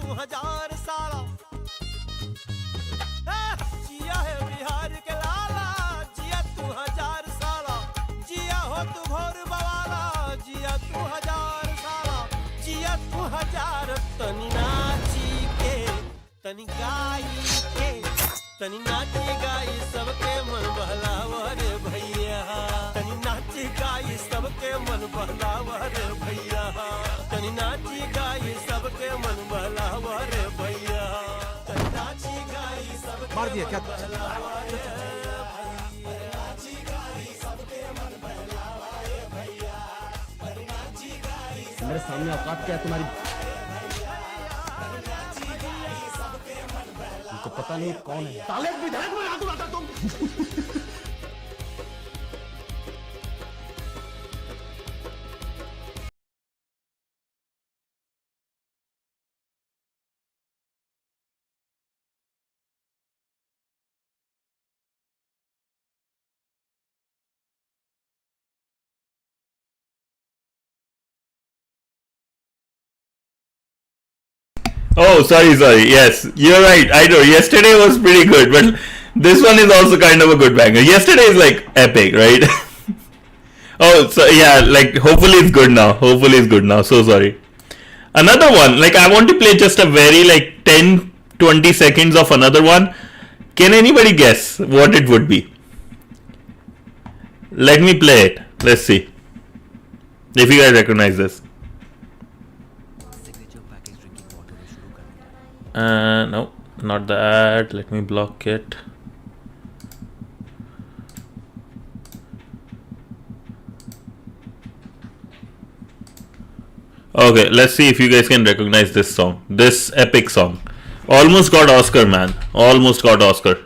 तू हजार साला जिया है बिहार के लाला जिया तू हजार साला जिया हो तू घोर बवाला जिया तू हजार साला जिया तू हजार तनी नाची के तनी गाई के तनी नाची गाई सबके मन बहलावा रे भैया तनी नाची गाई सबके मन बहलावा रे भैया तनी नाची गाई सबके मन बहलावा रे भैया तनी नाची गाई सबके मार दिया क्या बहलावा रे नाची गाई सबके मन बहलावा रे भैया तनी नाची गाई मेरे सामने औकात क्या है तुम्हारी? तुमको पता नहीं कौन है? साले विधायक में हाथ उठाता तुम। Oh, sorry. Yes, you're right. I know. Yesterday was pretty good, but this one is also kind of a good banger. Yesterday is like epic, right? Oh, so yeah, like hopefully it's good now. Hopefully it's good now. So sorry. Another one, like I want to play just a very like 10-20 seconds of another one. Can anybody guess what it would be? Let me play it. Let's see if you guys recognize this. No, not that. Let me block it. Okay, let's see if you guys can recognize this song. This epic song. Almost got Oscar, man. Almost got Oscar.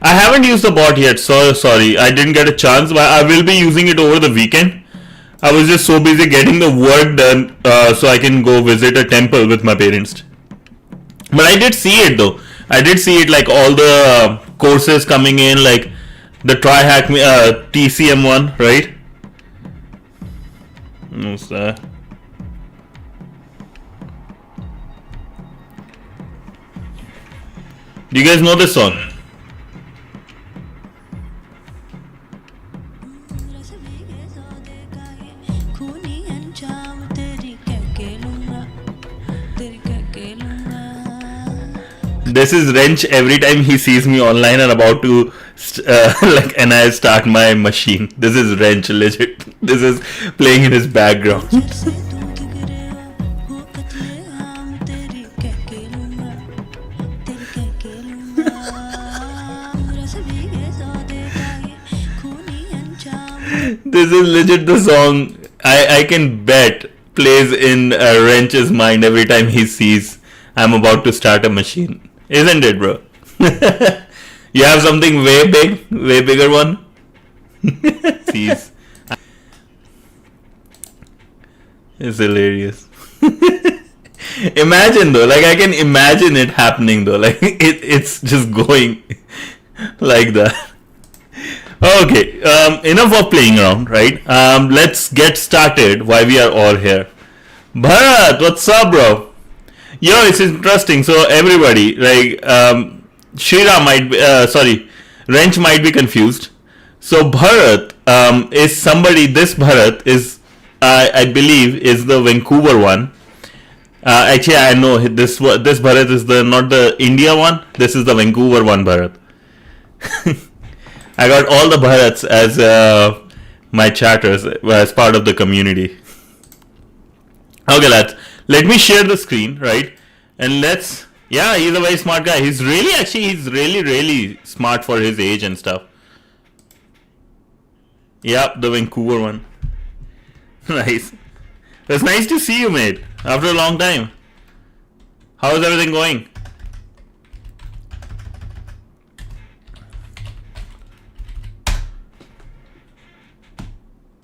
I haven't used the bot yet, so sorry. I didn't get a chance, but I will be using it over the weekend. I was just so busy getting the work done so I can go visit a temple with my parents. But I did see it though. I did see it, like all the courses coming in, like the TryHack TCM one, right? What's that? Do you guys know this song? This is Wrench every time he sees me online and about to and I start my machine. This is Wrench, legit. This is playing in his background. This is legit the song I can bet plays in Wrench's mind every time he sees I'm about to start a machine. Isn't it, bro? You have something way bigger one? Sees. It's hilarious. Imagine though, like I can imagine it happening though, like it's just going like that. Okay, enough of playing around, right? Let's get started why we are all here. Bharat, what's up, bro? Yo, it's interesting. So everybody, like, Shira might be, Wrench might be confused. So Bharat is somebody. This Bharat is, I believe, is the Vancouver one. Actually, I know this Bharat is not the India one. This is the Vancouver one, Bharat. I got all the Bharats as my chatters as part of the community. Okay, lads. Let me share the screen, right? And let's, yeah, he's a very smart guy. He's really smart for his age and stuff. Yep, the Vancouver one. Nice. It's nice to see you, mate. After a long time. How's everything going?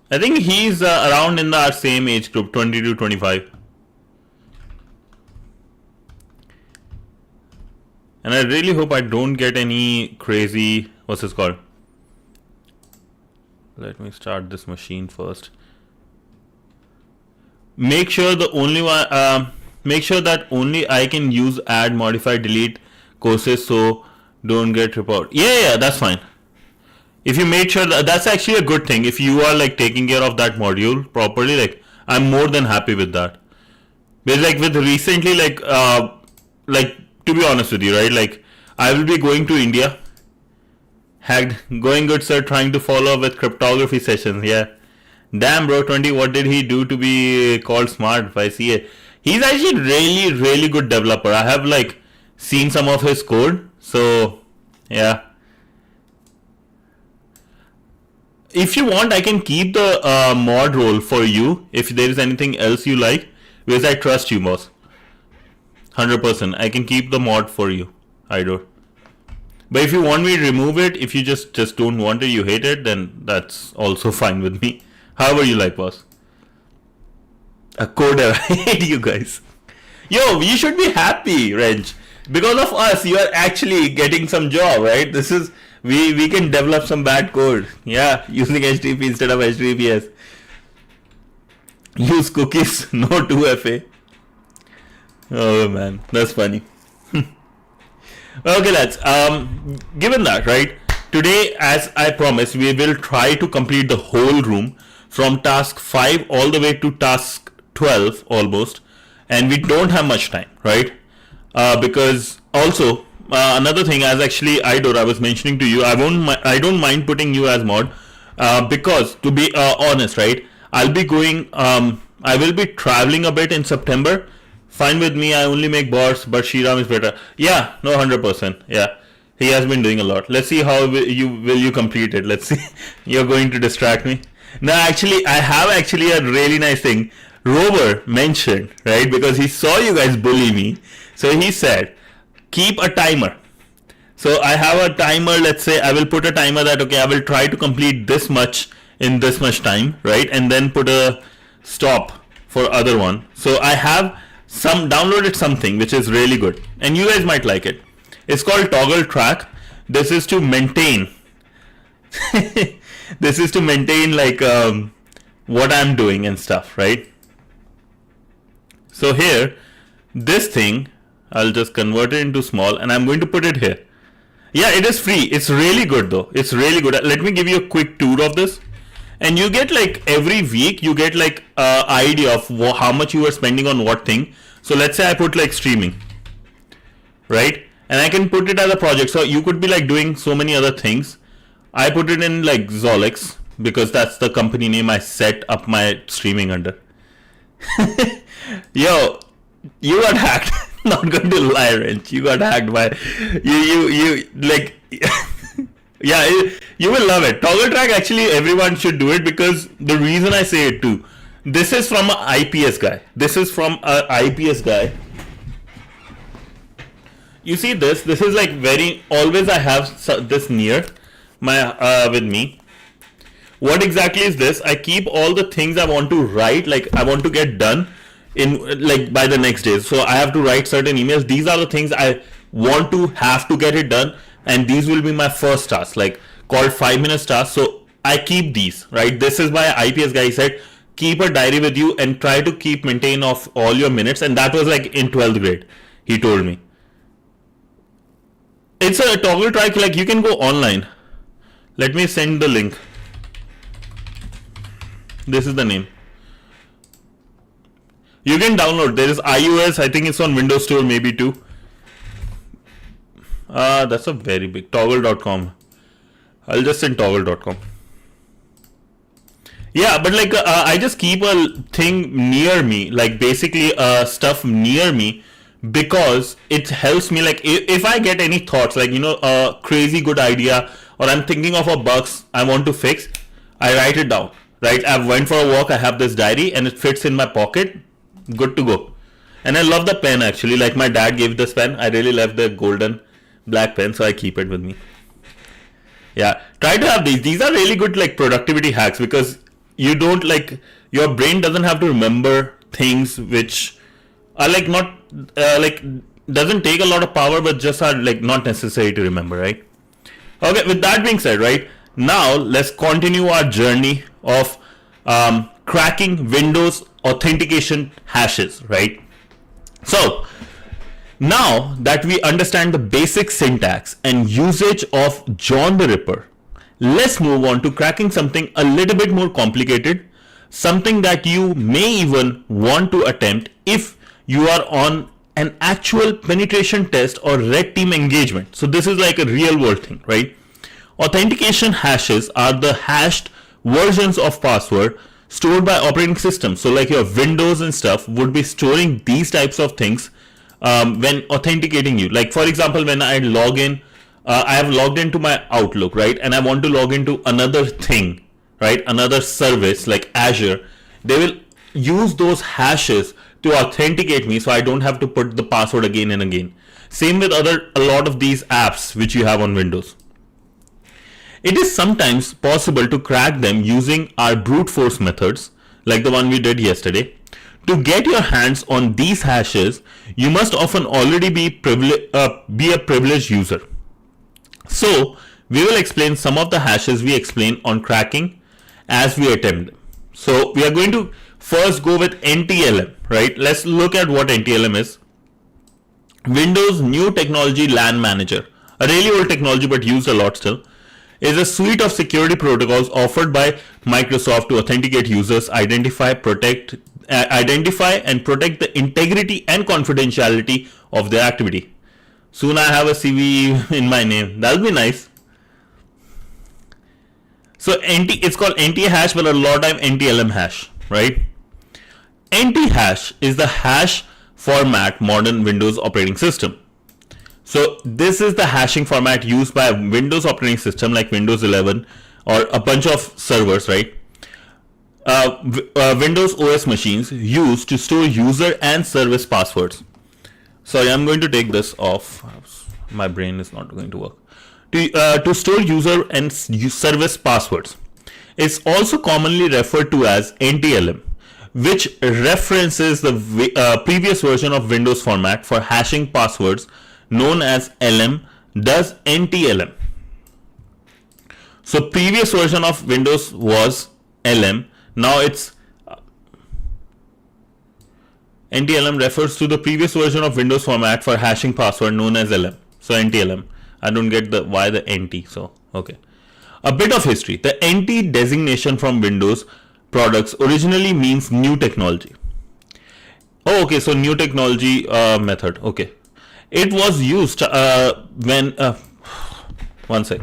I think he's around in our same age group, 20 to 25. And I really hope I don't get any crazy, what's this called? Let me start this machine first. Make sure the only one, make sure that only I can use add, modify, delete courses, so don't get report. Yeah, that's fine. If you made sure that's actually a good thing. If you are like taking care of that module properly, like I'm more than happy with that. But like with recently, like to be honest with you, right? Like I will be going to India. Going good, sir. Trying to follow up with cryptography sessions. Yeah. Damn, bro. 20. What did he do to be called smart by CA? He's actually really good developer. I have like seen some of his code. So yeah. If you want, I can keep the mod role for you if there is anything else you like, because I trust you, boss. 100%. I can keep the mod for you, Idor. But if you want me to remove it, if you just don't want it, you hate it, then that's also fine with me. However you like, boss. A coder. I hate you guys. Yo, you should be happy, Wrench. Because of us, you are actually getting some job, right? This is... We can develop some bad code. Yeah, using HTTP instead of HTTPS. Use cookies, no 2FA. Oh man, that's funny. Okay, lads. Given that, right? Today, as I promised, we will try to complete the whole room from task 5 all the way to task 12 almost. And we don't have much time, right? Because also... another thing, as actually Idor, I was mentioning to you, I don't mind putting you as mod, because to be honest, right, I will be traveling a bit in September. Fine with me. I only make bots, but Shriram is better. Yeah, no, 100%. Yeah, he has been doing a lot. Let's see how you complete it. Let's see. You're going to distract me. No, actually, I have actually a really nice thing. Rover mentioned, right, because he saw you guys bully me, so he said, keep a timer. So I have a timer. Let's say I will put a timer that, okay, I will try to complete this much in this much time, right? And then put a stop for other one. So I have downloaded something which is really good, and you guys might like it. It's called Toggle Track. This is to maintain. This is to maintain like what I'm doing and stuff, right? So here, this thing, I'll just convert it into small, and I'm going to put it here. Yeah, it is free. It's really good though. It's really good. Let me give you a quick tour of this. And you get like every week, you get like idea of how much you are spending on what thing. So let's say I put like streaming, right? And I can put it as a project. So you could be like doing so many other things. I put it in like Zolex because that's the company name I set up my streaming under. Yo, you got hacked. Not going to lie, Wrench. You got hacked by you like yeah, you will love it. Toggle track, actually everyone should do it, because the reason I say it too, this is from an IPS guy. This is from an IPS guy. You see this is like very, always I have this near my with me. What exactly is this? I keep all the things I want to write, like I want to get done in like by the next day. So I have to write certain emails. These are the things I want to have to get it done, and these will be my first task, like called 5-minute tasks. So I keep these, right? This is why IPS guy said keep a diary with you and try to keep maintain of all your minutes, and that was like in 12th grade he told me. It's a toggle track, like you can go online. Let me send the link. This is the name. You can download. There is iOS. I think it's on Windows Store maybe too. That's a very big toggle.com. I'll just send toggle.com. Yeah, but like I just keep a thing near me, like basically stuff near me, because it helps me. Like if I get any thoughts, like a crazy good idea, or I'm thinking of a bugs I want to fix, I write it down. Right? I went for a walk. I have this diary, and it fits in my pocket. Good to go. And I love the pen actually. Like my dad gave this pen. I really love the golden black pen, so I keep it with me. Yeah, try to have these. These are really good like productivity hacks, because you don't like, your brain doesn't have to remember things which are like not like doesn't take a lot of power, but just are like not necessary to remember, right? Okay, with that being said, right, now let's continue our journey of cracking Windows authentication hashes, right? So now that we understand the basic syntax and usage of John the Ripper, let's move on to cracking something a little bit more complicated, something that you may even want to attempt if you are on an actual penetration test or red team engagement. So this is like a real world thing, right? Authentication hashes are the hashed versions of password stored by operating systems. So like your Windows and stuff would be storing these types of things when authenticating you. Like for example, when I log in, I have logged into my Outlook, right? And I want to log into another thing, right? Another service like Azure. They will use those hashes to authenticate me, so I don't have to put the password again and again. Same with a lot of these apps which you have on Windows. It is sometimes possible to crack them using our brute force methods, like the one we did yesterday. To get your hands on these hashes, you must often already be a privileged user. So we will explain some of the hashes we explain on cracking as we attempt them. So we are going to first go with NTLM, right? Let's look at what NTLM is. Windows New Technology LAN Manager, a really old technology but used a lot still, is a suite of security protocols offered by Microsoft to authenticate users, identify and protect the integrity and confidentiality of their activity. Soon I have a CV in my name. That'll be nice. So it's called NT hash, but a lot of time NTLM hash, right? NT hash is the hash format modern Windows operating system. So this is the hashing format used by a Windows operating system like Windows 11 or a bunch of servers, right? Windows OS machines use to store user and service passwords. Sorry, I'm going to take this off. My brain is not going to work. To store user and service passwords. It's also commonly referred to as NTLM, which references the previous version of Windows format for hashing passwords known as LM, does NTLM. So previous version of Windows was LM. Now it's NTLM refers to the previous version of Windows format for hashing password known as LM. So NTLM. I don't get why the NT. So okay. A bit of history. The NT designation from Windows products originally means new technology. Oh, okay. So new technology method. Okay. It was used when one sec.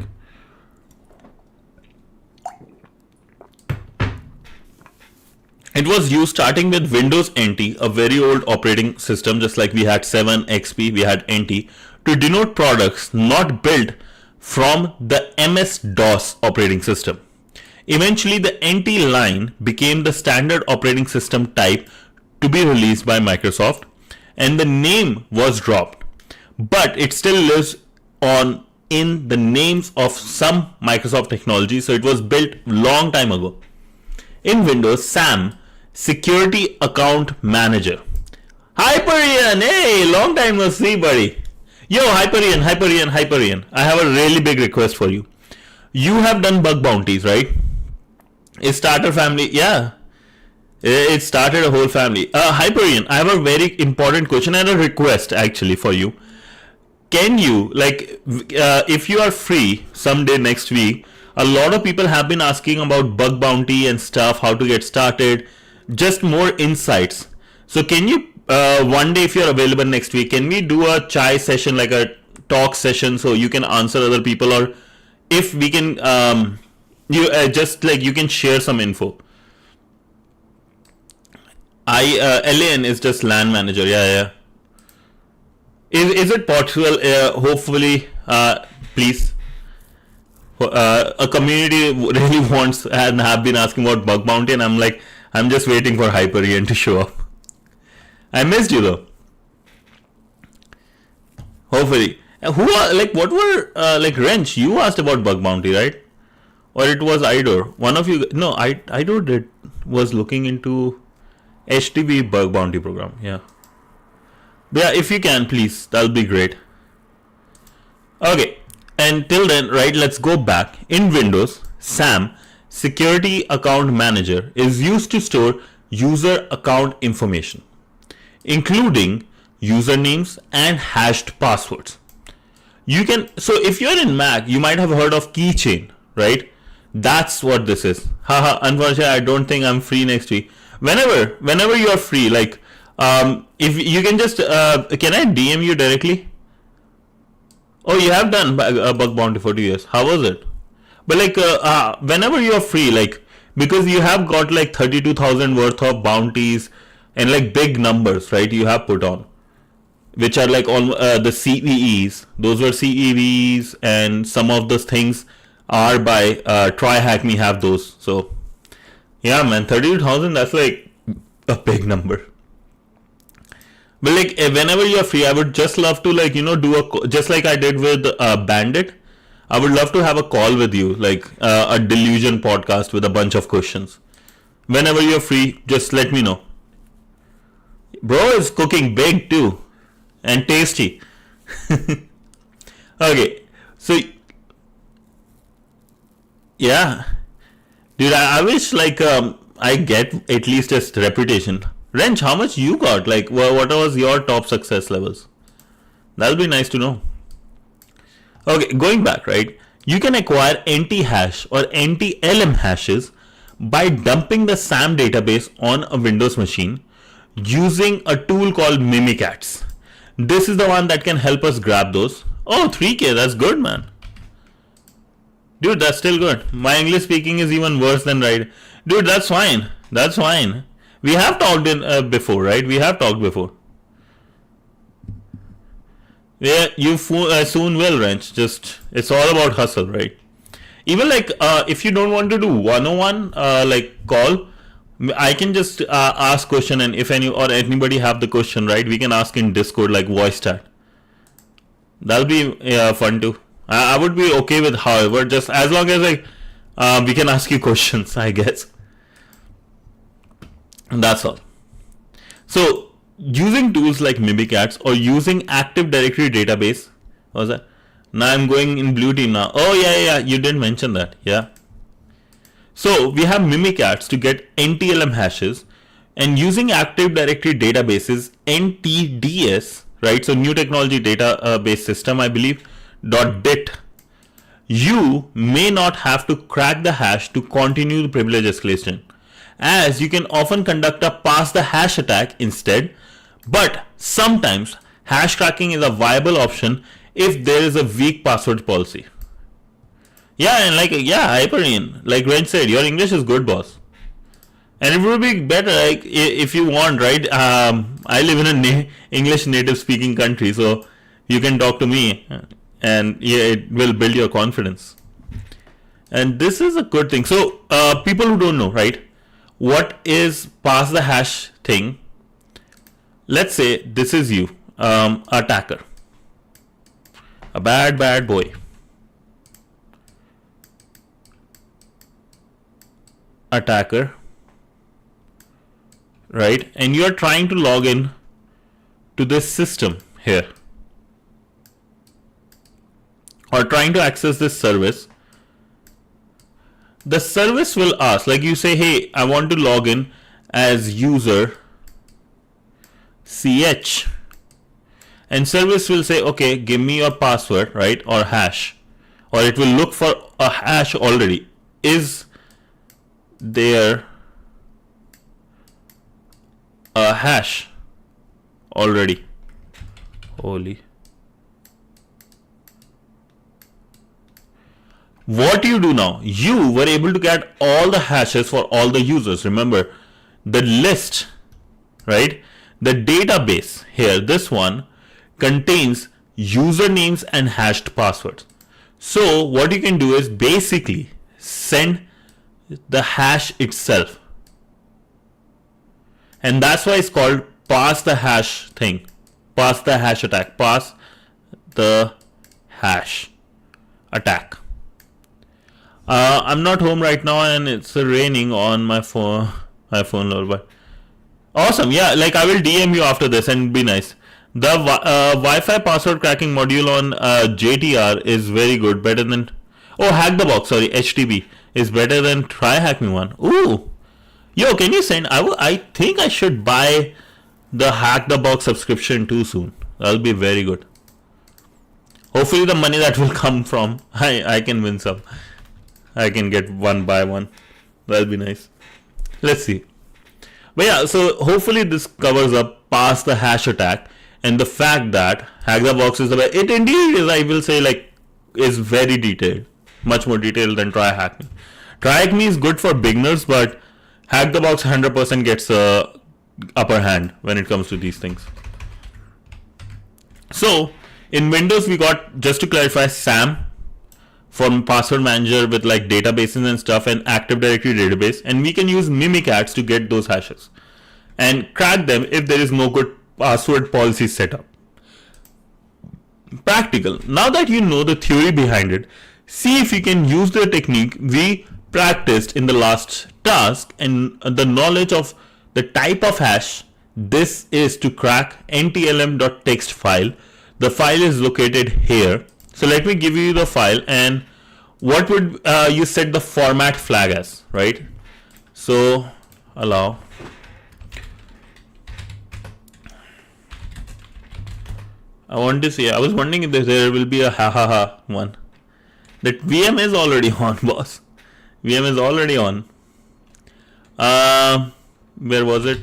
It was used starting with Windows NT, a very old operating system, just like we had 7 XP, we had NT, to denote products not built from the MS-DOS operating system. Eventually, the NT line became the standard operating system type to be released by Microsoft, and the name was dropped. But it still lives on in the names of some Microsoft technology, so it was built long time ago. In Windows, SAM, Security Account Manager. Hyperion, hey, long time no see, buddy. Yo, Hyperion, I have a really big request for you. You have done bug bounties, right? It started family, yeah. It started a whole family. Hyperion, I have a very important question and a request actually for you. Can you, like, if you are free someday next week, a lot of people have been asking about bug bounty and stuff, how to get started, just more insights. So can you, one day if you're available next week, can we do a chai session, like a talk session, so you can answer other people, or if we can, just like you can share some info. LAN is just LAN manager, yeah. Is it possible, hopefully, please, a community really wants and have been asking about bug bounty, and I'm just waiting for Hyperion to show up. I missed you though. Hopefully. What were, Wrench, you asked about bug bounty, right? Or it was Idor. One of you, no, Idor was looking into HTTP bug bounty program, yeah. Yeah, if you can, please, that'll be great. Okay, and till then, right, let's go back. In Windows, SAM, Security Account Manager, is used to store user account information, including usernames, and hashed passwords. You can, so if you're in Mac, you might have heard of keychain, right? That's what this is. Haha, unfortunately, I don't think I'm free next week. Whenever you're free, like, if you can just, can I DM you directly? Oh, you have done Bug Bounty for 2 years. How was it? But like, whenever you're free, like, because you have got like 32,000 worth of bounties and like big numbers, right? You have put on, which are like all the CVEs. Those were CEVs, and some of those things are by Try Hack Me have those. So yeah, man, 32,000. That's like a big number. But like, whenever you're free, I would just love to, like, do just like I did with Bandit. I would love to have a call with you, like a delusion podcast with a bunch of questions. Whenever you're free, just let me know. Bro is cooking big too, and tasty. Okay, so yeah, dude, I wish like I get at least a reputation. Wrench, how much you got? Like, what was your top success levels? That'll be nice to know. Okay, going back, right? You can acquire NT-hash or NT-LM hashes by dumping the SAM database on a Windows machine using a tool called Mimikatz. This is the one that can help us grab those. Oh, 3K, that's good, man. Dude, that's still good. My English speaking is even worse than right. Dude, that's fine. That's fine. We have talked in before, right? We have talked before. Yeah, you soon will, Wrench. Just, it's all about hustle, right? Even like, if you don't want to do 101, like call, I can just ask question, and if anybody have the question, right, we can ask in Discord, like voice chat. That'll be fun too. I would be okay with however, just as long as like we can ask you questions, I guess. And that's all. So using tools like Mimikatz or using Active Directory database, what was that? Now I'm going in blue team now. Oh yeah, you didn't mention that. Yeah. So we have Mimikatz to get NTLM hashes, and using Active Directory databases NTDS, right? So New Technology Database System, I believe, .dit. You may not have to crack the hash to continue the privilege escalation, as you can often conduct a pass the hash attack instead. But sometimes hash cracking is a viable option if there is a weak password policy. Yeah, and like, yeah, Hyperion, like Ren said, your English is good, boss. And it would be better, like, if you want, right? I live in a English native speaking country, so you can talk to me, and yeah, it will build your confidence. And this is a good thing. So people who don't know, right, what is pass the hash thing? Let's say this is you, attacker, a bad boy, attacker, right? And you're trying to log in to this system here, or trying to access this service. The service will ask, like, you say, hey, I want to log in as user ch, and service will say, okay, give me your password, right, or hash, or it will look for a hash already. Is there a hash already? Holy. What you do now, you were able to get all the hashes for all the users. Remember, the list, right? The database here, this one, contains usernames and hashed passwords. So what you can do is basically send the hash itself. And that's why it's called pass the hash thing. Pass the hash attack. Pass the hash attack. I'm not home right now, and it's raining on my phone. But awesome, yeah. Like, I will DM you after this, and be nice. The Wi-Fi password cracking module on JTR is very good. Better than Hack the Box. Sorry, HTB is better than Try Hack Me one. Ooh, yo, can you send? I think I should buy the Hack the Box subscription too soon. That'll be very good. Hopefully the money that will come from, I can win some. I can get one by one. That'll be nice. Let's see. But yeah, so hopefully this covers up past the hash attack and the fact that Hack the Box is the way. It indeed is, I will say, like, is very detailed. Much more detailed than Try Hack Me. Try Hack Me is good for beginners, but Hack the Box 100% gets a upper hand when it comes to these things. So in Windows we got, just to clarify, SAM from password manager with like databases and stuff, and Active Directory database, and we can use Mimikatz to get those hashes and crack them if there is no good password policy set up. Practical. Now that you know the theory behind it, see if you can use the technique we practiced in the last task and the knowledge of the type of hash this is to crack ntlm.txt file. The file is located here. So let me give you the file, and what would you set the format flag as, right? So allow. I want to see, I was wondering if there will be a ha one. That VM is already on, boss. VM is already on. Where was it?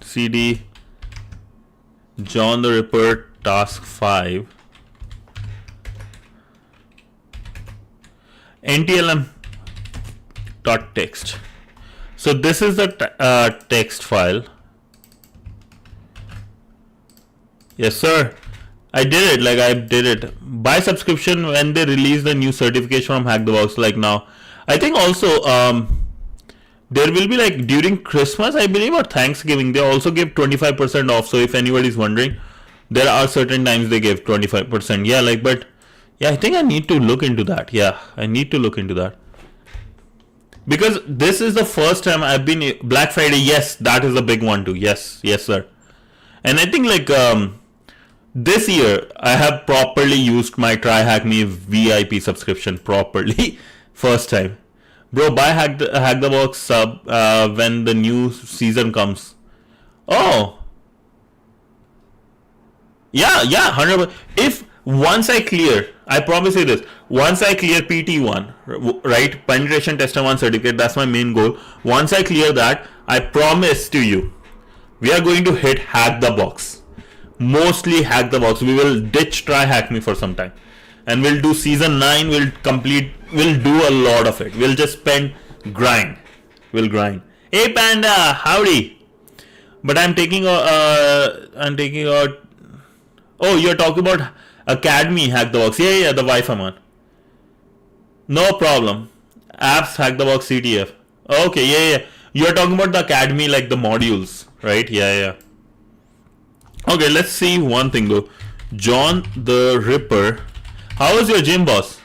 CD John the Ripper task 5. ntlm.txt. So this is the text file. Yes, sir. I did it. Like, I did it. Buy subscription when they release the new certification from Hack the Box. Like now, I think also there will be, like, during Christmas, I believe, or Thanksgiving, they also give 25% off. So if anybody is wondering, there are certain times they give 25%. Yeah, like, but yeah, I think I need to look into that. Yeah, I need to look into that. Because this is the first time I've been Black Friday. Yes, that is a big one too. Yes, yes, sir. And I think, like, this year I have properly used my Try Hack Me VIP subscription properly. First time. Bro, buy Hack the Box sub when the new season comes. Oh. Yeah, 100%. If once I clear, I promise you this, once I clear PT1, right, penetration tester 1 certificate, that's my main goal. Once I clear that, I promise to you, we are going to hit Hack the Box. Mostly Hack the Box. We will ditch Try Hack Me for some time. And we'll do season 9, we'll do a lot of it. We'll just grind. We'll grind. Hey Panda, howdy. But I'm taking out, oh, you're talking about Academy Hack the Box. Yeah, the Wi-Fi one. No problem. Apps Hack the Box CTF. Okay, yeah. You're talking about the Academy, like the modules, right? Yeah. Okay, let's see one thing though. John the Ripper. How was your gym, boss?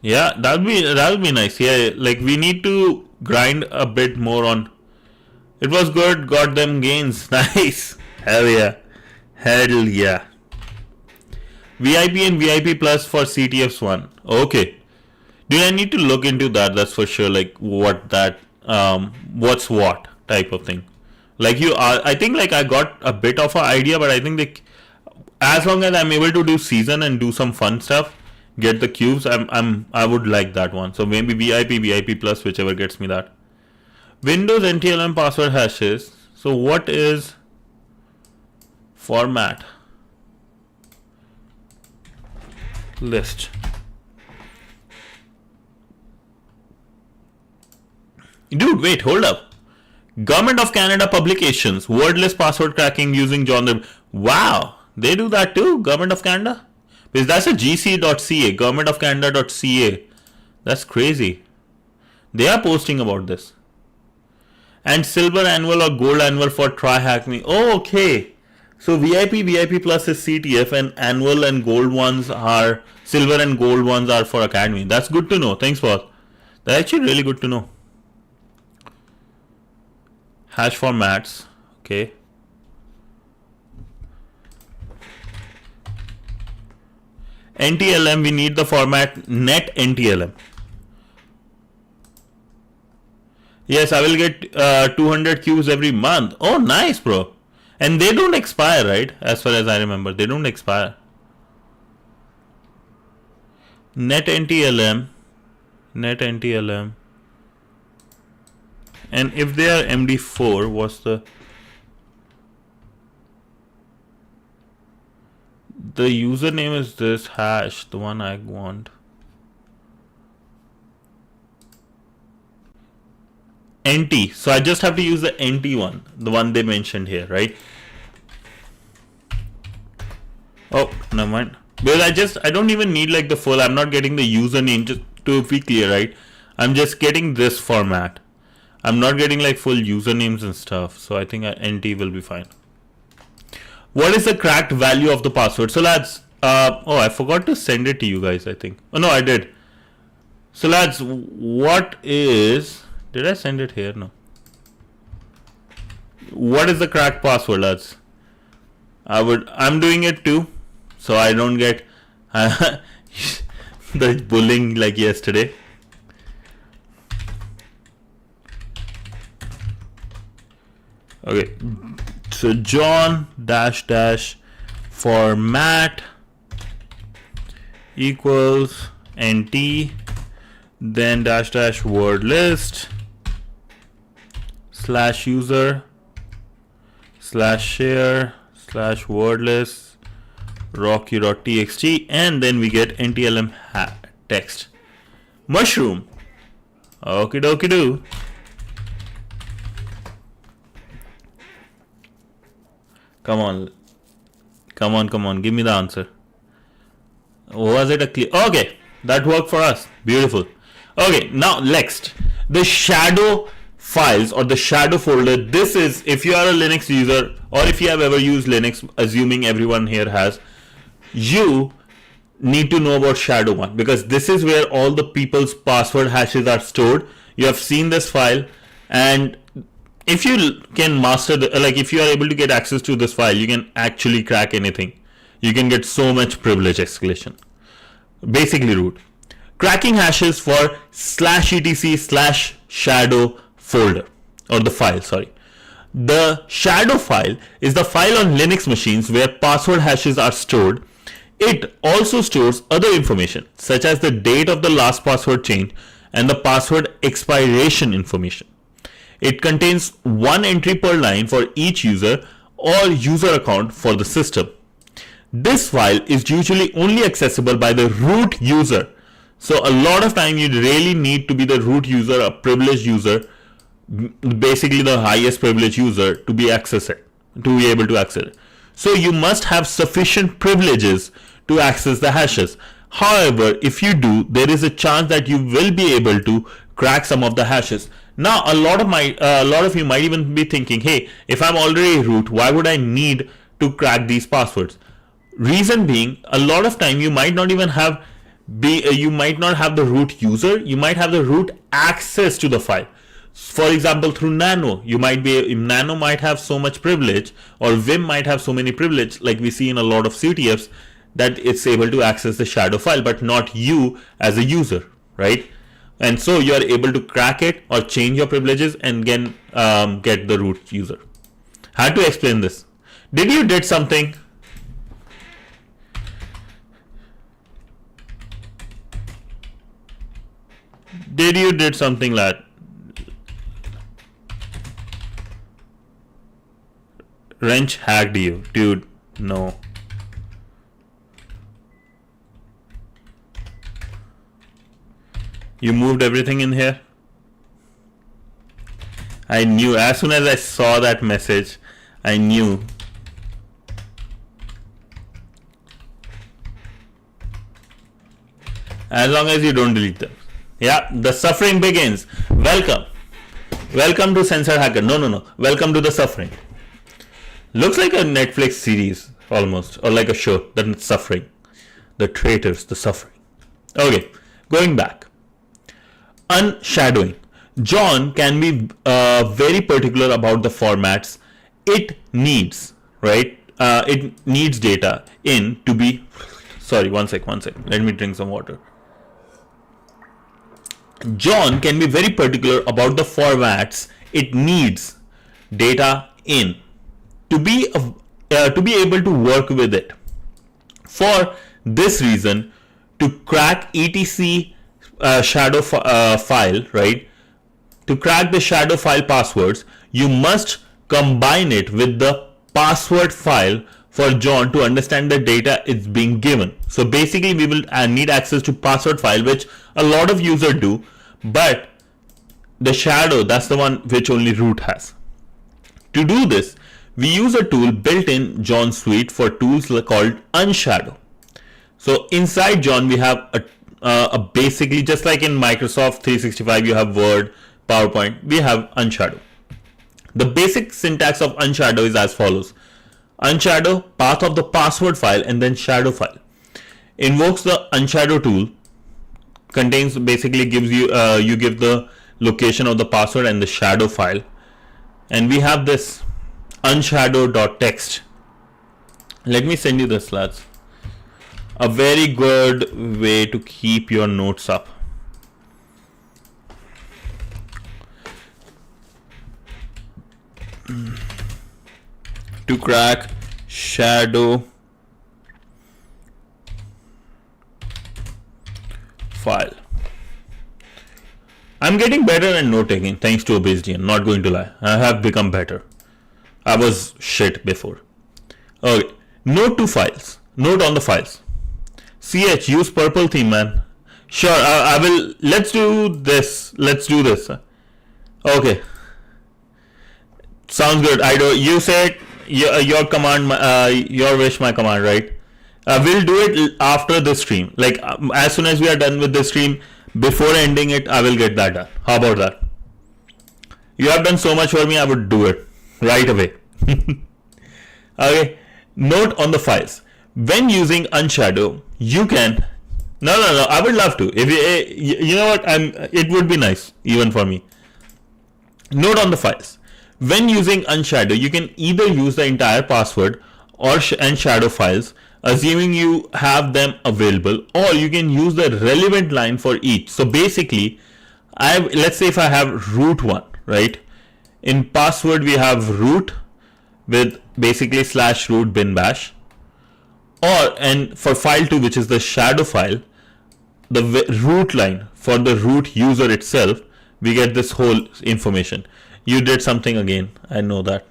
Yeah, that'll be nice. Yeah, like we need to grind a bit more on. It was good, got them gains. Nice. Hell yeah. VIP and VIP plus for CTF's one. Okay. Dude, I need to look into that, that's for sure. Like what that what's what type of thing. Like I think like I got a bit of an idea, but I think as long as I'm able to do season and do some fun stuff, get the cubes, I would like that one. So maybe VIP plus, whichever gets me that. Windows NTLM password hashes. So what is format? List. Dude, wait, hold up. Government of Canada publications, wordless password cracking using John the... Wow, they do that too, Government of Canada? Because that's a gc.ca, governmentofcanada.ca. That's crazy. They are posting about this. And silver annual or gold annual for Try Hack Me. Oh, okay. So VIP plus is CTF, and annual and gold ones are, silver and gold ones are for Academy. That's good to know. Thanks, boss. That's actually really good to know. Hash formats. Okay. NTLM, we need the format net NTLM. Yes, I will get 200 Qs every month. Oh, nice, bro. And they don't expire, right? As far as I remember, they don't expire. Net NTLM. And if they are MD4, what's the username is this hash, the one I want. NT. So I just have to use the NT one, the one they mentioned here, right? Oh, never mind. Because I don't even need like the full, I'm not getting the username, just to be clear, right? I'm just getting this format. I'm not getting like full usernames and stuff. So I think NT will be fine. What is the cracked value of the password? So lads, oh, I forgot to send it to you guys, I think. Oh no, I did. So lads, what is, did I send it here? No. What is the cracked password, lads? I'm doing it too, so I don't get the bullying like yesterday. Okay, so John dash format equals NT, then dash word list / user / share / word list rocky.txt, and then we get NTLM text mushroom. Okie dokie do. Come on, give me the answer. Was it a clear? Okay, that worked for us. Beautiful. Okay, now next, the shadow files or the shadow folder. This is, if you are a Linux user or if you have ever used Linux, assuming everyone here has, you need to know about shadow one, because this is where all the people's password hashes are stored. You have seen this file, and if you can master if you are able to get access to this file, you can actually crack anything. You can get so much privilege escalation. Basically root. Cracking hashes for /etc / shadow folder, or the file, sorry. The shadow file is the file on Linux machines where password hashes are stored. It also stores other information such as the date of the last password change and the password expiration information. It contains one entry per line for each user or user account for the system. This file is usually only accessible by the root user. So a lot of time you really need to be the root user, a privileged user, basically the highest privileged user to be able to access it. So you must have sufficient privileges to access the hashes. However, if you do, there is a chance that you will be able to crack some of the hashes. Now, a lot of you might even be thinking, hey, if I'm already root, why would I need to crack these passwords? Reason being, a lot of time you might not even have you might not have the root user, you might have the root access to the file. For example, through Nano, Nano might have so much privilege, or Vim might have so many privilege, like we see in a lot of CTFs, that it's able to access the shadow file, but not you as a user, right? And so you are able to crack it or change your privileges and get the root user. Had to explain this. Did you did something? Did something, lad? Wrench hacked you, dude. No. You moved everything in here? I knew. As soon as I saw that message, I knew. As long as you don't delete them. Yeah, the suffering begins. Welcome. Welcome to Censored Hacker. No. Welcome to the suffering. Looks like a Netflix series almost, or like a show. That's suffering. The traitors, the suffering. Okay, going back. Unshadowing. John can be very particular about the formats it needs, right? It needs data in to be Sorry, one sec. Let me drink some water. John can be very particular about the formats it needs data in to be able to work with it. For this reason, to crack etc shadow file, right? To crack the shadow file passwords, you must combine it with the password file for John to understand the data is being given. So basically we will need access to password file, which a lot of users do, but the shadow, that's the one which only root has. To do this, we use a tool built in John suite for tools called unshadow. So inside John we have a basically, just like in Microsoft 365 you have Word, PowerPoint, we have unshadow. The basic syntax of unshadow is as follows: unshadow, path of the password file, and then shadow file. Invokes the unshadow tool, contains, basically gives you, you give the location of the password and the shadow file. And we have this unshadow.txt. Let me send you this, lads. A very good way to keep your notes up. To crack shadow file. I'm getting better at note taking thanks to Obsidian, not going to lie. I have become better. I was shit before. Okay, note to files. Note on the files. CH, use purple theme, man. Sure, I will. Let's do this. Okay. Sounds good. I do. You said your command, your wish, my command, right? We'll do it after the stream. Like as soon as we are done with the stream, before ending it, I will get that done. How about that? You have done so much for me. I would do it right away. Okay. Note on the files. When using unshadow, you can. No. I would love to. If you know what, it would be nice even for me. Note on the files. When using unshadow, you can either use the entire password or and shadow files, assuming you have them available, or you can use the relevant line for each. So basically, let's say if I have root 1, right? In password we have root with basically /root bin bash, and for file 2, which is the shadow file, the root line for the root user itself, we get this whole information. You did something again. I know that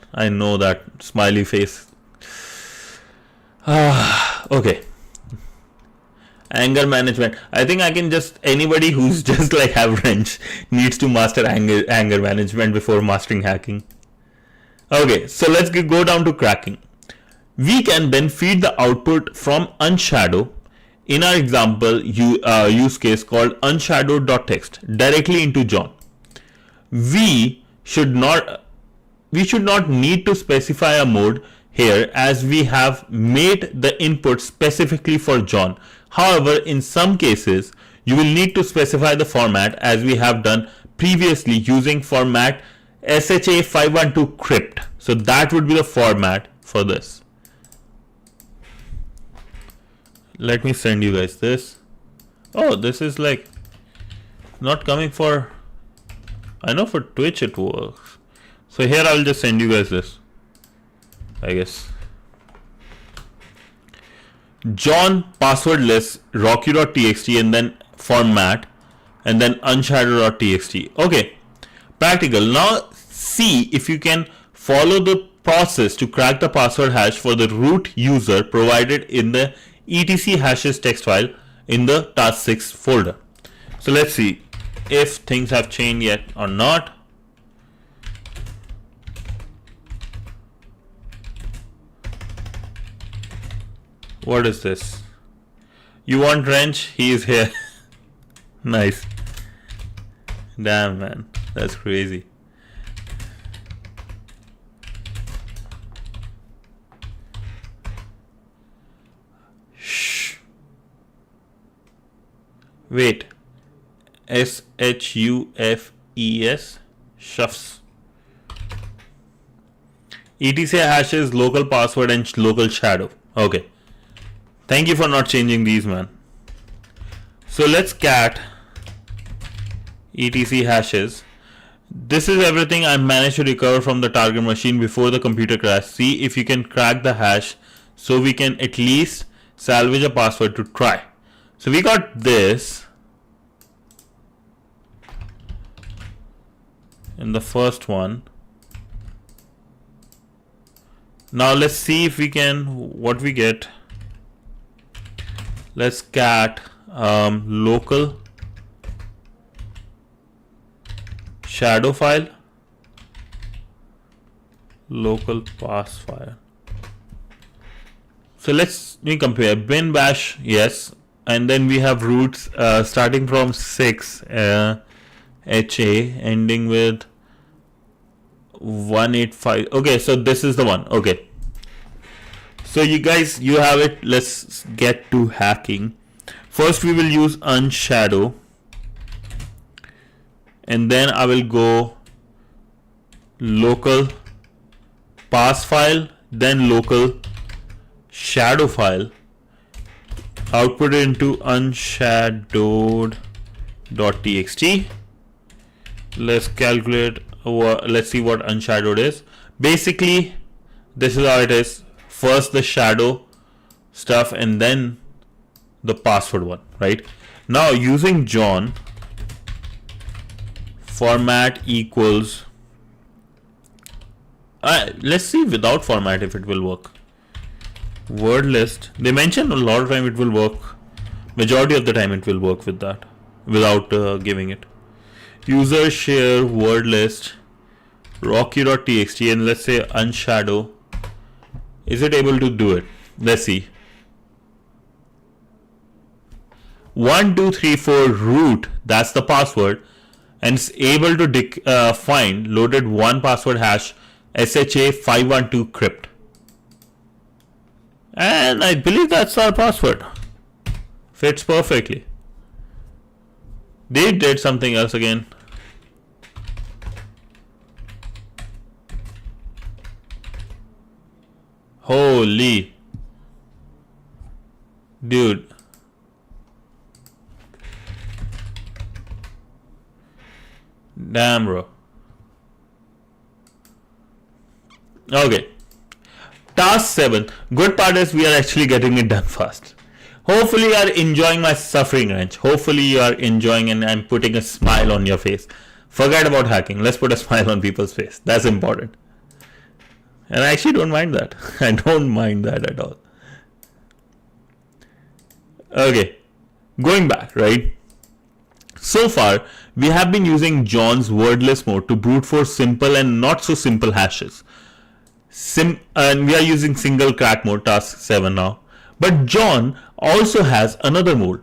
smiley face. Okay. Anger management. I think I can just, anybody who's just like have wrench needs to master anger management before mastering hacking. Okay, so let's go down to cracking. We can then feed the output from unshadow, in our example use case called unshadow.txt, directly into John. We should not need to specify a mode here, as we have made the input specifically for John. However, in some cases you will need to specify the format, as we have done previously using format SHA512 crypt. So that would be the format for this. Let me send you guys this. Oh, this is like not coming for, I know for Twitch it works. So here I'll just send you guys this, I guess. John passwordless rocky.txt and then format and then unshadow.txt. Okay, practical. Now see if you can follow the process to crack the password hash for the root user provided in the etc hashes text file in the task 6 folder. So let's see if things have changed yet or not. What is this? You want wrench? He is here. Nice. Damn, man, that's crazy. Shh. Wait. SHUFES. Shuffs. etc hashes local password and local shadow. Okay. Thank you for not changing these, man. So let's cat etc hashes. This is everything I managed to recover from the target machine before the computer crash. See if you can crack the hash so we can at least salvage a password to try. So we got this in the first one. Now let's see if we can, what we get. Let's cat local shadow file, local pass file. So let's compare. Bin bash, yes, and then we have roots starting from 6 HA ending with 185. Okay, so this is the one. Okay, so you guys, you have it. Let's get to hacking. First we will use unshadow, and then I will go local pass file, then local shadow file, output it into unshadowed.txt. Let's calculate, let's see what unshadowed is. Basically this is how it is. First the shadow stuff and then the password one, right? Now using John, format equals, let's see without format if it will work. Word list, they mention a lot of time it will work, majority of the time it will work with that without giving it. User share word list rocky.txt, and let's say unshadow. Is it able to do it? Let's see. 1234 root, that's the password, and it's able to find loaded one password hash SHA512 crypt. And I believe that's our password. Fits perfectly. They did something else again. Holy dude. Damn, bro. Okay. Task 7. Good part is we are actually getting it done fast. Hopefully you are enjoying my suffering wrench. Hopefully you are enjoying and I'm putting a smile on your face. Forget about hacking. Let's put a smile on people's face. That's important. And I actually don't mind that. I don't mind that at all. Okay. Going back, right? So far, we have been using John's wordless mode to brute force simple and not so simple hashes. And we are using single crack mode, task 7 now. But John also has another mode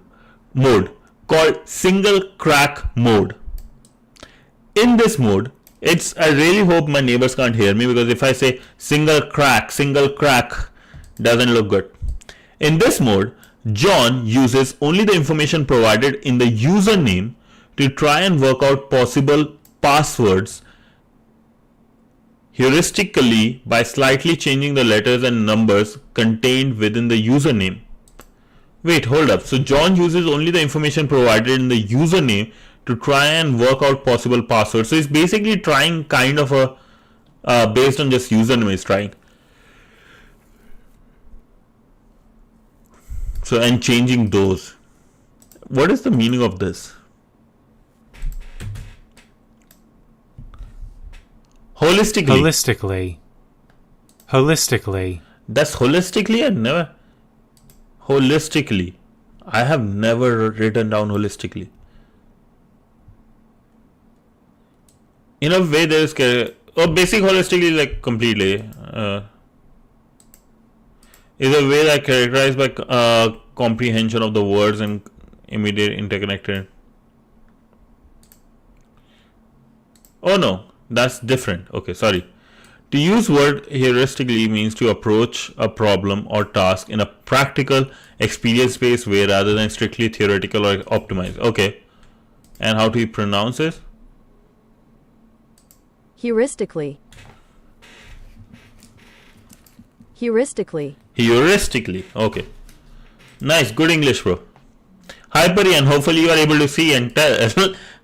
called single crack mode. In this mode, I really hope my neighbors can't hear me, because if I say single crack doesn't look good. In this mode, John uses only the information provided in the username to try and work out possible passwords heuristically by slightly changing the letters and numbers contained within the username. Wait, hold up. So John uses only the information provided in the username to try and work out possible passwords. So he's basically trying kind of a based on just username he's trying. So, and changing those. What is the meaning of this? Holistically. That's holistically. Holistically. I have never written down holistically. In a way, there is basic holistically, like completely. Is a way that characterized by comprehension of the words and immediate interconnected. Oh no, that's different. Okay, sorry. To use word heuristically means to approach a problem or task in a practical, experience-based way rather than strictly theoretical or optimized. Okay. And how do you pronounce it? Heuristically. Heuristically. Okay. Nice, good English, bro. Hi, Pari, and hopefully you are able to see and tell.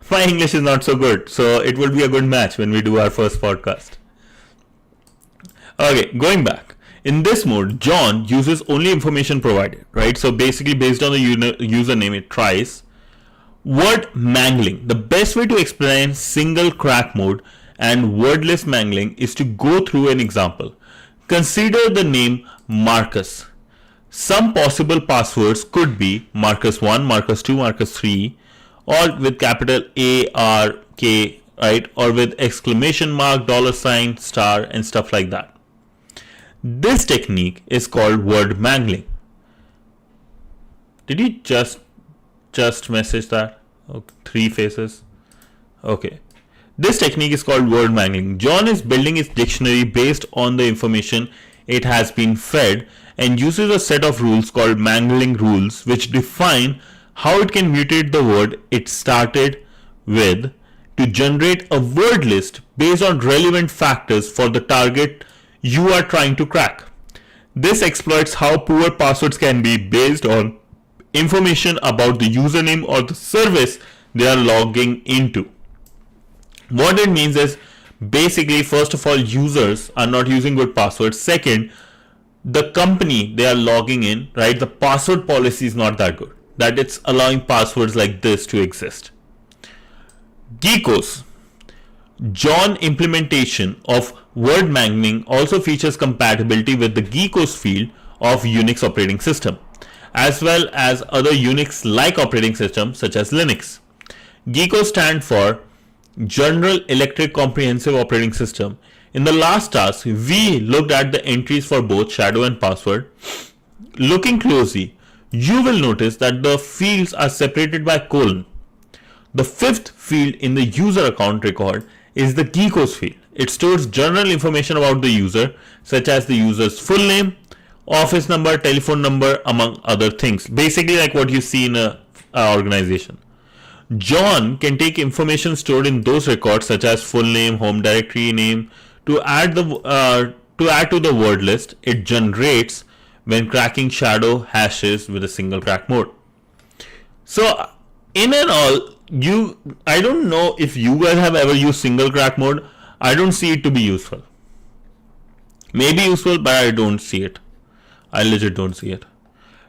My English is not so good, so it will be a good match when we do our first podcast. Okay, going back. In this mode, John uses only information provided, right? So basically, based on the username, it tries. Word mangling. The best way to explain single crack mode and wordless mangling is to go through an example. Consider the name Marcus. Some possible passwords could be Marcus1, Marcus2, Marcus3, or with capital A, R, K, right? Or with exclamation mark, dollar sign, star, and stuff like that. This technique is called word mangling. Did you just message that? Okay, 3 faces. Okay. This technique is called word mangling. John is building his dictionary based on the information it has been fed and uses a set of rules called mangling rules, which define how it can mutate the word it started with to generate a word list based on relevant factors for the target you are trying to crack. This exploits how poor passwords can be based on information about the username or the service they are logging into. What it means is basically, first of all, users are not using good passwords. Second, the company they are logging in, right? The password policy is not that good, that it's allowing passwords like this to exist. Geekos. John implementation of word mangling also features compatibility with the Geekos field of Unix operating system, as well as other Unix-like operating systems such as Linux. Geekos stand for General Electric Comprehensive Operating System. In the last task, we looked at the entries for both shadow and password. Looking closely, you will notice that the fields are separated by colon. The fifth field in the user account record is the Geekos field. It stores general information about the user, such as the user's full name, office number, telephone number, among other things. Basically like what you see in a organization. John can take information stored in those records, such as full name, home directory name, to add to the word list it generates when cracking shadow hashes with a single crack mode. So in and all, I don't know if you guys have ever used single crack mode. I don't see it to be useful. Maybe useful, but I don't see it. I legit don't see it.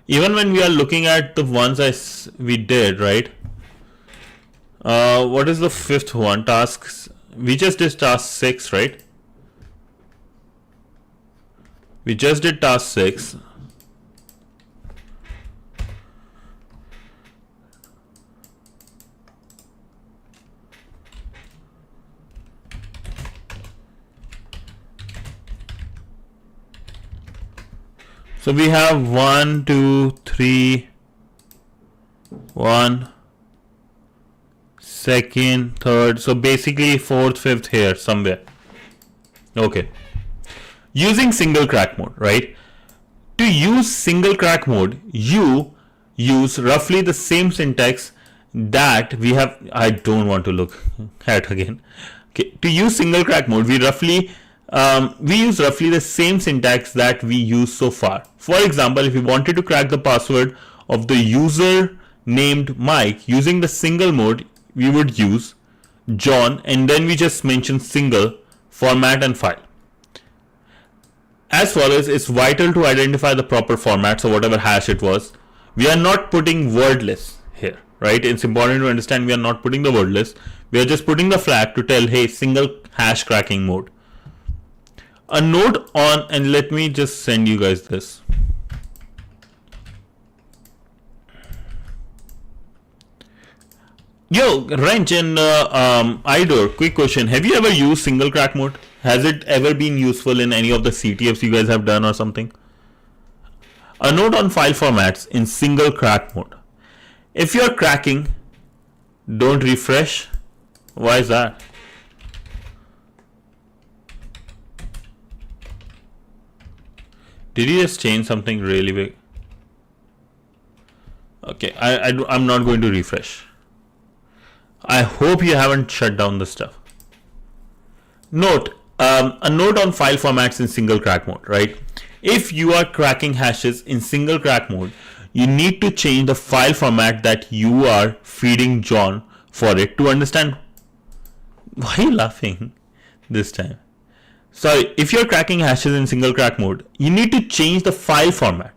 Even when we are looking at the ones we did, right? What is the fifth one? Tasks. We just did task 6, right? We just did task 6. So we have 1, 2, 3, 1, second, third. So basically 4th, 5th here somewhere. Okay. Using single crack mode, right? To use single crack mode, you use roughly the same syntax that we have. I don't want to look at again. Okay. To use single crack mode, we use roughly the same syntax that we use so far. For example, if we wanted to crack the password of the user named Mike using the single mode, we would use John and then we just mention single, format and file. As follows, it's vital to identify the proper format, so whatever hash it was. We are not putting wordless here, right? It's important to understand we are not putting the wordless. We are just putting the flag to tell, hey, single hash cracking mode. A note on, and let me just send you guys this. Yo, Wrench and Idor, quick question. Have you ever used single crack mode? Has it ever been useful in any of the CTFs you guys have done or something? A note on file formats in single crack mode. If you're cracking, don't refresh. Why is that? Did you just change something really big? Okay, I'm not going to refresh. I hope you haven't shut down the stuff. Note, a note on file formats in single crack mode, right? If you are cracking hashes in single crack mode, you need to change the file format that you are feeding John for it to understand. Why are you laughing this time? Sorry, if you're cracking hashes in single crack mode, you need to change the file format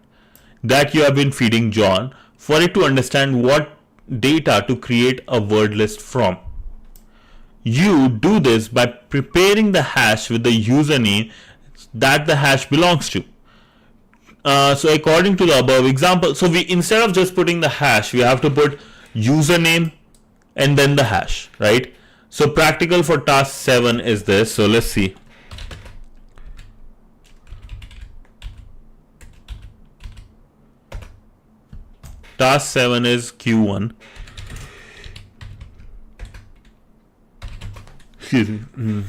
that you have been feeding John for it to understand what data to create a word list from. You do this by preparing the hash with the username that the hash belongs to. So according to the above example, so we, instead of just putting the hash, we have to put username and then the hash, right? So practical for task 7 is this. So let's see. Task 7 is Q1. Excuse me.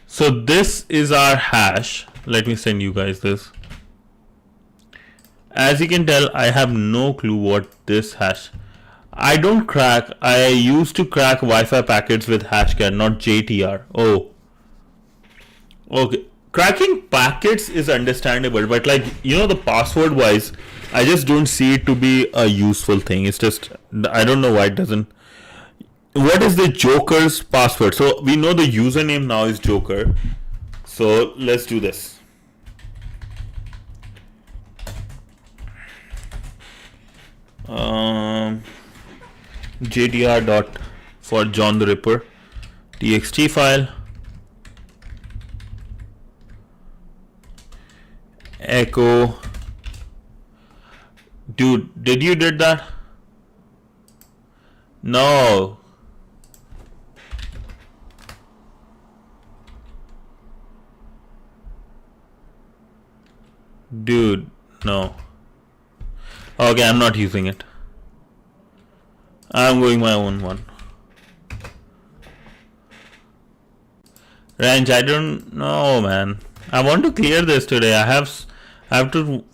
So this is our hash. Let me send you guys this. As you can tell, I have no clue what this hash. I don't crack. I used to crack Wi-Fi packets with hashcat, not JTR. Oh. Okay. Cracking packets is understandable, but like, you know, the password wise, I just don't see it to be a useful thing. It's just, I don't know why it doesn't. What is the Joker's password? So we know the username now is Joker. So let's do this. JTR dot for John the Ripper txt file, echo. Dude, did you did that? No. Dude, no. Okay, I'm not using it. I'm going my own one. Range, I don't know, man. I want to clear this today. I have to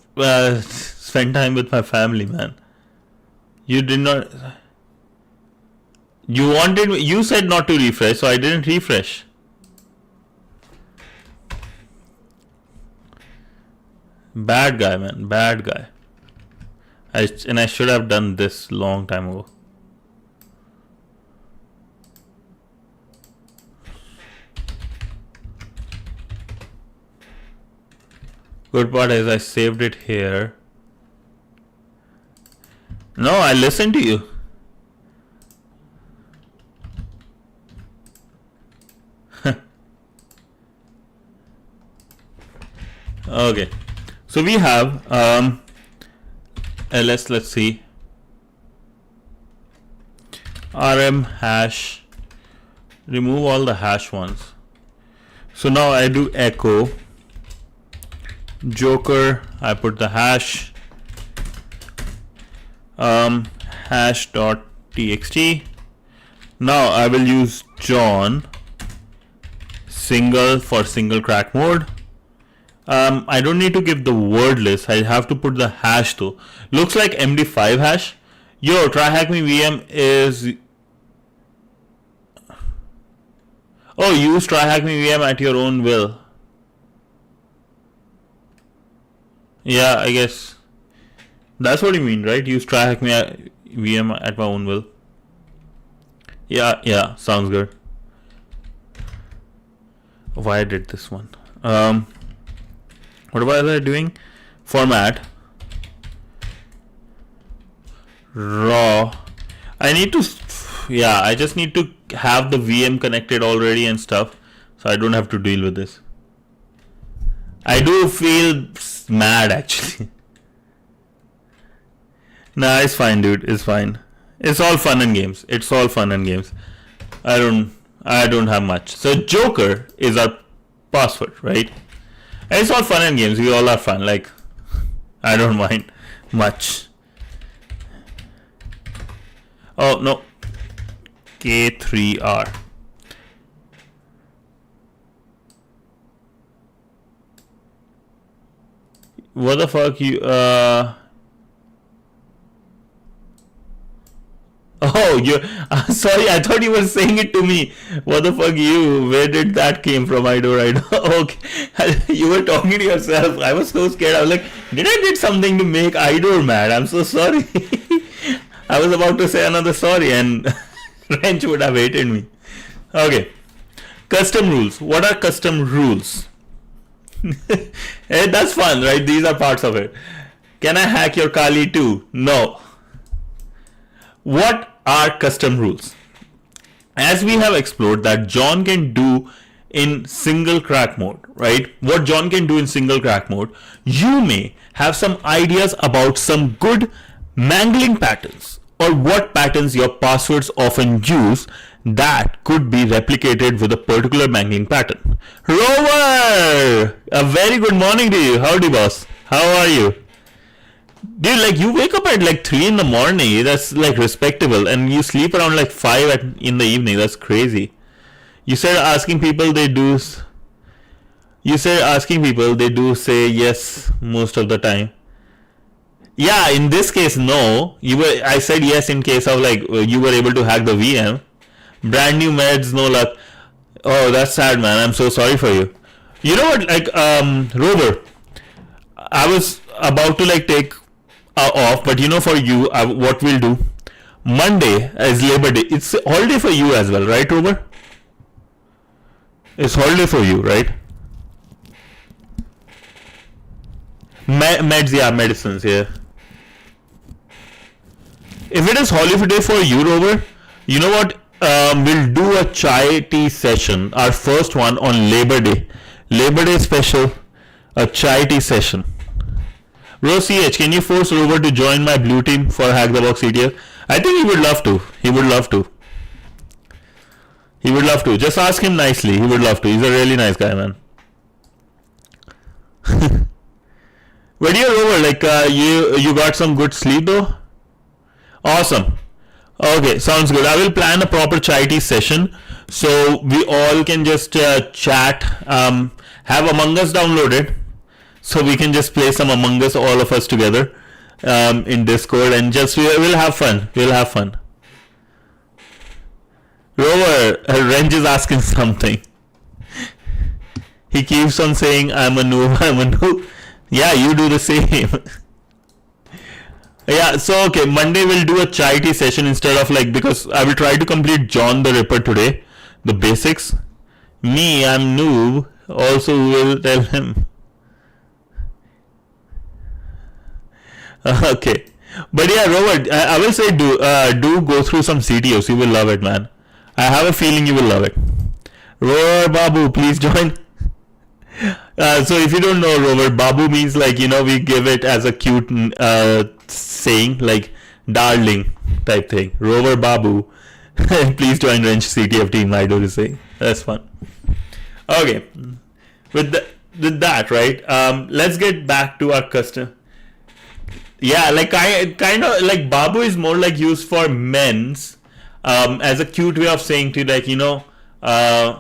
spend time with my family, man. You did not. You wanted. You said not to refresh, so I didn't refresh. Bad guy, man. Bad guy. And I should have done this long time ago. Good part is I saved it here. No, I listened to you. Okay. So we have ls, let's see, rm hash, remove all the hash ones. So now I do echo Joker, I put the hash, hash dot txt. Now I will use John single for single crack mode. I don't need to give the word list. I have to put the hash though. Looks like MD5 hash. Yo, try hack me VM is. Oh, use try hack me VM at your own will. Yeah, I guess that's what you mean, right? Use try hack me VM at my own will. Yeah, sounds good. Why I did this one? What was I doing? Format raw. I need to, yeah, I just need to have the VM connected already and stuff, so I don't have to deal with this. I do feel mad actually. Nah, it's fine, dude. It's fine. It's all fun and games. It's all fun and games. I don't have much. So Joker is our password, right? And it's all fun and games. We all are fun. Like, I don't mind much. Oh no. K3R. What the fuck you Oh Oh, you. Sorry, I thought you were saying it to me. What the fuck, you? Where did that came from? I don't. Okay, you were talking to yourself. I was so scared. I was like, did I did something to make Idor mad? I'm so sorry. I was about to say another sorry, and Wrench would have hated me. Okay, custom rules. What are custom rules? Hey, that's fun, right? These are parts of it. Can I hack your Kali too? No. What are custom rules? As we have explored that John can do in single crack mode, right? What John can do in single crack mode, you may have some ideas about some good mangling patterns or what patterns your passwords often use that could be replicated with a particular mangling pattern. Rover! A very good morning to you. Howdy, boss. How are you? Dude, like you wake up at like 3 in the morning, that's like respectable, and you sleep around like 5 in the evening, that's crazy. You said asking people they do say yes most of the time. Yeah, in this case, no. I said yes in case of like you were able to hack the VM. Brand new meds, no luck. Oh, that's sad, man. I'm so sorry for you. You know what, like, Rover, I was about to like take off, but you know, for you, what we'll do, Monday is Labor Day. It's a holiday for you as well, right, Rover? It's holiday for you, right? Meds, yeah, medicines, yeah. If it is holiday for you, Rover, you know what? We'll do a chai tea session, our first one on Labor Day. Labor Day special, a chai tea session. Rose CH, can you force Rover to join my blue team for Hack the Box ETF? I think he would love to. He would love to. He would love to. Just ask him nicely. He would love to. He's a really nice guy, man. But yeah, Rover, like you got some good sleep though? Awesome. Okay, sounds good. I will plan a proper chai tea session so we all can just chat. Have Among Us downloaded so we can just play some Among Us, all of us together in Discord, and just we'll have fun. We'll have fun. Rover, Wrench is asking something. He keeps on saying, I'm a noob, I'm a noob. Yeah, you do the same. Yeah, so okay, Monday we'll do a chai tea session instead of like, because I will try to complete John the Ripper today, the basics. Me, I'm noob, also will tell him. Okay, but yeah, Robert, I will say do go through some CTOs. You will love it, man. I have a feeling you will love it. Rover Babu, please join. So if you don't know, Rover, Babu means like, you know, we give it as a cute saying, like darling type thing. Rover Babu, please join Wrench CTF team. I do the saying. That's fun. Okay, with that, right? Let's get back to our custom. Yeah, like kind of like Babu is more like used for men's as a cute way of saying to, like, you know,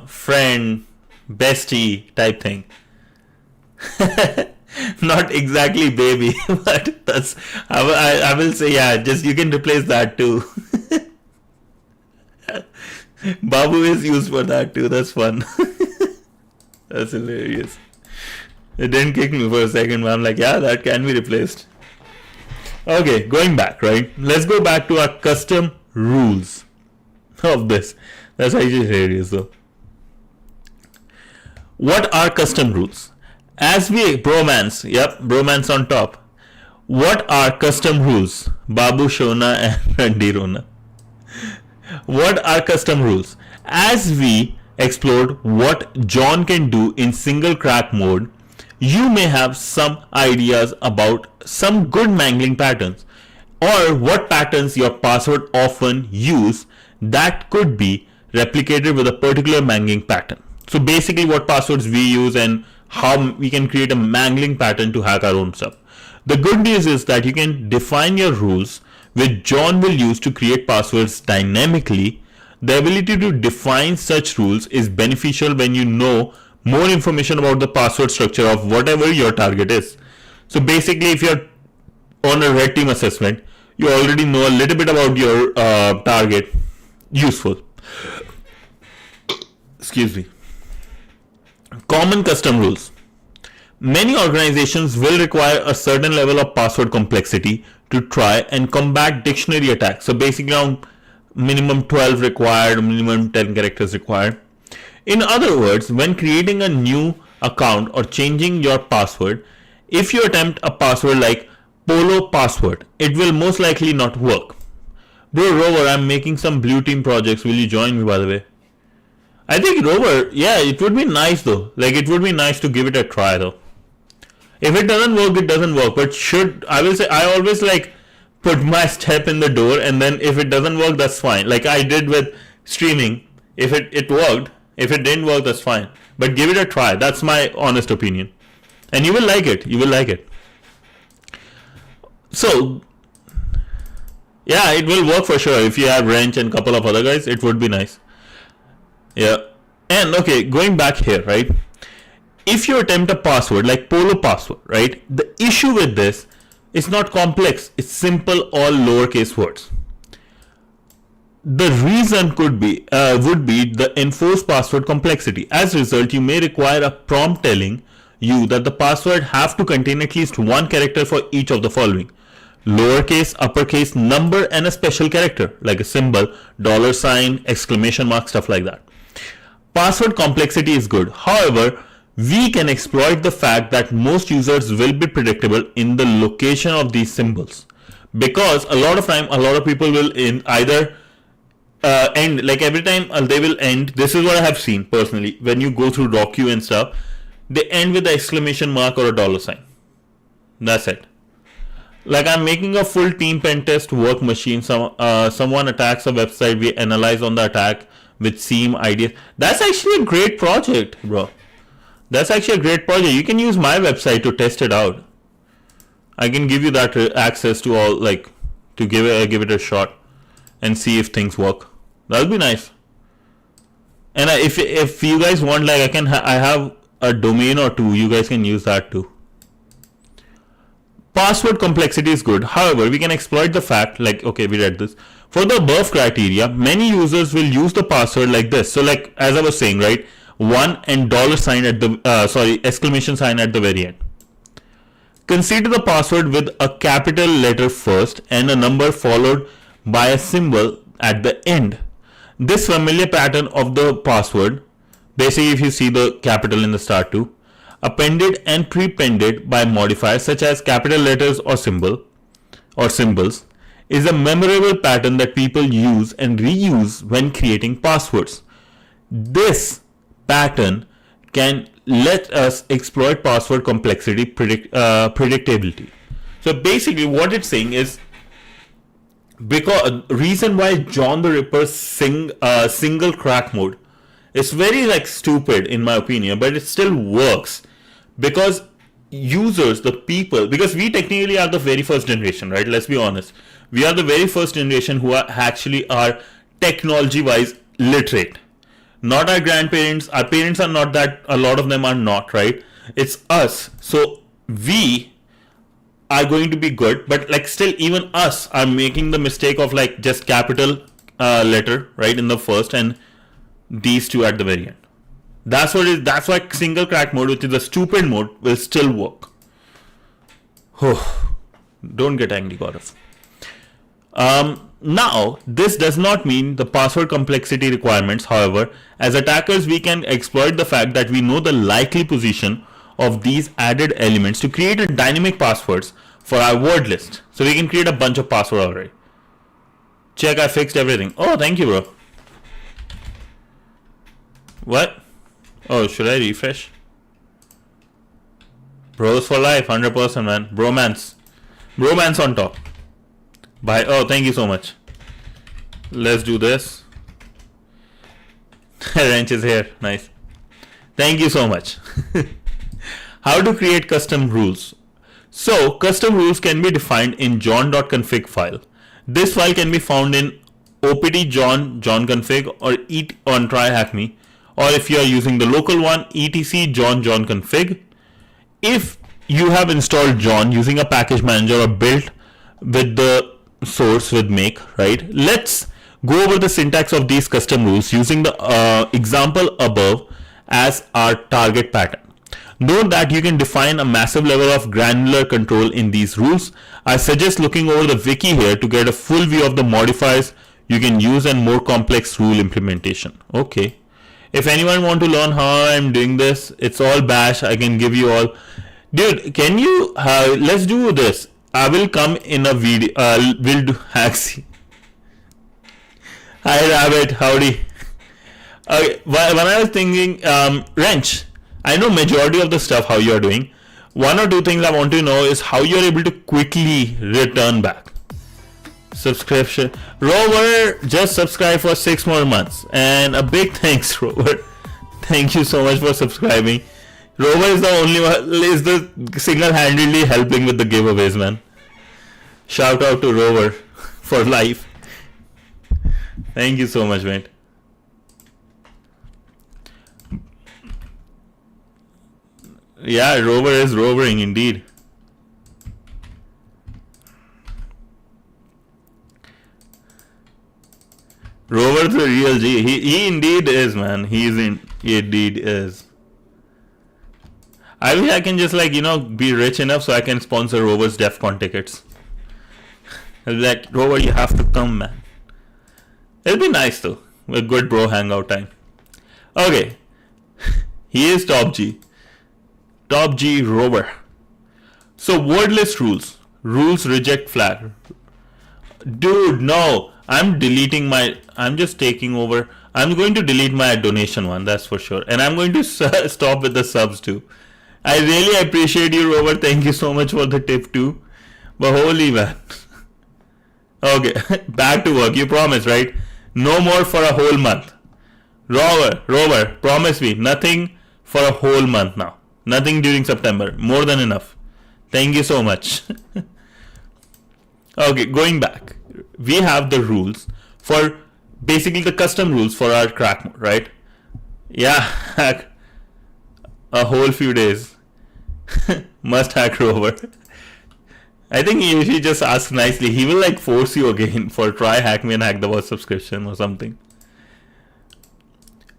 friend, bestie type thing. Not exactly baby, but that's I will say, yeah, just you can replace that too. Babu is used for that too. That's fun. That's hilarious. It didn't kick me for a second, but I'm like, yeah, that can be replaced. Okay, going back, right? Let's go back to our custom rules of this. That's actually hilarious though. What are custom rules? As we bromance, yep, bromance on top. What are custom rules? Babu Shona and Randi Rona. What are custom rules? As we explored what John can do in single crack mode, you may have some ideas about some good mangling patterns or what patterns your password often use that could be replicated with a particular mangling pattern. So basically what passwords we use and how we can create a mangling pattern to hack our own stuff. The good news is that you can define your rules, which John will use to create passwords dynamically. The ability to define such rules is beneficial when you know more information about the password structure of whatever your target is. So basically, if you're on a red team assessment, you already know a little bit about your target, useful. Excuse me. Common custom rules. Many organizations will require a certain level of password complexity to try and combat dictionary attacks. So basically around minimum 12 required, minimum 10 characters required. In other words, when creating a new account or changing your password, if you attempt a password like Polo password, it will most likely not work. Bro, Rover, I'm making some blue team projects. Will you join me, by the way? I think Rover, yeah, it would be nice though. Like, it would be nice to give it a try though. If it doesn't work, it doesn't work. But I always like put my step in the door, and then if it doesn't work, that's fine. Like I did with streaming. If it worked, if it didn't work, that's fine. But give it a try. That's my honest opinion. And you will like it. You will like it. So, yeah, it will work for sure. If you have Wrench and a couple of other guys, it would be nice. Yeah. And okay, going back here, right? If you attempt a password like Polo password, right? The issue with this is not complex. It's simple, all lowercase words. The reason would be the enforced password complexity. As a result, you may require a prompt telling you that the password have to contain at least one character for each of the following: lowercase, uppercase, number, and a special character like a symbol, $, exclamation mark, stuff like that. Password complexity is good. However, we can exploit the fact that most users will be predictable in the location of these symbols, because a lot of time, a lot of people will either end, like every time they will end. This is what I have seen personally. When you go through Docu and stuff, they end with the exclamation mark or a $. That's it. Like, I'm making a full team pen test work machine. Someone attacks a website. We analyze on the attack with SEAM ideas. That's actually a great project, bro. That's actually a great project. You can use my website to test it out. I can give you that access to all, like, to give it a shot and see if things work. That'll be nice. And if you guys want, like, I have a domain or two. You guys can use that too. Password complexity is good. However, we can exploit the fact, like, okay, we read this. For the above criteria, many users will use the password like this. So, like, as I was saying, right, $1 and $sign at the exclamation sign at the very end. Consider the password with a capital letter first and a number followed by a symbol at the end. This familiar pattern of the password, basically if you see the capital in the start too, appended and prepended by modifiers such as capital letters or symbols, is a memorable pattern that people use and reuse when creating passwords. This pattern can let us exploit password complexity predictability. So basically what it's saying is, because reason why John the Ripper's single crack mode is very, like, stupid in my opinion, but it still works, because users, the people, because we technically are the very first generation, right? Let's be honest. We are the very first generation who actually are technology wise literate. Not our grandparents. Our parents are not that. A lot of them are not, right? It's us. So we are going to be good, but, like, still even us are making the mistake of, like, just capital letter right in the first and these two at the very end. That's why single crack mode, which is a stupid mode, will still work. Don't get angry, Gaurav. Now, this does not mean the password complexity requirements. However, as attackers, we can exploit the fact that we know the likely position of these added elements to create a dynamic passwords for our word list. So we can create a bunch of passwords already. Check, I fixed everything. Oh, thank you, bro. What? Oh, should I refresh? Bros for life, 100%, man. Bromance on top. Bye. Oh, thank you so much. Let's do this. Wrench is here. Nice. Thank you so much. How to create custom rules. So, custom rules can be defined in john.config file. This file can be found in opt john.config or on tryhackme, or if you are using the local one, etc john.config. If you have installed John using a package manager or built with the source with make, right? Let's go over the syntax of these custom rules using the example above as our target pattern. Note that you can define a massive level of granular control in these rules. I suggest looking over the wiki here to get a full view of the modifiers you can use and more complex rule implementation. Okay. If anyone want to learn how I'm doing this, it's all bash. I can give you all. Dude, can you, let's do this. I will come in a video, we'll do hacks. Hi Rabbit, howdy. Okay, when I was thinking, Wrench, I know majority of the stuff how you are doing. One or two things I want to know is how you are able to quickly return back. Subscription. Rover, just subscribe for 6 more months. And a big thanks, Rover. Thank you so much for subscribing. Rover is the only one, is the single-handedly helping with the giveaways, man. Shout out to Rover for life. Thank you so much, mate. Yeah, Rover is rovering indeed. Rover's the real G. He indeed is, man. He indeed is. I wish I can just be rich enough so I can sponsor Rover's DEF CON tickets. I'll be like, Rover, you have to come, man. It'll be nice though. A good bro hangout time. Okay. He is top G. Top G Rover. So wordless rules. Rules reject flag. Dude, no. I'm just taking over. I'm going to delete my donation one, that's for sure. And I'm going to stop with the subs too. I really appreciate you, Rover. Thank you so much for the tip too. But holy man. Okay, back to work. You promise, right? No more for a whole month. Rover, promise me. Nothing for a whole month now. Nothing during September. More than enough. Thank you so much. Okay, going back. We have the rules for basically the custom rules for our crack mode, right? Yeah, hack a whole few days. Must hack Rover. I think if you just ask nicely, he will force you again for try hack me and hack the bot subscription or something.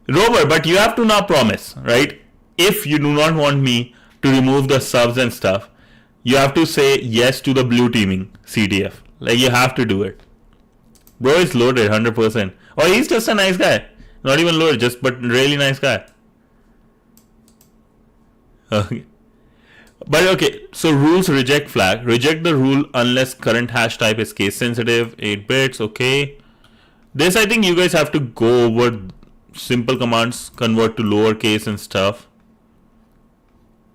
Rover, but you have to now promise, right? If you do not want me to remove the subs and stuff, you have to say yes to the blue teaming CTF. You have to do it. Bro is loaded 100%. Oh, he's just a nice guy. Not even loaded, but really nice guy. Okay. But okay, so rules reject flag. Reject the rule unless current hash type is case sensitive. 8 bits, okay. This I think you guys have to go over simple commands, convert to lowercase and stuff.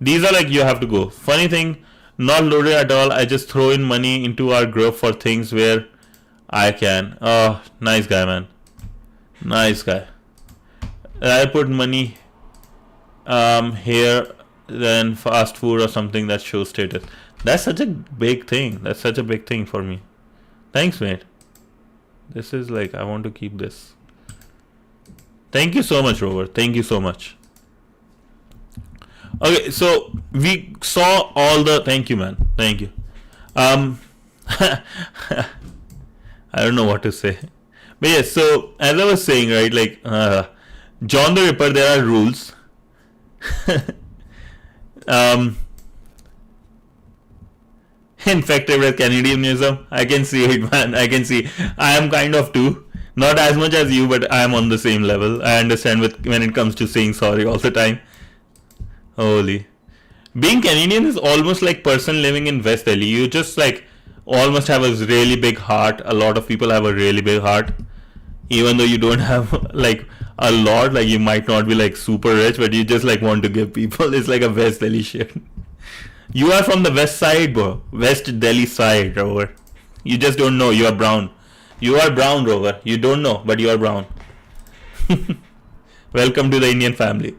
These are you have to go. Funny thing, not loaded at all. I just throw in money into our group for things where I can. Oh, nice guy, man. Nice guy. I put money here, then fast food or something that shows status. That's such a big thing. That's such a big thing for me. Thanks, mate. This is I want to keep this. Thank you so much, Rover. Thank you so much. Okay, so we saw all the. Thank you, man. Thank you. I don't know what to say. But yes, so as I was saying, right, John the Ripper, there are rules. Infected with Canadianism. I can see it, man. I can see. I am kind of too. Not as much as you, but I am on the same level. I understand when it comes to saying sorry all the time. Holy. Being Canadian is almost like person living in West Delhi. You just almost have a really big heart. A lot of people have a really big heart. Even though you don't have a lot, you might not be super rich, but you just want to give people. It's a West Delhi shit. You are from the west side, bro. West Delhi side, Rover. You just don't know. You are brown. You are brown, Rover. You don't know, but you are brown. Welcome to the Indian family.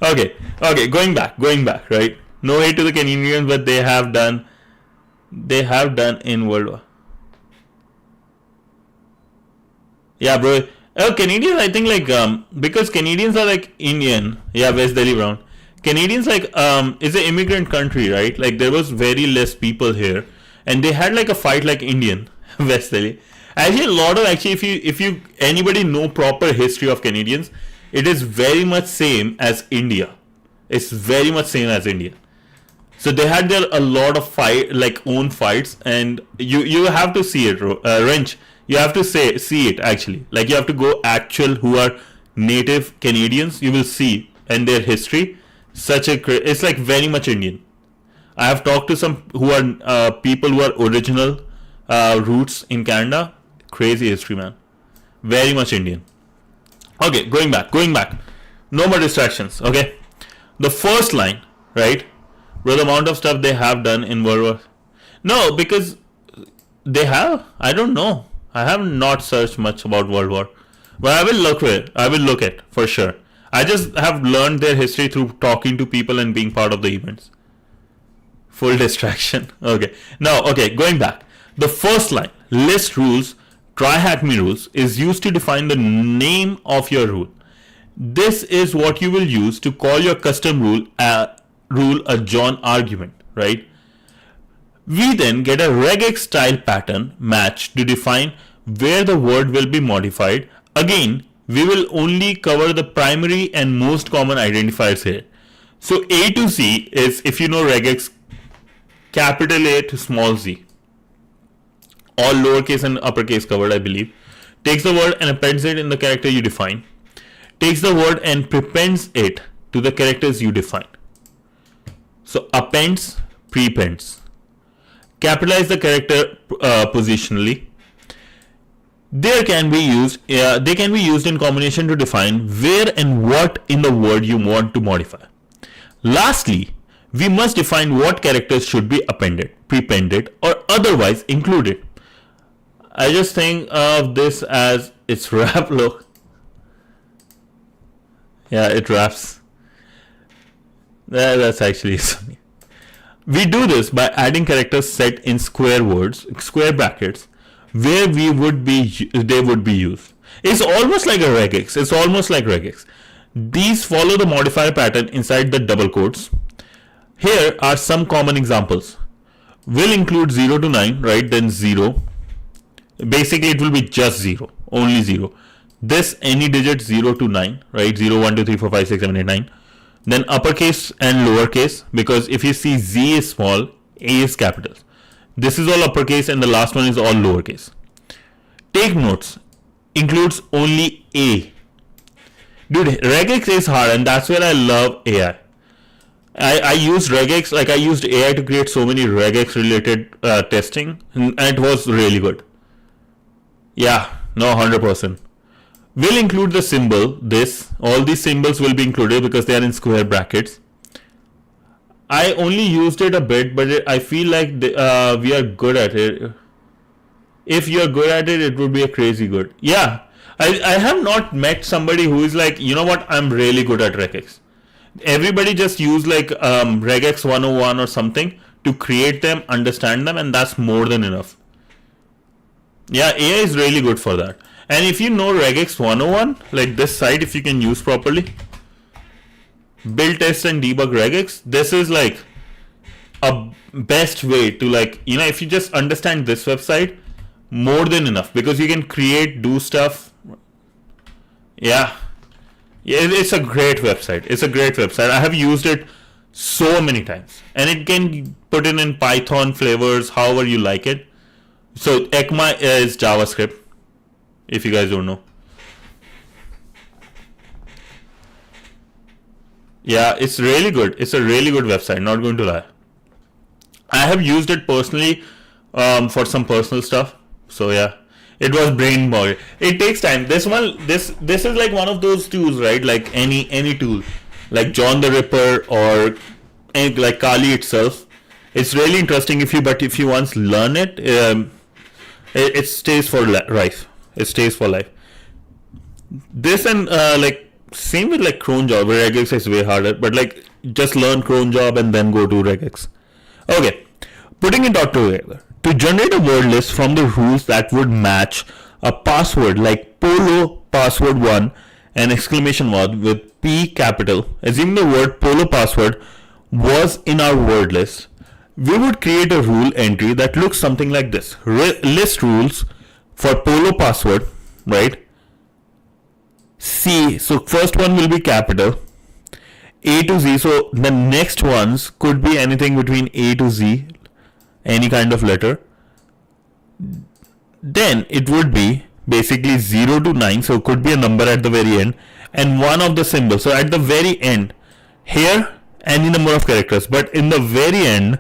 Okay, going back, right? No hate to the Canadians, but they have done in World War. Yeah, bro. Canadians, I think because Canadians are Indian. Yeah, West Delhi brown. Canadians is an immigrant country, right? There was very less people here, and they had a fight Indian. West Delhi. Actually, a lot of if you anybody know proper history of Canadians, it is very much same as India. It's very much same as India. So they had their a lot of own fights, and you have to see it, Wrench. You have to see it actually. Like you have to go actual who are native Canadians. You will see and their history. It's like very much Indian. I have talked to some who are people who are original roots in Canada. Crazy history, man. Very much Indian. Okay, going back. No more distractions. Okay, the first line, right? With the amount of stuff they have done in World War. No, because they have. I don't know. I have not searched much about World War, but I will look at for sure. I just have learned their history through talking to people and being part of the events. Full distraction. Okay. Now, going back. The first line, list rules, try hack me rules, is used to define the name of your rule. This is what you will use to call your custom rule a John argument, right? We then get a regex style pattern match to define where the word will be modified. Again, we will only cover the primary and most common identifiers here. So A to Z is, if you know regex, capital A to small z. All lowercase and uppercase covered, I believe. Takes the word and appends it in the character you define. Takes the word and prepends it to the characters you define. So appends, prepends. Capitalize the character positionally. They can be used in combination to define where and what in the word you want to modify. Lastly, we must define what characters should be appended, prepended, or otherwise included. I just think of this as its wrap look. Yeah, it wraps. That's actually funny. We do this by adding characters set in square brackets, where they would be used. It's almost like a regex. These follow the modifier pattern inside the double quotes. Here are some common examples. Will include 0 to 9, right? Then 0. Basically, it will be just 0, only 0. This any digit 0 to 9, right? 0, 1, 2, 3, 4, 5, 6, 7, 8, 9. Then uppercase and lowercase, because if you see Z is small, A is capital. This is all uppercase and the last one is all lowercase. Take notes includes only A. Dude, regex is hard, and that's where I love AI. I used regex, like I used AI to create so many regex related testing, and it was really good. Yeah, no, 100%. Will include the symbol, all these symbols will be included because they are in square brackets. I only used it a bit, but I feel like we are good at it. If you're good at it, it would be a crazy good. Yeah, I have not met somebody who is like, you know what, I'm really good at regex. Everybody just use like regex 101 or something to create them, understand them, and that's more than enough. Yeah, AI is really good for that. And if you know regex 101, like this site, if you can use properly, build, test, and debug regex, this is like a best way to, like, you know, if you just understand this website, more than enough, because you can create, do stuff. Yeah, it's a great website. I have used it so many times, and it can put in Python flavors, however you like it. So ECMA is JavaScript, if you guys don't know. Yeah, it's really good. It's a really good website, not going to lie. I have used it personally for some personal stuff. So yeah, it was brain boggling. It takes time. This is like one of those tools, right? Like any tool, like John the Ripper or like Kali itself. It's really interesting if you once learn it, it stays for life. It stays for life. This and like same with like cron job, where regex is way harder. But like just learn cron job and then go to regex. Okay, putting it all together. To generate a word list from the rules that would match a password like polo password 1 and exclamation mark with P capital, assuming the word polo password was in our word list, we would create a rule entry that looks something like this. List rules for Polo password, right? C, so first one will be capital, A to Z, so the next ones could be anything between A to Z, any kind of letter. Then it would be basically 0 to 9, so it could be a number at the very end, and one of the symbols. So at the very end, here any number of characters, but in the very end,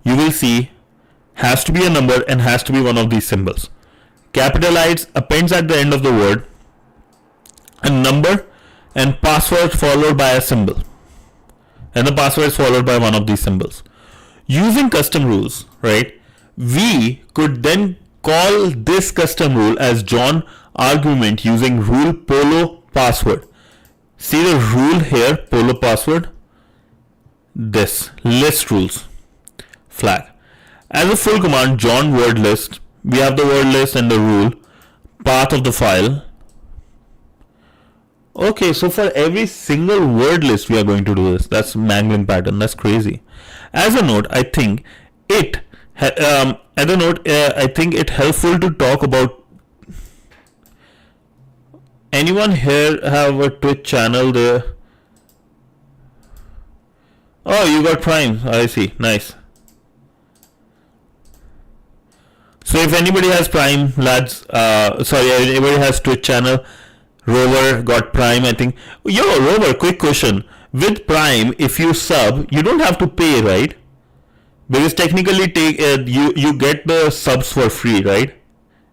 you will see has to be a number and has to be one of these symbols. Capitalized appends at the end of the word a number and password followed by a symbol, and the password is followed by one of these symbols. Using custom rules, right, we could then call this custom rule as John argument using rule Polo password. See the rule here, Polo password, this list rules flag. As a full command, John word list, we have the word list and the rule path of the file. Okay, so for every single word list we are going to do this. That's Manglin pattern. That's crazy. As a note, I think it helpful to talk about. Anyone here have a Twitch channel there? Oh, you got Prime. I see. Nice. So if anybody has Prime, lads, anybody has Twitch channel, Rover got Prime, I think. Yo, Rover, quick question. With Prime, if you sub, you don't have to pay, right? Because technically, you get the subs for free, right?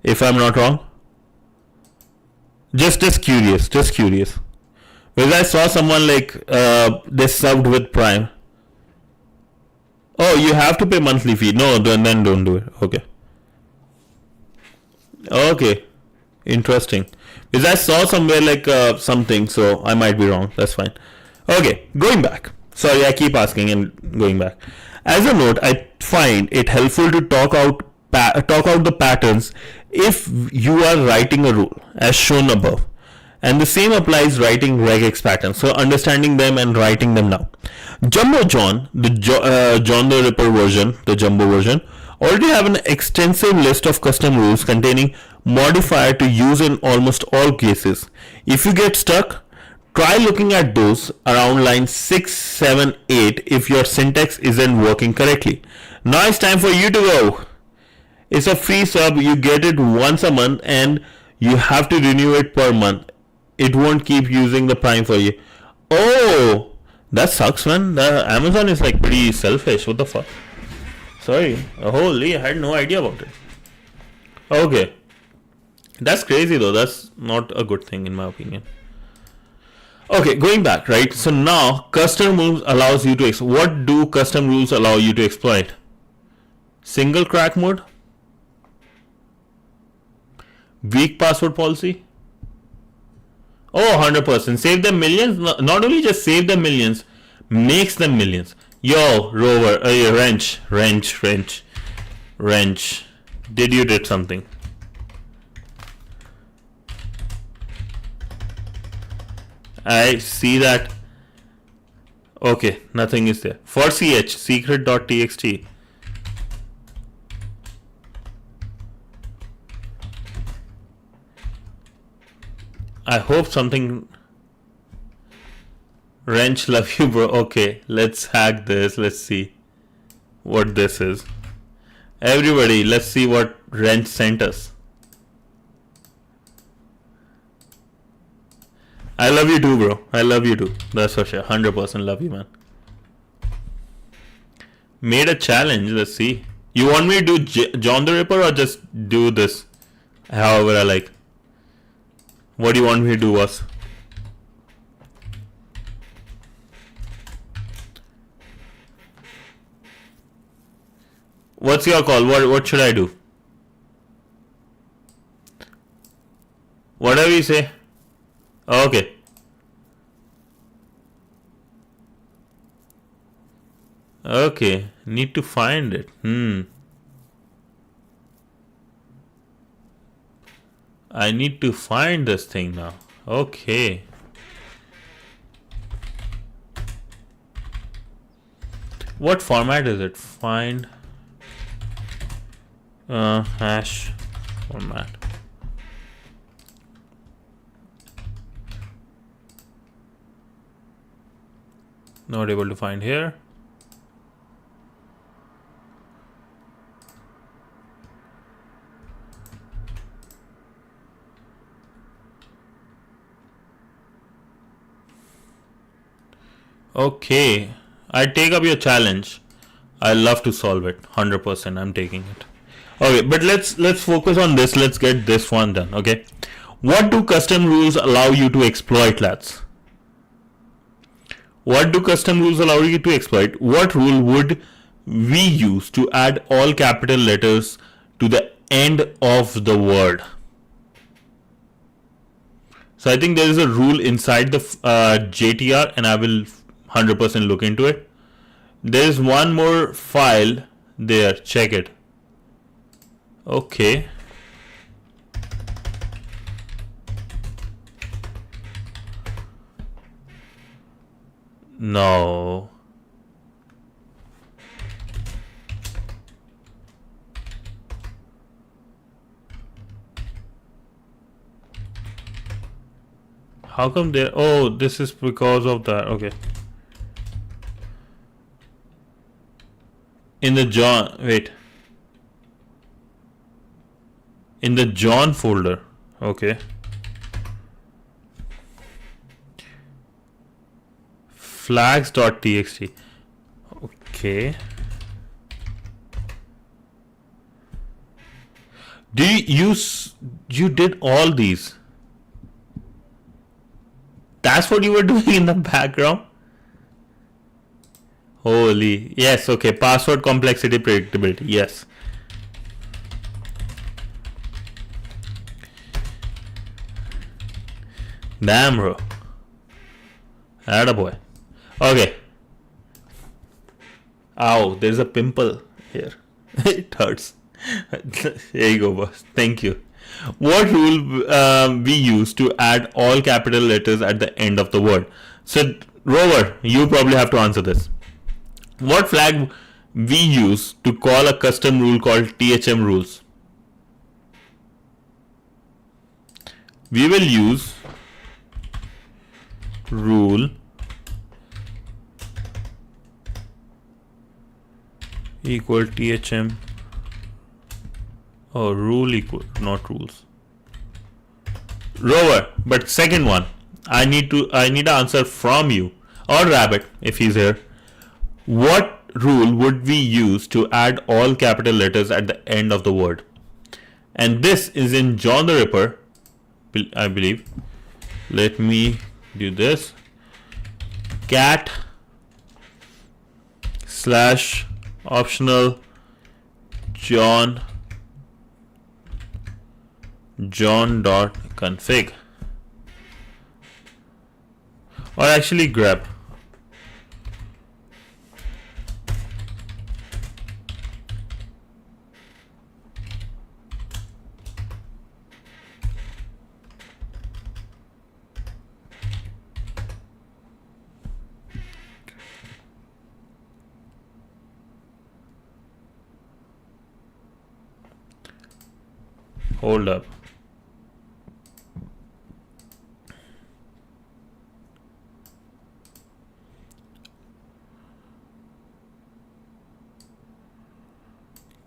If I'm not wrong. Just curious. Because I saw someone like they subbed with Prime. Oh, you have to pay monthly fee. No, then don't do it. Okay. Interesting. Because I saw somewhere like something, so I might be wrong. That's fine. Okay, going back. Sorry, I keep asking and going back. As a note, I find it helpful to talk out the patterns if you are writing a rule, as shown above. And the same applies writing regex patterns. So understanding them and writing them now. Jumbo John, the John the Ripper version, the Jumbo version, already have an extensive list of custom rules containing modifier to use in almost all cases. If you get stuck, try looking at those around line 6, 7, 8 if your syntax isn't working correctly. Now it's time for you to go. It's a free sub, you get it once a month and you have to renew it per month. It won't keep using the Prime for you. Oh, that sucks, man. The Amazon is like pretty selfish. What the fuck? Sorry. Holy, I had no idea about it. Okay. That's crazy though. That's not a good thing in my opinion. Okay, going back, right? So now custom rules allows you to what do custom rules allow you to exploit? Single crack mode, weak password policy. Oh, 100%. Save them millions. Not only just save them millions, makes them millions. Yo, Rover, wrench. Did you did something? I see that. Okay, nothing is there. For ch, secret.txt. I hope something. Wrench, love you, bro. Okay, let's hack this. Let's see what this is. Everybody, let's see what Wrench sent us. I love you too, bro. I love you too. That's for sure. 100% love you, man. Made a challenge. Let's see. You want me to do John the Ripper or just do this however I like? What do you want me to do, boss? What's your call? What should I do? Whatever you say. Okay. Okay. Need to find it. I need to find this thing now. Okay. What format is it? Find hash format. Not able to find here. Okay, I take up your challenge. I love to solve it. 100%. I'm taking it. Okay, but let's focus on this. Let's get this one done. Okay, what do custom rules allow you to exploit, lads? What do custom rules allow you to exploit? What rule would we use to add all capital letters to the end of the word? So I think there is a rule inside the JTR, and I will 100% look into it. There is one more file there. Check it. Okay. No. How come there? Oh, this is because of that. Okay. In the John, wait. In the John folder. Okay. Flags.txt. Okay. Do you did all these? That's what you were doing in the background? Holy. Yes, okay. Password complexity predictability. Yes. Damn, bro. Attaboy. Okay. Ow, there's a pimple here. It hurts. Here you go, boss. Thank you. What rule we use to add all capital letters at the end of the word? So, Rover, you probably have to answer this. What flag we use to call a custom rule called THM rules? We will use rule equal THM, or rule equal, not rules. Rover, but second one, I need an answer from you, or Rabbit if he's here. What rule would we use to add all capital letters at the end of the word? And this is in John the Ripper, I believe. Let me do this. Cat / optional john.config, or actually grab. Hold up.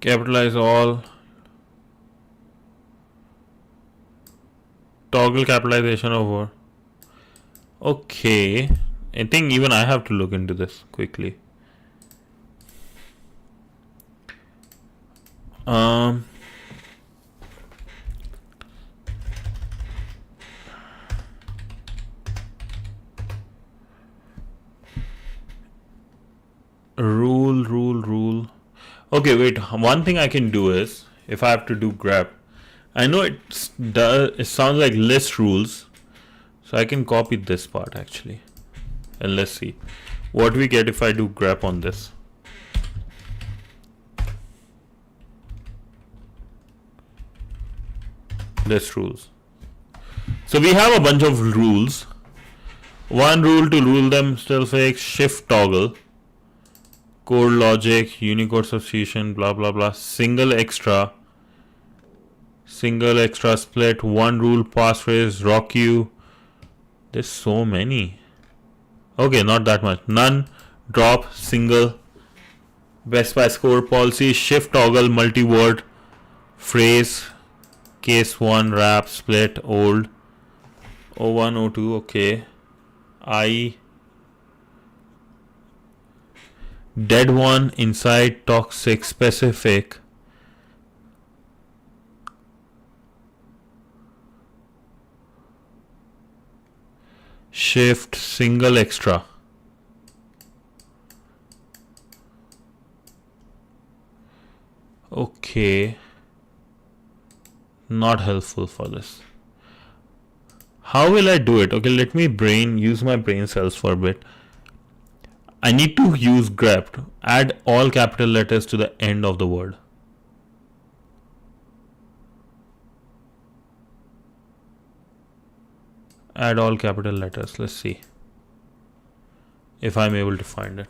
Capitalize all. Toggle capitalization over. Okay. I think even I have to look into this quickly. Rule. Okay, wait. One thing I can do is, if I have to do grep, I know it sounds like list rules, so I can copy this part actually, and let's see what we get if I do grep on this. List rules. So we have a bunch of rules. One rule to rule them still fix, shift toggle. code logic, Unicode substitution, blah blah blah. Single extra split, one rule, passphrase, rock queue. There's so many. Okay, not that much. None, drop, single, best by score policy, shift toggle, multi-word, phrase, case 1, wrap, split, old, O1, O2, okay. I, dead one, inside, toxic, specific. Shift, single extra. Okay. Not helpful for this. How will I do it? Okay, let me use my brain cells for a bit. I need to use grep. Add all capital letters to the end of the word. Add all capital letters. Let's see if I'm able to find it.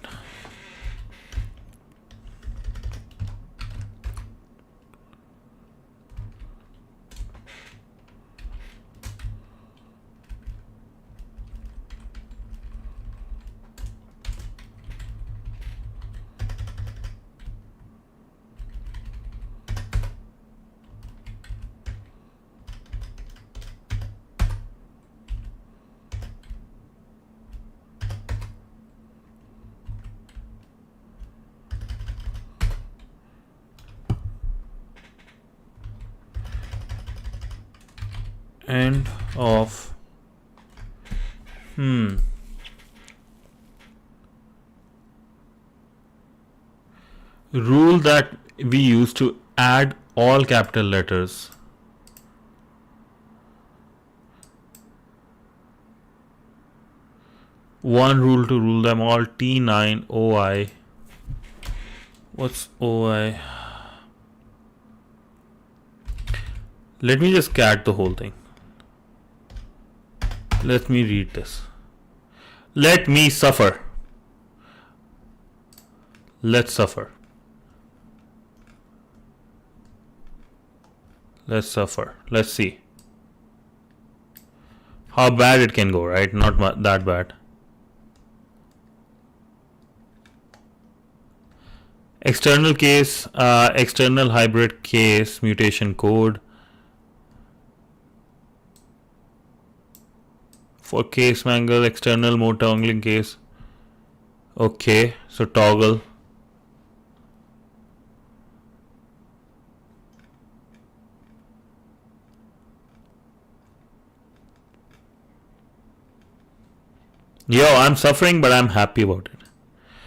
End of rule that we use to add all capital letters. One rule to rule them all. T9 OI. What's OI? Let me just cat the whole thing. Let me read this. Let me suffer. Let's suffer. Let's suffer. Let's see how bad it can go, right? Not that bad. External case, external hybrid case, mutation code. For case mangle, external mode toggling case. Okay, so toggle. Yo, I'm suffering, but I'm happy about it.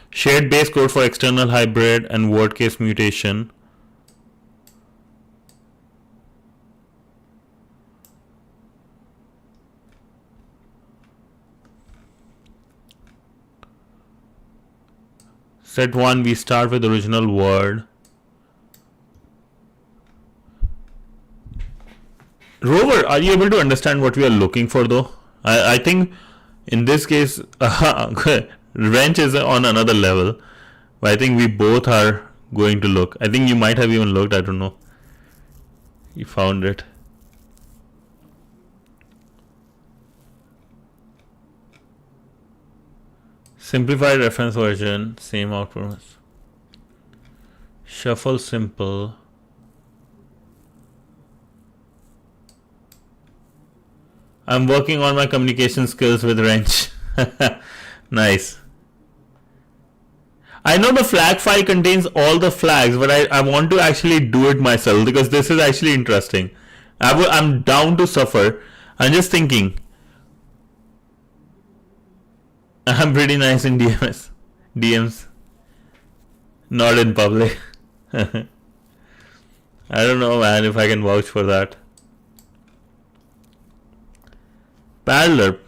Shared base code for external hybrid and word case mutation. Set 1, we start with original word. Rover, are you able to understand what we are looking for though? I think in this case, wrench is on another level. But I think we both are going to look. I think you might have even looked, I don't know. You found it. Simplified reference version, same output. Shuffle simple. I'm working on my communication skills with wrench. Nice. I know the flag file contains all the flags, but I want to actually do it myself because this is actually interesting. I'm down to suffer. I'm just thinking. I'm pretty nice in DMs. Not in public. I don't know, man, if I can vouch for that. Parallel.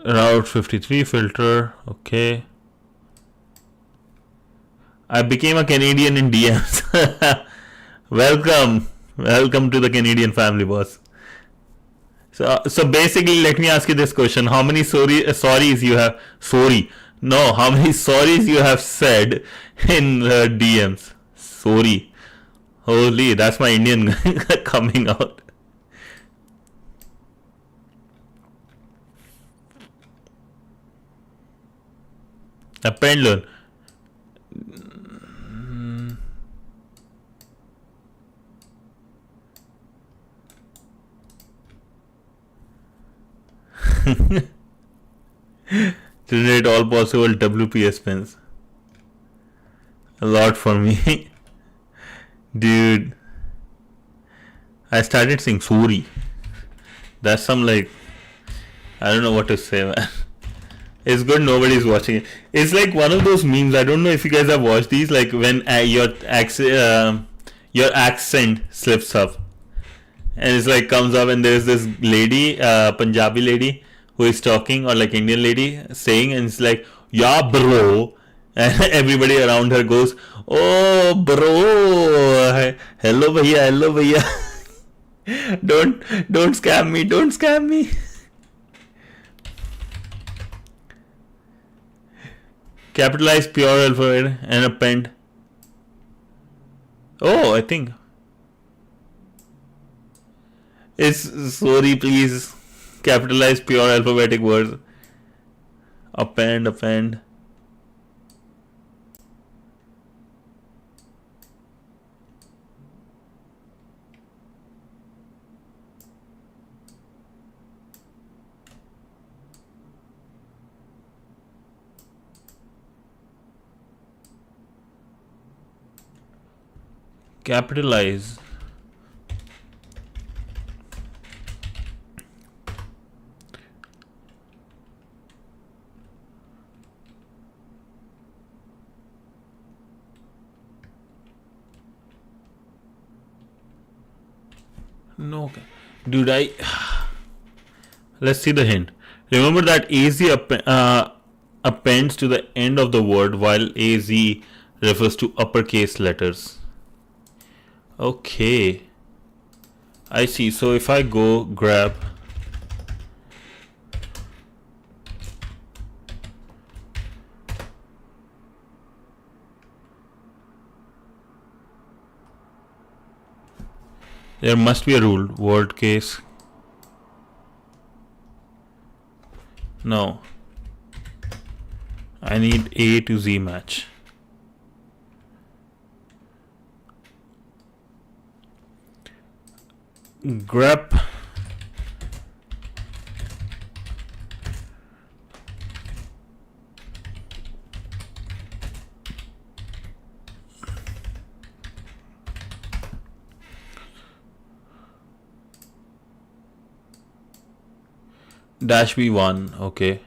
Route 53 filter. Okay. I became a Canadian in DMs. Welcome. Welcome to the Canadian family, boss. So basically, let me ask you this question: how many sorries you have? Sorry, no. How many sorries you have said in DMs? Sorry, holy, that's my Indian coming out. Append learn. Generate all possible WPS pins. A lot for me. Dude. I started saying sorry. That's some like, I don't know what to say, man. It's good nobody's watching it. It's like one of those memes. I don't know if you guys have watched these. Like when your accent slips up, and it's like comes up, and there's this lady, Punjabi lady, who is talking, or like Indian lady saying, and it's like, yeah, bro, and everybody around her goes, oh, bro, hello, bhaiya, don't scam me. Capitalize pure alphabet and append. Oh, I think it's sorry, please. Capitalize pure alphabetic words. Append. Capitalize. No, dude, let's see the hint. Remember that AZ appends to the end of the word, while AZ refers to uppercase letters. Okay, I see. So if I go grab there must be a rule. Word case. No. I need A to Z match. Grep dash B1. Okay.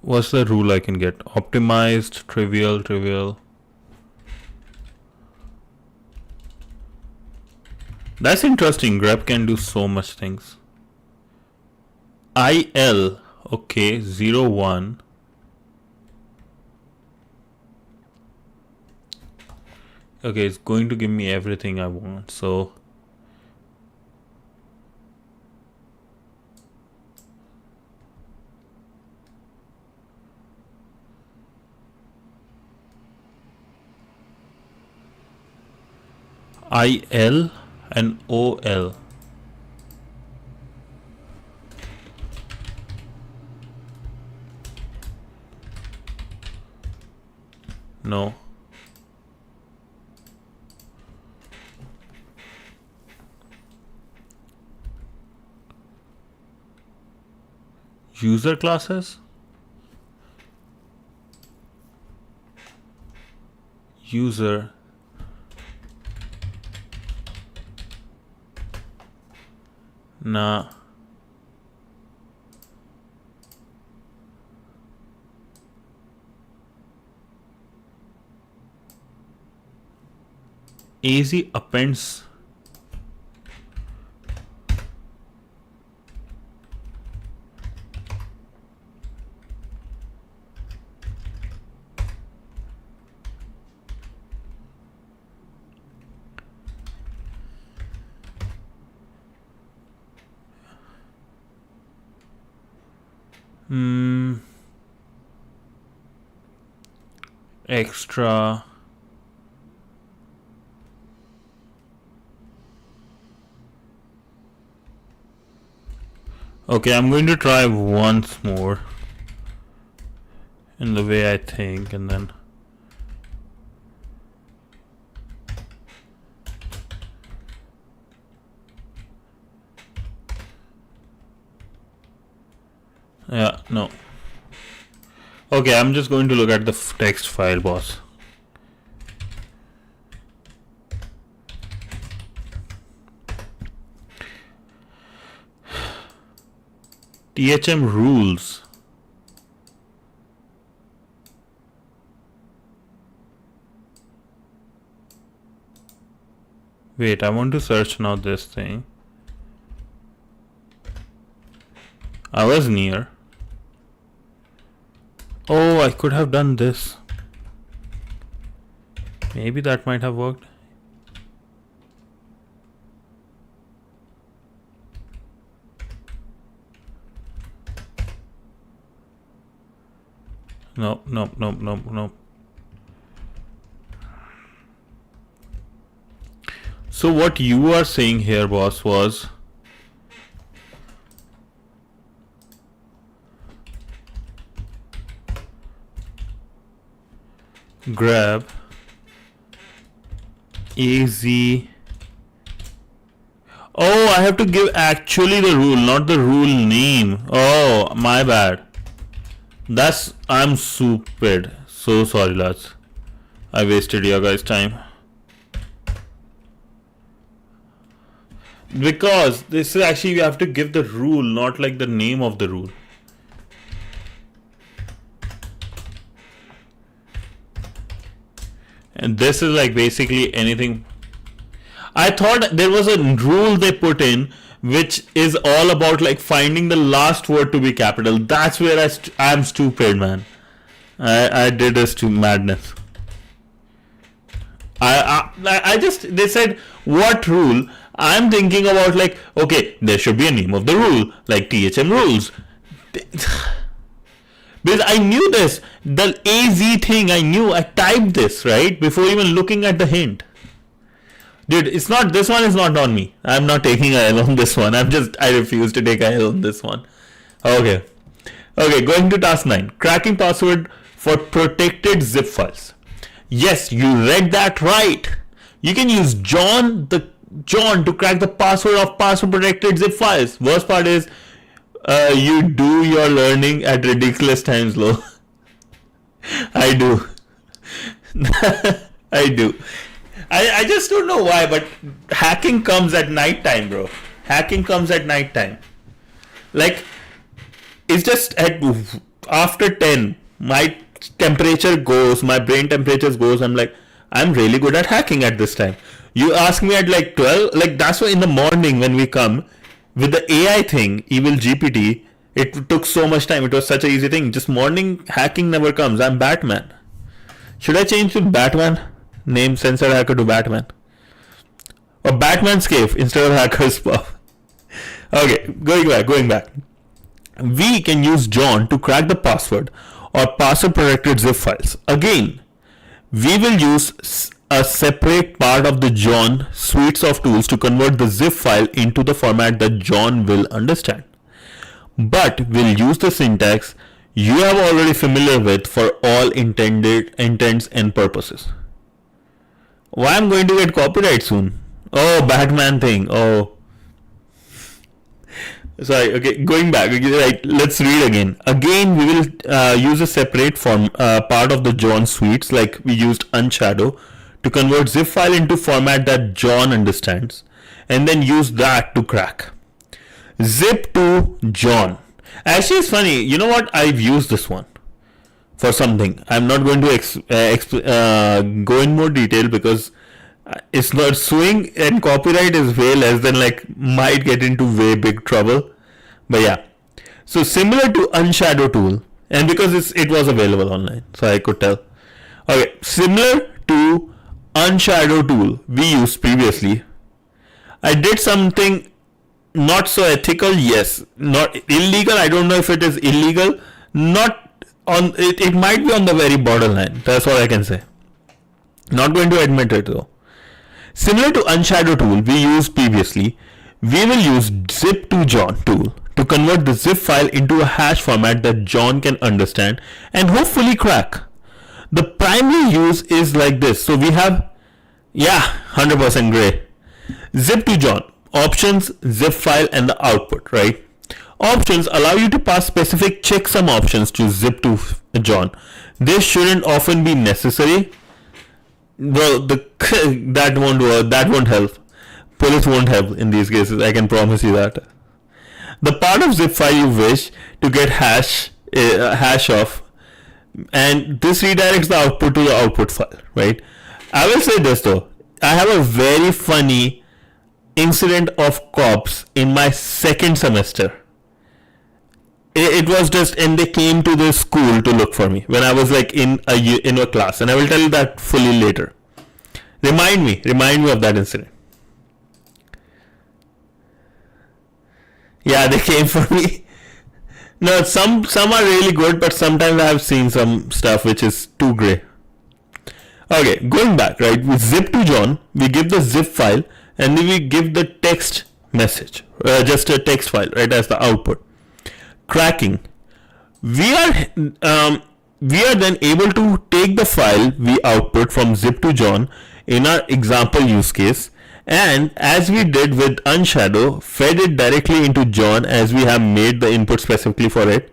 What's the rule I can get? Optimized, trivial. That's interesting. Grep can do so much things. IL. Okay, 0, 1. Okay, it's going to give me everything I want. So IL and OL. No. User classes? User. Nah. AZ appends. Extra. Okay, I'm going to try once more in the way I think, and then yeah, no. Okay, I'm just going to look at the text file, boss. THM rules. Wait, I want to search now this thing. I was near. Oh, I could have done this. Maybe that might have worked. Nope. So what you are saying here, boss, was grab AZ. Oh, I have to give actually the rule, not the rule name. Oh, my bad. I'm stupid. So sorry, lads. I wasted your guys' time. Because this is actually, you have to give the rule, not like the name of the rule. And this is like basically anything. I thought there was a rule they put in which is all about like finding the last word to be capital. That's where I'm stupid, man. I did this to madness. I just, they said what rule. I'm thinking about like, okay, there should be a name of the rule, like THM rules. Because I knew this, the AZ thing, I typed this, right, before even looking at the hint. Dude, it's not, this one is not on me. I'm not taking a L on this one. I refuse to take a L on this one. Okay, going to task 9. Cracking password for protected zip files. Yes, you read that right. You can use John to crack the password of password protected zip files. Worst part is, you do your learning at ridiculous times, low. I do. I do. I just don't know why, but hacking comes at night time, bro. Hacking comes at night time. Like, it's just at after 10, my temperature goes, my brain temperature goes. I'm like, I'm really good at hacking at this time. You ask me at like 12, like that's why in the morning when we come with the AI thing, Evil GPT, it took so much time. It was such an easy thing. Just morning hacking never comes. I'm Batman. Should I change to Batman? Name censored hacker to Batman. Or Batman's cave instead of hacker's puff. Okay, going back. We can use John to crack the password or password protected zip files. Again, we will use a separate part of the John suites of tools to convert the zip file into the format that John will understand. But we'll use the syntax you are already familiar with for all intents and purposes. Why I'm going to get copyright soon? Oh, Batman thing. Oh. Sorry, okay, going back. Okay, right, let's read again. Again, we will use a separate part of the John suites, like we used unshadow, to convert zip file into format that John understands, and then use that to crack. Zip to John. Actually, it's funny. You know what? I've used this one for something. I'm not going to go in more detail because it's not suing, and copyright is way less than like might get into way big trouble. But yeah, so similar to unshadow tool, and because it was available online, so I could tell. Okay, similar to unshadow tool we used previously, I did something Not so ethical, yes. Not illegal, I don't know if it is illegal. Not on it, it might be on the very borderline. That's all I can say. Not going to admit it though. Similar to unshadow tool we used previously, we will use zip2john tool to convert the zip file into a hash format that John can understand and hopefully crack. The primary use is like this. So we have, 100% gray. Zip2john, options, zip file, and the output, right? Options allow you to pass specific checksum options to zip2john. This shouldn't often be necessary. Well, that won't work. That won't help. Police won't help in these cases. I can promise you that. The part of zip file you wish to get hash of, and this redirects the output to the output file, right? I will say this though. I have a very funny incident of cops in my second semester. It was just, and they came to the school to look for me when I was like in a class, and I will tell you that fully later. Remind me of that incident. Yeah, they came for me. No, some are really good, but sometimes I have seen some stuff which is too gray. Okay, going back, right? With zip2john, we give the zip file, and then we give the text message, just a text file, right, as the output. Cracking. We are then able to take the file we output from zip2john in our example use case, and as we did with unshadow, fed it directly into John as we have made the input specifically for it.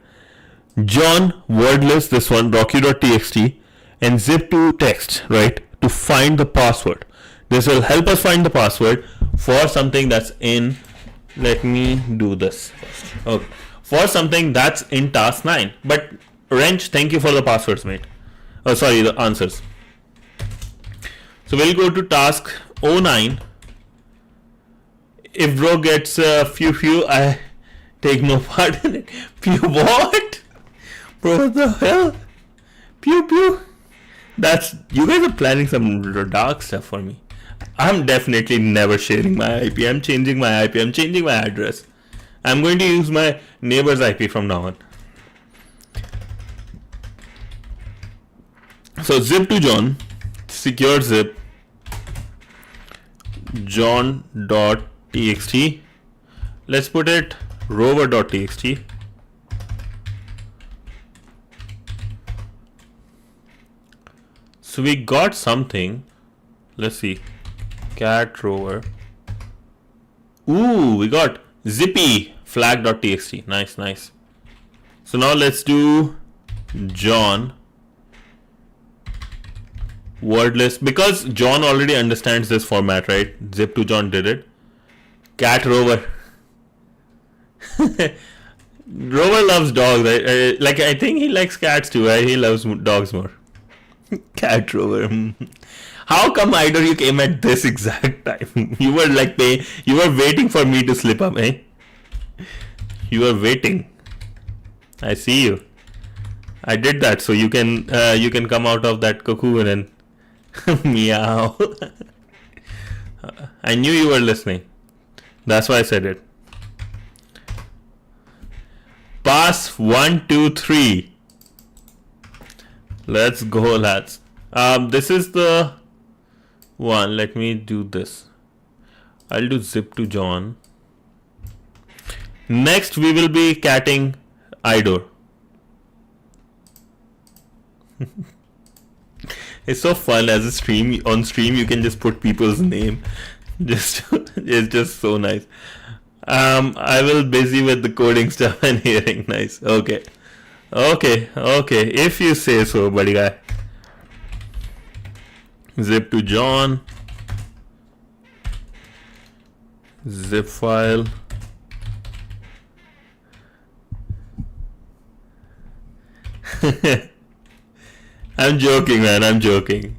John wordless, this one, rocky.txt, and zip2 text, right, to find the password. This will help us find the password for something that's in, let me do this first. Okay. For something that's in task 9. But Wrench, thank you for the passwords, mate. Oh, sorry, the answers. So we'll go to task 09. If bro gets few, I take no part in it. Pew, what? Bro, what the hell? Pew. That's, you guys are planning some dark stuff for me. I'm definitely never sharing my IP. I'm changing my IP. I'm changing my address. I'm going to use my neighbor's IP from now on. So zip2john, secure zip, john.txt. Let's put it rover.txt. So we got something. Let's see. Cat rover. Ooh, we got zippy flag.txt. Nice. So now let's do John wordless, because John already understands this format, right? Zip2john did it. Cat rover. Rover loves dogs, right? Like, I think he likes cats too, right? He loves dogs more. Cat rover. How come either you came at this exact time? You were like, you were waiting for me to slip up, eh? You were waiting. I see you. I did that so you can come out of that cocoon and meow. I knew you were listening. That's why I said it. Pass 1, 2, 3. Let's go, lads. This is the one. Let me do this. I'll do zip2john. Next, we will be catting idor. It's so fun as a stream. On stream, you can just put people's name. It's just so nice. I will busy with the coding stuff and hearing. Nice. Okay. If you say so, buddy guy. Zip2john. Zip file. I'm joking, man. I'm joking.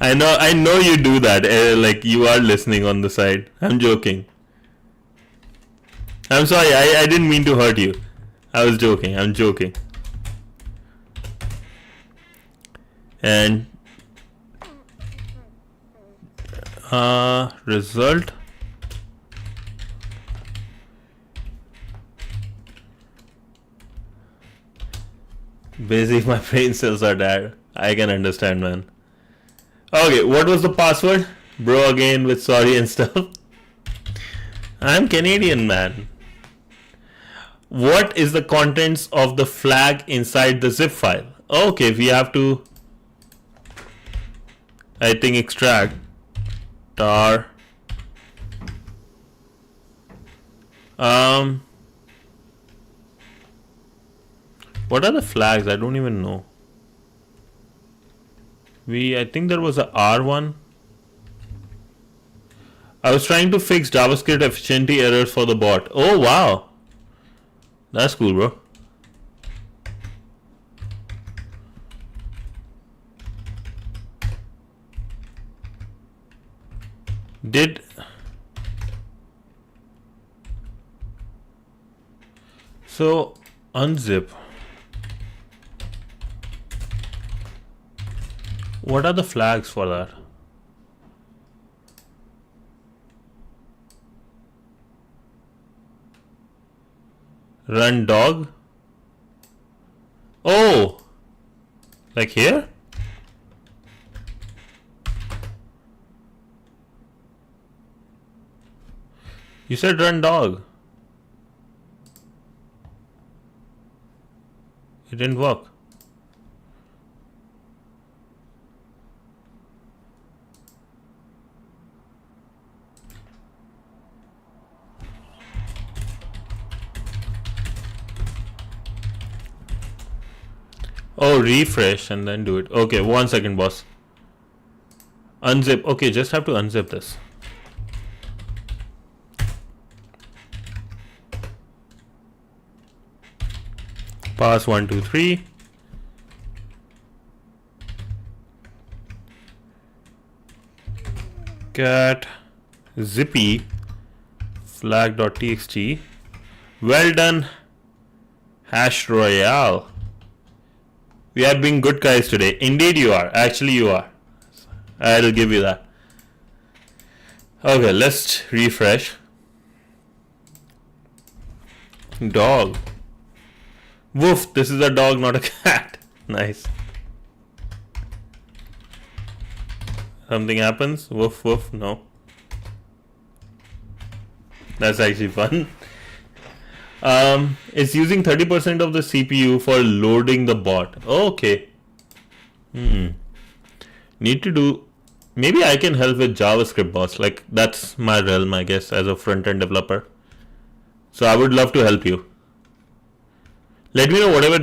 I know you do that. Like, you are listening on the side. I'm joking. I'm sorry. I didn't mean to hurt you. I was joking. I'm joking. And result Busy, my brain cells are dead. I can understand, man. Okay, what was the password? Bro, again with sorry and stuff. I'm Canadian, man. What is the contents of the flag inside the zip file? Okay, we have to, I think, extract tar. What are the flags? I don't even know. I think there was a R1. I was trying to fix JavaScript efficiency errors for the bot. Oh wow, that's cool, bro. So unzip. What are the flags for that? Run dog. Oh, like here? You said run dog. It didn't work. Oh, refresh and then do it. Okay, 1 second, boss. Unzip. Okay, just have to unzip this. Pass 1, 2, 3. Cat zippy flag.txt. Well done, hash royale. We are being good guys today. Indeed you are. Actually you are. I'll give you that. Okay, let's refresh. Dog. Woof, this is a dog, not a cat. Nice. Something happens. Woof, woof. No. That's actually fun. It's using 30% of the CPU for loading the bot. Okay. Need to do. Maybe I can help with JavaScript bots. Like, that's my realm, I guess, as a front-end developer. So I would love to help you. Let me know whatever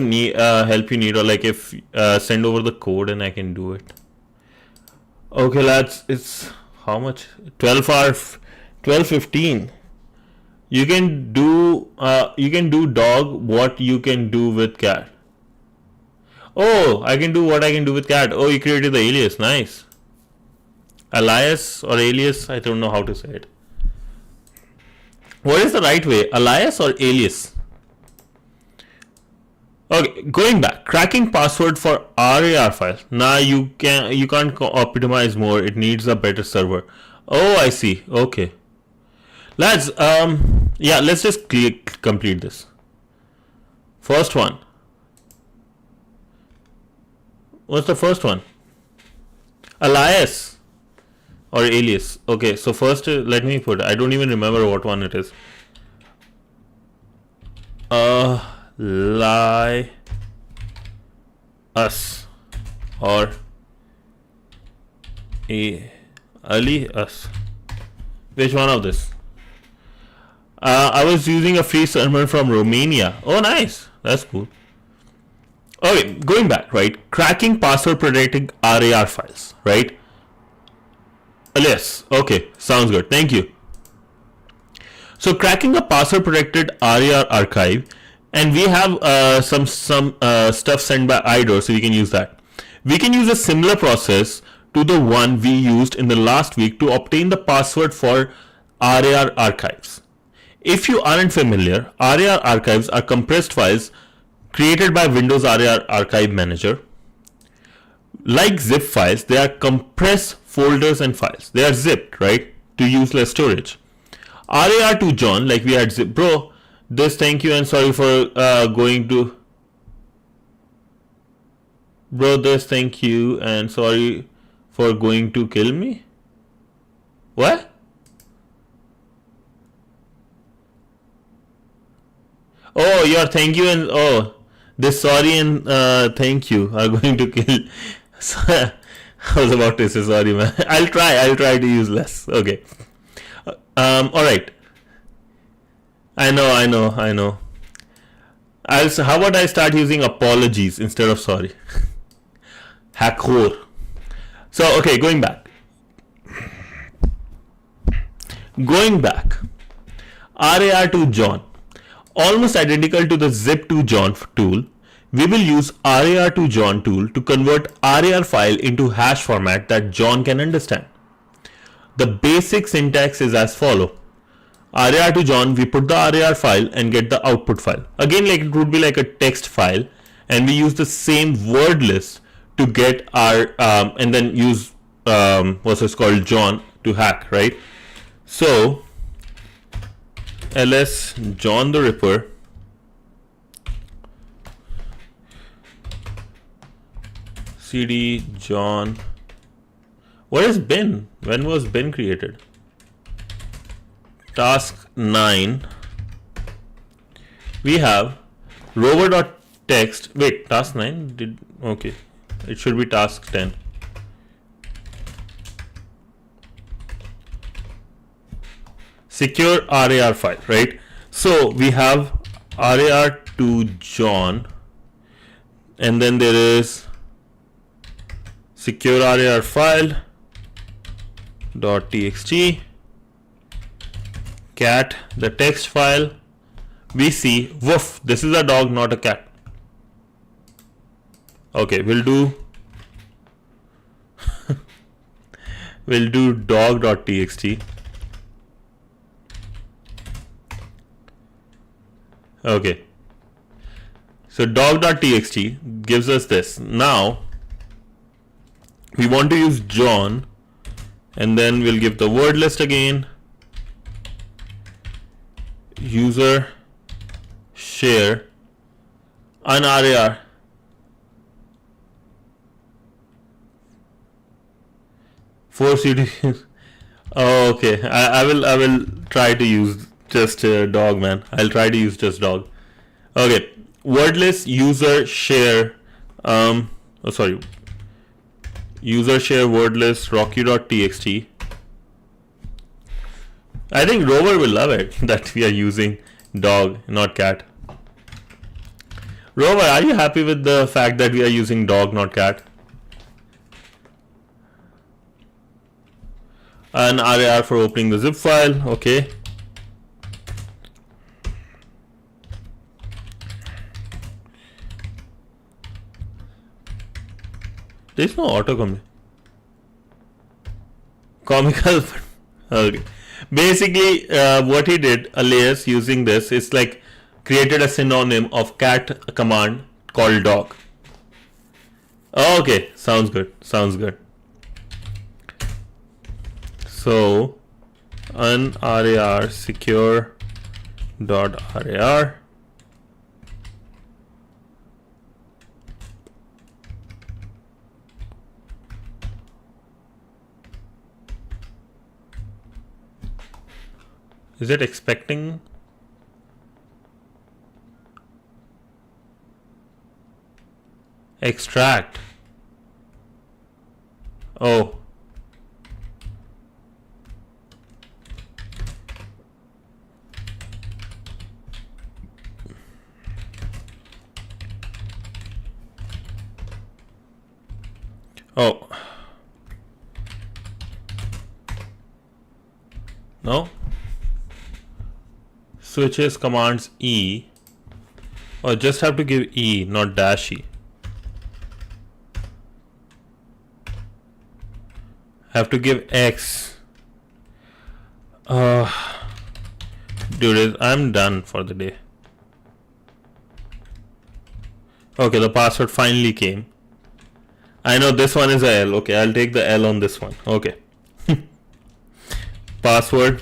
help you need, or like if send over the code and I can do it. Okay, lads, it's how much? 12:15. You can do dog what you can do with cat. Oh, I can do what I can do with cat. Oh, you created the alias. Nice. Alias or alias, I don't know how to say it. What is the right way? Alias or alias? Okay, going back, cracking password for RAR files. Now you can't optimize more. It needs a better server. Oh, I see. Okay, lads. Yeah, let's just complete this. First one. What's the first one? Alias or alias. Okay, so first let me put. I don't even remember what one it is. Lie us or us. Which one of this? I was using a free server from Romania. Oh, nice. That's cool. Okay, going back, right? Cracking password protected RAR files, right? Yes. Okay, sounds good. Thank you. So cracking a password protected RAR archive. And we have some stuff sent by IDOR, so we can use that. We can use a similar process to the one we used in the last week to obtain the password for RAR archives. If you aren't familiar, RAR archives are compressed files created by Windows RAR Archive Manager. Like zip files, they are compressed folders and files. They are zipped, right, to use less storage. RAR to John, like we had zip, bro. This, thank you and sorry for going to. Brothers, thank you and sorry for going to kill me. What? Oh, your thank you and oh, this sorry and thank you are going to kill. So, I was about to say sorry, man. I'll try to use less. Okay. All right. I know. How about I start using apologies instead of sorry? Hackor. So, okay, going back. RAR to John. Almost identical to the zip2 John tool, we will use RAR to John tool to convert RAR file into hash format that John can understand. The basic syntax is as follow. RAR to John, we put the RAR file and get the output file. Again, like it would be like a text file, and we use the same word list to get our and then use what's this called John to hack, right? So ls John the Ripper cd John. What is bin? When was bin created? Task 9. We have rover.text. Wait, task 9 did okay. It should be task 10. Secure RAR file, right? So we have RAR to John, and then there is secure RAR file .txt cat, the text file. We see woof, this is a dog, not a cat. Okay, we'll do dog.txt. Okay, so dog.txt gives us this. Now we want to use John, and then we'll give the word list again, user share unrar. For CD. Oh, okay. I will try to use just dog, man. I'll try to use just dog. Okay. Wordless user share. User share wordless rocky.txt. I think Rover will love it that we are using dog, not cat. Rover, are you happy with the fact that we are using dog, not cat? An RAR for opening the zip file. Okay. There's no autocomplete. Comical. Okay. Basically, what he did, alias using this, is like created a synonym of cat command called dog. Okay, sounds good. So unrar secure .rar. Is it expecting? Extract. Oh. Oh. No. Switches commands E, or just have to give E, not dash E. Have to give X. Dude, I'm done for the day. Okay, the password finally came. I know this one is a L. Okay, I'll take the L on this one. Okay. Password.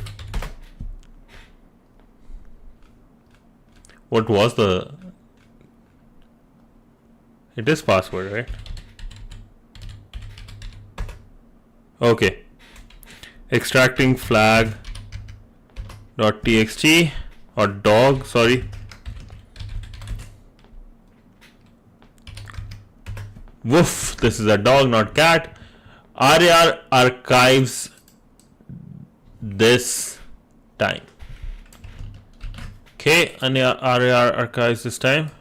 What was the... It is password, right? Okay. Extracting flag dot txt or dog, sorry. Woof, this is a dog, not cat. RAR archives this time. Okay, and RAR archives this time.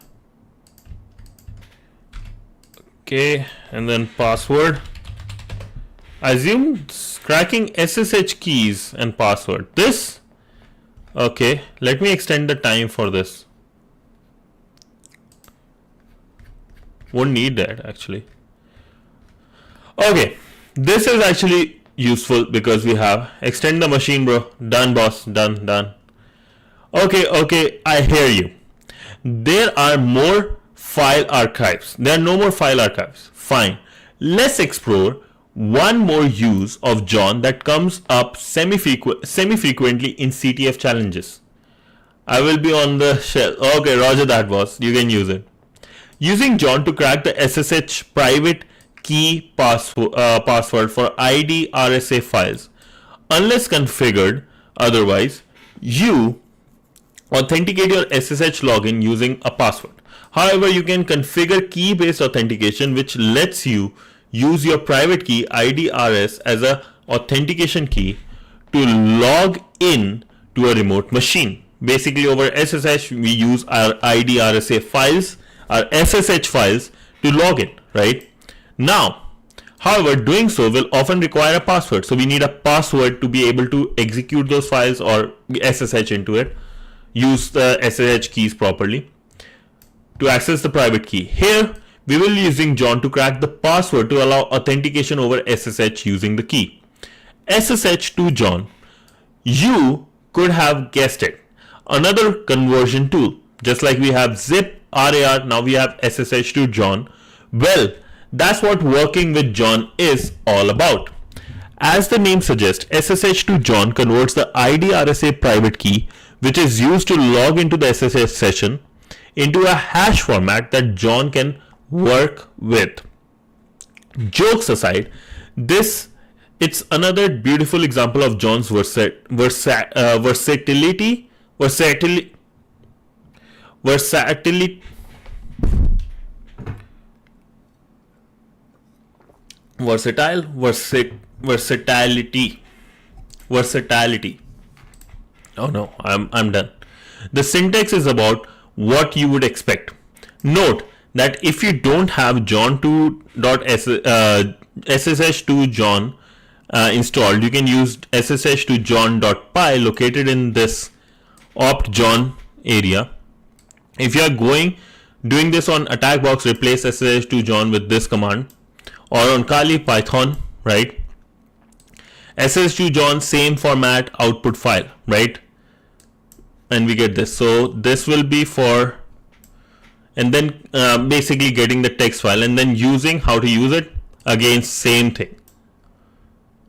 Okay, and then password. I assume cracking SSH keys and password. This, okay, let me extend the time for this. Won't need that actually. Okay, this is actually useful because we have extend the machine, bro. Done, boss. Done. Okay, I hear you. There are more file archives. There are no more file archives. Fine. Let's explore one more use of John that comes up semi-frequently in CTF challenges. I will be on the shell. Okay, roger that, boss. You can use it. Using John to crack the SSH private key password for ID RSA files. Unless configured otherwise, you authenticate your SSH login using a password. However, you can configure key-based authentication, which lets you use your private key IDRS as an authentication key to log in to a remote machine. Basically, over SSH, we use our IDRSA files, our SSH files to log in, right? Now, however, doing so will often require a password. So we need a password to be able to execute those files or SSH into it, use the SSH keys properly to access the private key. Here, we will be using John to crack the password to allow authentication over SSH using the key. SSH to John. You could have guessed it. Another conversion tool. Just like we have zip, RAR, now we have SSH to John. Well, that's what working with John is all about. As the name suggests, SSH to John converts the IDRSA private key, which is used to log into the SSH session, into a hash format that John can work with. Jokes aside, it's another beautiful example of John's versatility. Oh no, I'm done. The syntax is about what you would expect. Note that if you don't have john2.ssh to John installed, you can use ssh to john.py located in this opt John area. If you are doing this on attack box, replace ssh to John with this command, or on Kali Python, right? ssh to John, same format, output file, right? And we get this. So this will be for, and then basically getting the text file and then using how to use it. Again, same thing.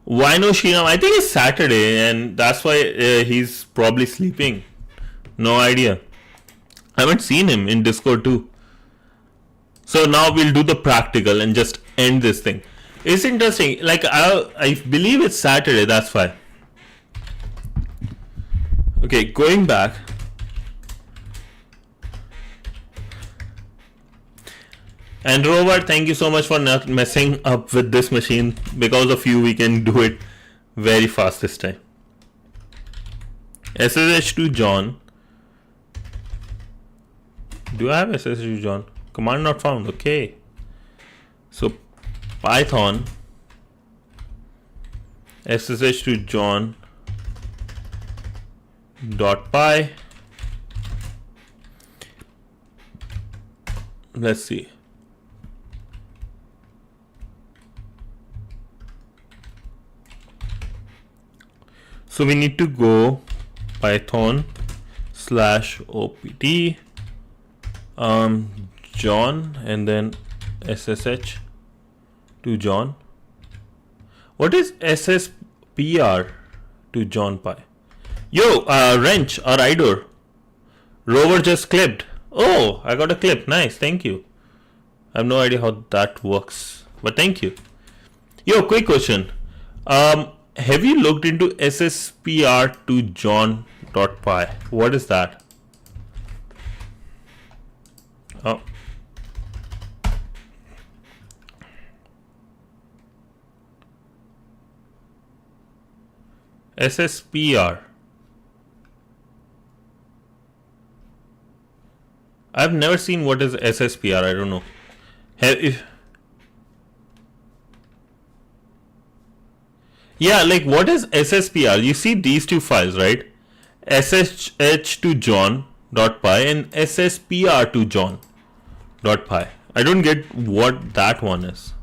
Why no Shinam? I think it's Saturday and that's why he's probably sleeping. No idea. I haven't seen him in Discord too. So now we'll do the practical and just end this thing. It's interesting. Like I believe it's Saturday. That's why. Okay, going back. And Robert, thank you so much for not messing up with this machine. Because of you, we can do it very fast this time. SSH to John. Do I have SSH to John? Command not found. Okay. So Python SSH to John .py. Let's see. So we need to go Python /opt John and then SSH to John. What is SSPR to John Pi? Yo, wrench or idor. Rover just clipped. Oh, I got a clip. Nice, thank you. I have no idea how that works, but thank you. Yo, quick question. Have you looked into SSPR to John.py? What is that? Oh. SSPR. I've never seen what is SSPR. I don't know. Yeah, like what is SSPR? You see these two files, right? SSH to John.py and SSPR to John.py. I don't get what that one is.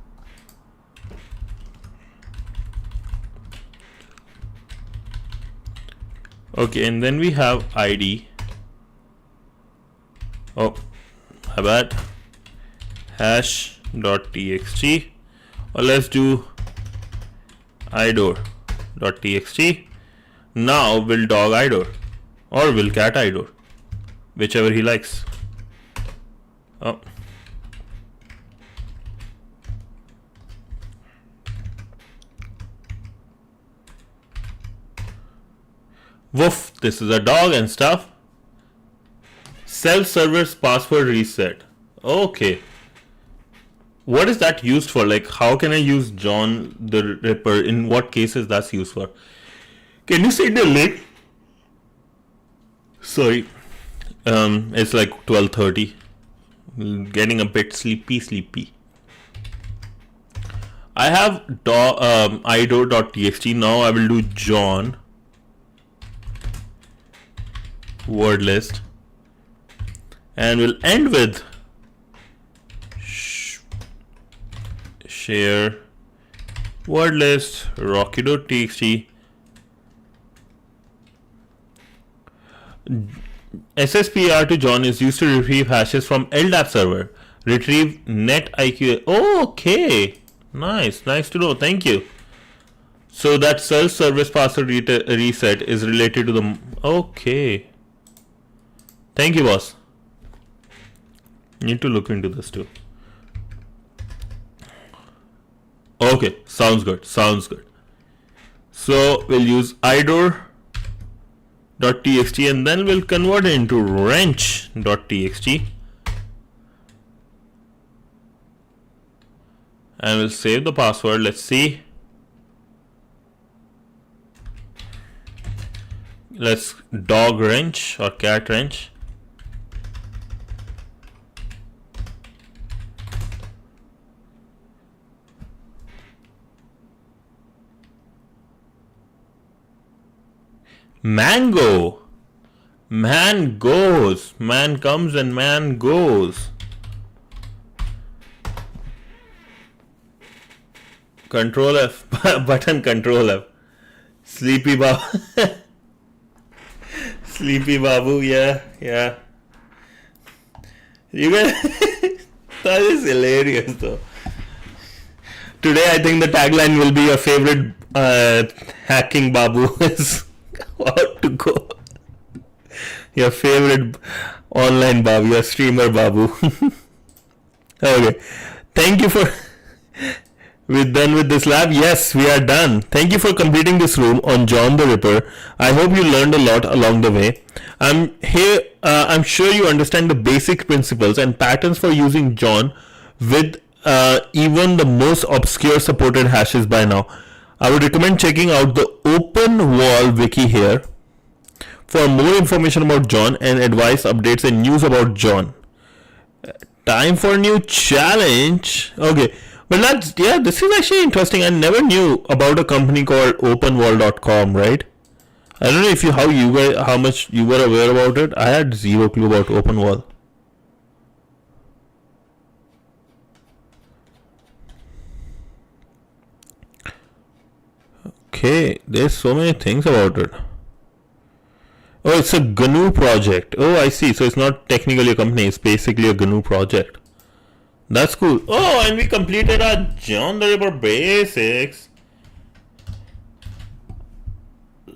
Okay, and then we have ID. Oh, how about hash.txt, or let's do idor.txt. Now we'll dog idor or we'll cat idor, whichever he likes. Oh. Woof, this is a dog and stuff. Self-service password reset. Okay. What is that used for? Like, how can I use John the Ripper? In what cases that's used for? Can you send the link? Sorry. It's like 12:30. Getting a bit sleepy. I have idor.txt. Now I will do John word list. And we'll end with share word list rocky.txt. SSPR to John is used to retrieve hashes from LDAP server. Retrieve NetIQ. Oh, okay. Nice to know. Thank you. So that self-service password reset is related to the... Okay. Thank you, boss. Need to look into this too. Okay, sounds good. So we'll use idor.txt and then we'll convert it into wrench.txt and we'll save the password. Let's see. Let's dog wrench or cat wrench. Mango. Man goes. Man comes and man goes. Control F. Button Control F. Sleepy Babu. Sleepy Babu. Yeah. You guys. That is hilarious though. Today I think the tagline will be your favorite hacking Babu is out to go. Your favorite online Babu, your streamer Babu. Okay. Thank you for... We're done with this lab? Yes, we are done. Thank you for completing this room on John the Ripper. I hope you learned a lot along the way. I'm sure you understand the basic principles and patterns for using John with even the most obscure supported hashes by now. I would recommend checking out the Open Wall wiki here for more information about John and advice, updates, and news about John. Time for a new challenge. Okay, but this is actually interesting. I never knew about a company called openwall.com, right? I don't know how much you were aware about it. I had zero clue about Openwall. Okay, there's so many things about it. Oh, it's a GNU project. Oh, I see. So it's not technically a company. It's basically a GNU project. That's cool. Oh, and we completed our John the Ripper Basics.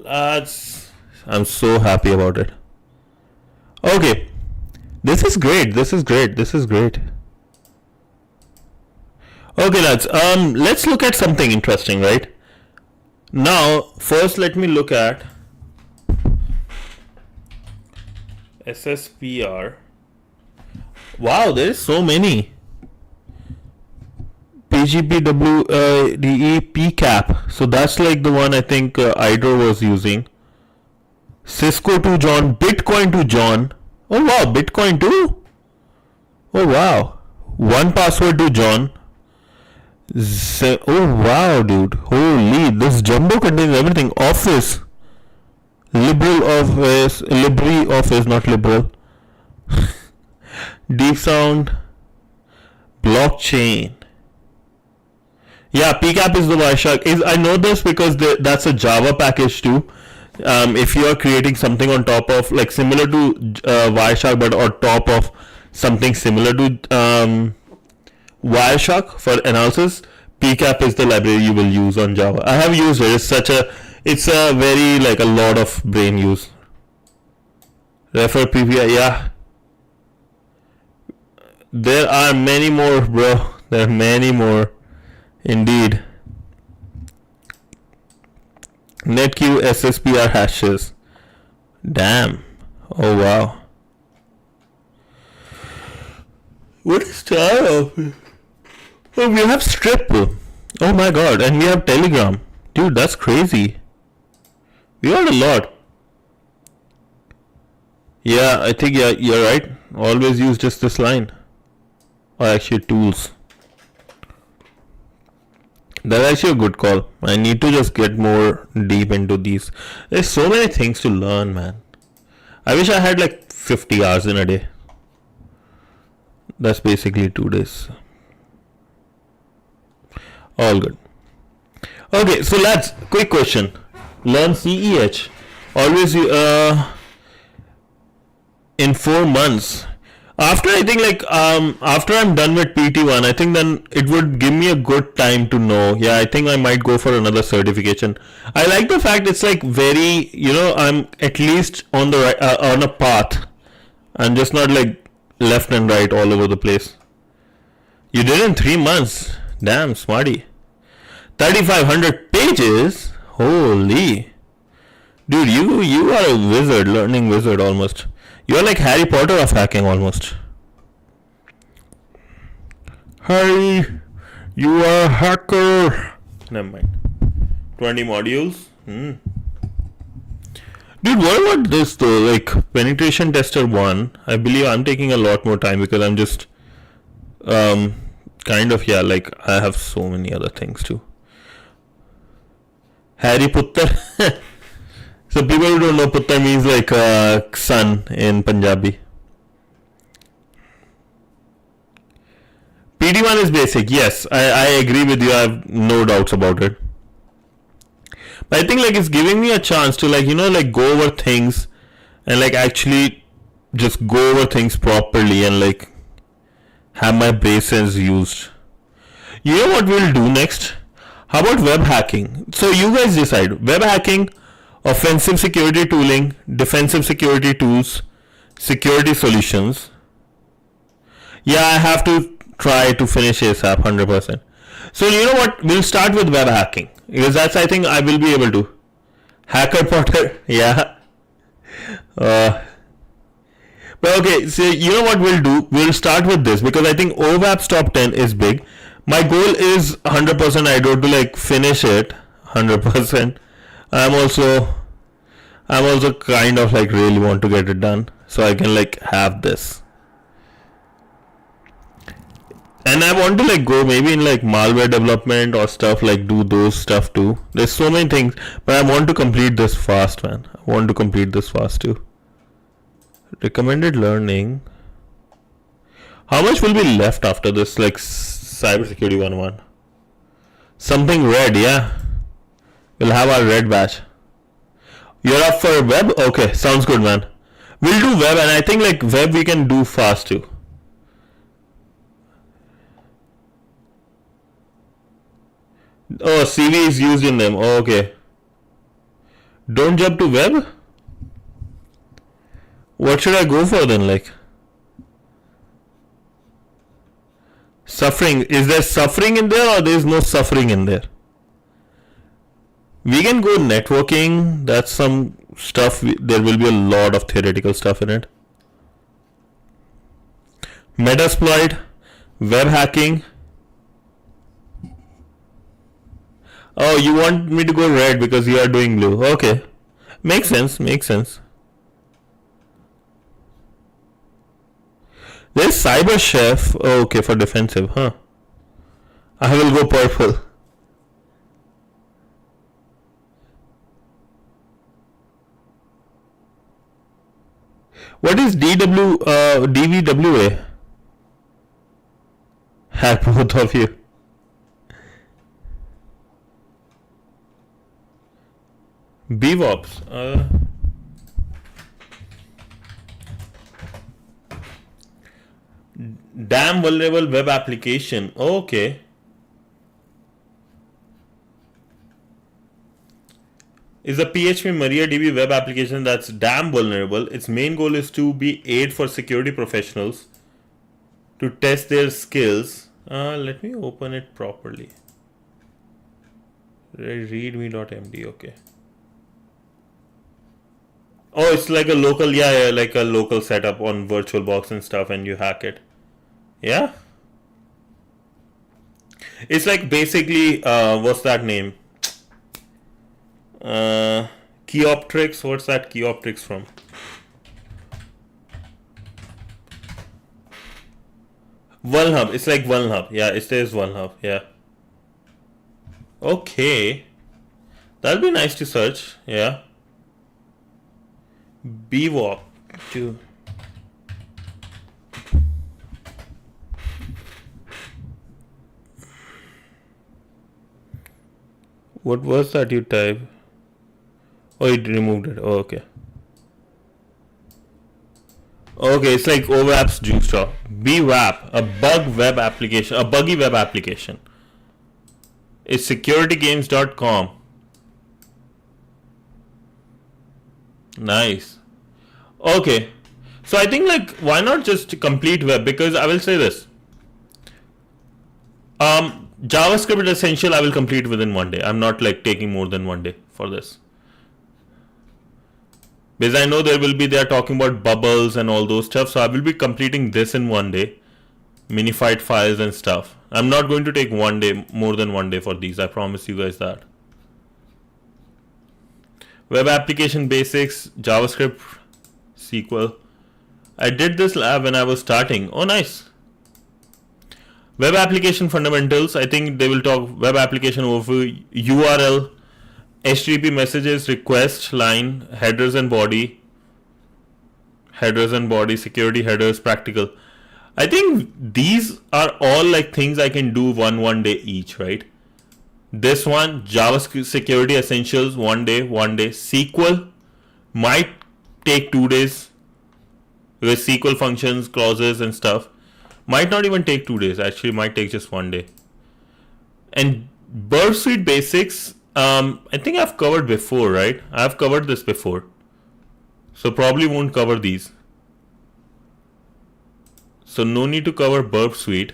I'm so happy about it. Okay. This is great. Okay, lads. Let's look at something interesting, right? Now, first let me look at SSPR. Wow, there is so many. PGPWDE PCAP. So that's like the one I think IDRO was using. Cisco to John, Bitcoin to John. Oh wow, Bitcoin too? Oh wow. One password to John. Oh wow, dude. Holy, this jumbo contains everything. Office. LibreOffice, not liberal. Deep Sound. Blockchain. Yeah, PCAP is the Wireshark. I know this because that's a Java package too. If you are creating something on top of, like similar to Wireshark, but on top of something similar to Wireshark for analysis, PCAP is the library you will use on Java. I have used it. It's a very like a lot of brain use. Refer PPI, yeah. There are many more, bro. There are many more. Indeed. Netq SSPR hashes. Damn. Oh wow. What is that? Oh, we have Strip. Oh my god. And we have Telegram. Dude, that's crazy. We got a lot. Yeah, I think you're right. Always use just this line. Or actually tools. That's actually a good call. I need to just get more deep into these. There's so many things to learn, man. I wish I had like 50 hours in a day. That's basically 2 days. All good. Okay, so let's quick question. Learn CEH. Always in 4 months. After I think like after I'm done with PT1, I think then it would give me a good time to know. Yeah, I think I might go for another certification. I like the fact it's like very, I'm at least on the right, on a path. I'm just not like left and right all over the place. You did in 3 months. Damn, smarty. 3,500 pages. Holy, dude, you are a wizard, learning wizard almost. You're like Harry Potter of hacking almost. Harry, you are a hacker. Never mind. 20 modules. Dude, what about this though? Like penetration tester 1. I believe I'm taking a lot more time because I'm just kind of, yeah, like I have so many other things too. Harry Potter. So people who don't know, Puttar means like son in Punjabi. PD1 is basic. Yes, I agree with you. I have no doubts about it. But I think like it's giving me a chance to like, like go over things and like actually just go over things properly and like have my braces used. You know what we'll do next? How about web hacking? So you guys decide. Web hacking, offensive security tooling, defensive security tools, security solutions. Yeah, I have to try to finish ASAP 100%. So you know what? We'll start with web hacking because that's I think I will be able to. Hacker Potter, yeah. But okay, so you know what we'll do? We'll start with this because I think OWASP top 10 is big. My goal is 100%. I don't to like finish it 100%. I'm also kind of like really want to get it done so I can like have this. And I want to like go maybe in like malware development or stuff, like do those stuff too. There's so many things, but I want to complete this fast, man. I want to complete this fast too. Recommended learning. How much will be left after this like cybersecurity 101? Something red, yeah. We'll have our red batch. You're up for web? Okay, sounds good, man. We'll do web, and I think like web we can do fast too. Oh, CV is used in them. Oh, okay. Don't jump to web? What should I go for then, like? Suffering. Is there suffering in there or there is no suffering in there? We can go networking. That's some stuff. There will be a lot of theoretical stuff in it. Metasploit, web hacking. Oh, you want me to go red because you are doing blue. Okay. Makes sense. Makes sense. There's Cyber Chef. Oh, okay, for defensive, huh? I will go purple. What is DVWA? Hack both of you. BWOPs. Damn vulnerable web application. Okay. Is a PHP MariaDB web application that's damn vulnerable. Its main goal is to be aid for security professionals to test their skills. Let me open it properly. Readme.md. Okay. Oh, it's like a local, yeah, like a local setup on VirtualBox and stuff, and you hack it. Yeah. It's like basically, what's that name? Keyoptrix. What's that Keyoptrix from? Vulnhub. It's like Vulnhub. Yeah, it says Vulnhub. Yeah. Okay. That'll be nice to search. Yeah. BWOP. Too. What was that you type? Oh, it removed it. Oh, okay. Okay, it's like OWASP's juice drop. BWAP, a buggy web application. It's securitygames.com. Nice. Okay. So I think like why not just complete web, because I will say this. JavaScript Essential I will complete within one day. I'm not like taking more than one day for this. Because I know they are talking about bubbles and all those stuff. So I will be completing this in one day. Minified files and stuff. I'm not going to take more than one day for these. I promise you guys that. Web application basics, JavaScript, SQL. I did this lab when I was starting. Oh, nice. Web application fundamentals. I think they will talk web application overview, URL, HTTP messages, request line, headers and body, security headers, practical. I think these are all like things I can do one day each, right? This one, JavaScript security essentials, one day. SQL might take 2 days with SQL functions, clauses and stuff. Might not even take 2 days. Actually, might take just 1 day. And Burp Suite basics, I think I've covered before, right? I've covered this before. So probably won't cover these. So no need to cover Burp Suite.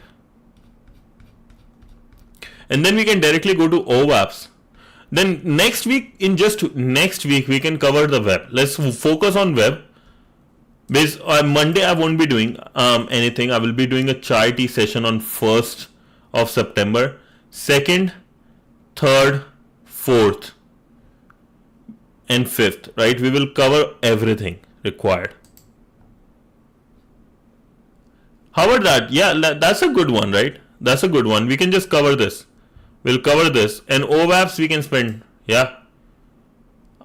And then we can directly go to OWASP. Then next week, we can cover the web. Let's focus on web. Because on Monday I won't be doing anything. I will be doing a chai tea session on 1st of September. 2nd, 3rd, 4th and 5th, right? We will cover everything required. How about that? Yeah, that's a good one, right? That's a good one. We can just cover this. We'll cover this. And OWASP we can spend. Yeah.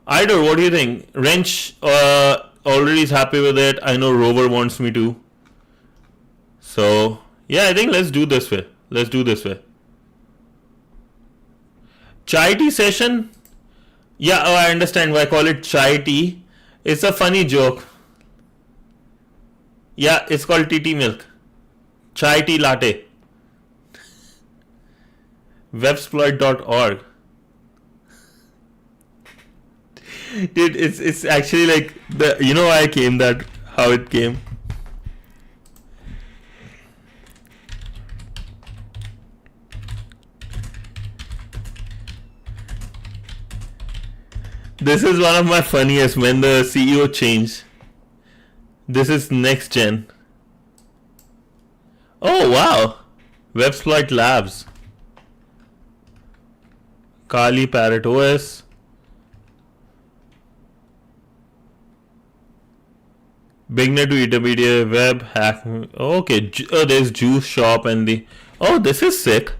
Idor, what do you think? Wrench already is happy with it. I know Rover wants me to. So, yeah, I think let's do this way. Chai tea session? Yeah, I understand why I call it chai tea. It's a funny joke. Yeah, it's called TT milk. Chai tea latte. Websploit.org. Dude, it's actually like why I came that, how it came. This is one of my funniest when the CEO changed. This is next gen. Oh wow. Websploit Labs. Kali Parrot OS. Bignet to intermediate web hack. Okay, there's Juice Shop and the. Oh, this is sick.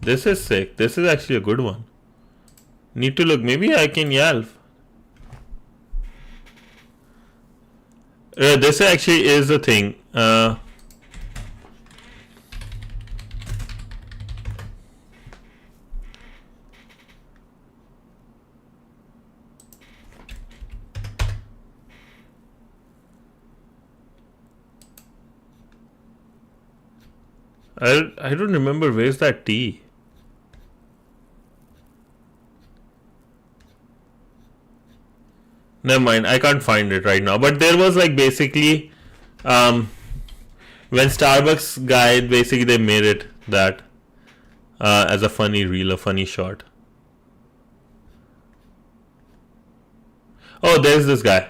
This is sick. This is actually a good one. Need to look. Maybe I can yell. This actually is the thing. I don't remember where's that T. Never mind, I can't find it right now. But there was like basically when Starbucks guy basically they made it that as a funny reel, a funny shot. Oh, there's this guy.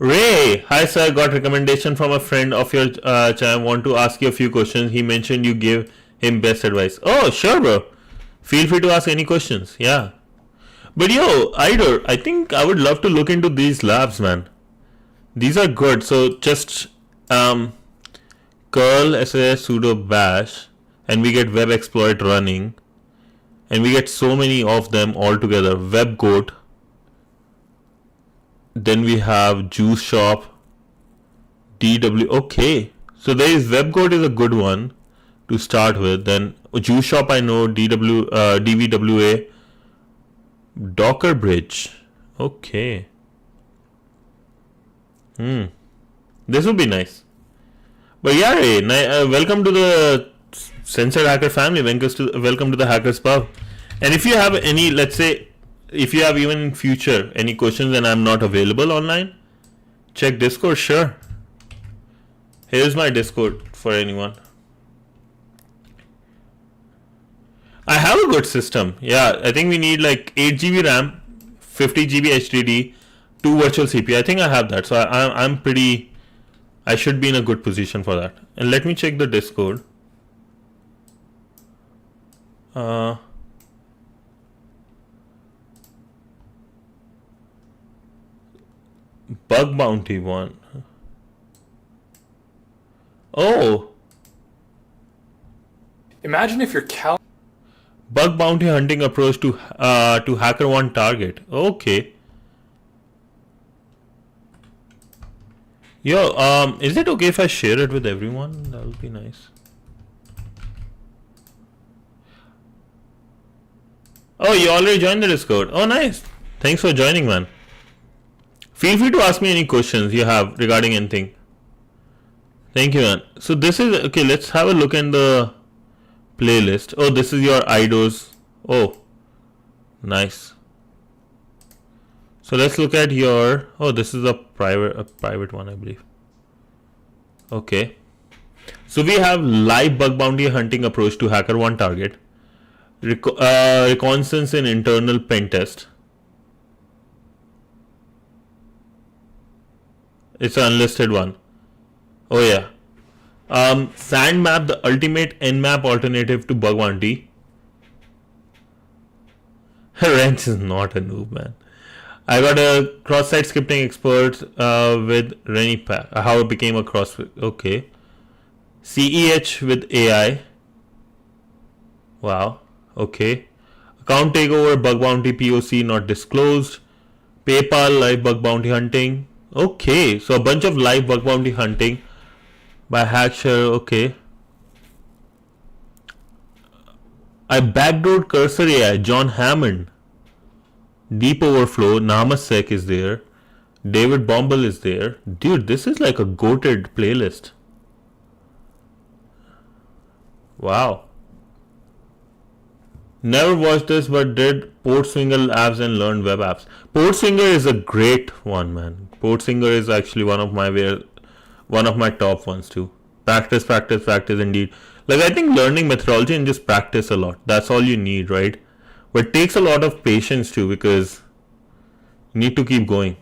Ray, hi sir, got recommendation from a friend of your channel. Want to ask you a few questions. He mentioned you gave him best advice. Oh, sure, bro. Feel free to ask any questions. Yeah. But yo, Idor, I think I would love to look into these labs, man. These are good. So just curl ss sudo bash, and we get web exploit running, and we get so many of them all together. Webgoat. Then we have Juice Shop, DW. Okay, so there is Webgoat is a good one to start with. Then Juice Shop I know, DVWA, Docker Bridge. Okay. This would be nice. But yeah, Ray, welcome to the Censored Hacker family. Welcome to the Hackers Pub. And if you have any, let's say, if you have even in future any questions and I'm not available online, check Discord. Sure. Here's my Discord for anyone. I have a good system. Yeah, I think we need like 8 GB RAM, 50 GB HDD, 2 virtual CPU. I think I have that. So I'm pretty, I should be in a good position for that. And let me check the Discord. Bug bounty one. Oh. Imagine if your Bug bounty hunting approach to HackerOne target. Okay. Yo, is it okay if I share it with everyone? That would be nice. Oh, you already joined the Discord. Oh, nice. Thanks for joining, man. Feel free to ask me any questions you have regarding anything. Thank you, man. So this is, okay, let's have a look in the playlist. Oh, this is your IDOs. Oh, nice. So let's look at your, oh, this is a private one, I believe. Okay. So we have live bug bounty hunting approach to HackerOne target. Reconnaissance in internal pen test. It's an unlisted one. Oh yeah. SandMap, the ultimate Nmap alternative to bug bounty. Wrench is not a noob, man. I got a cross-site scripting expert with Rennie Pack. How it became a cross. Okay. CEH with AI. Wow. Okay. Account takeover, bug bounty POC not disclosed. PayPal live bug bounty hunting. Okay, so a bunch of live bug bounty hunting by Hackshare. Okay. I backdoored Cursor AI, John Hammond. Deep Overflow, Namasec is there. David Bombal is there. Dude, this is like a goated playlist. Wow. Never watched this, but did Portswinger apps and learned web apps. Portswinger is a great one, man. Portswinger is actually one of my top ones too. Practice, practice, practice indeed. Like, I think learning methodology and just practice a lot. That's all you need, right? But it takes a lot of patience too, because you need to keep going.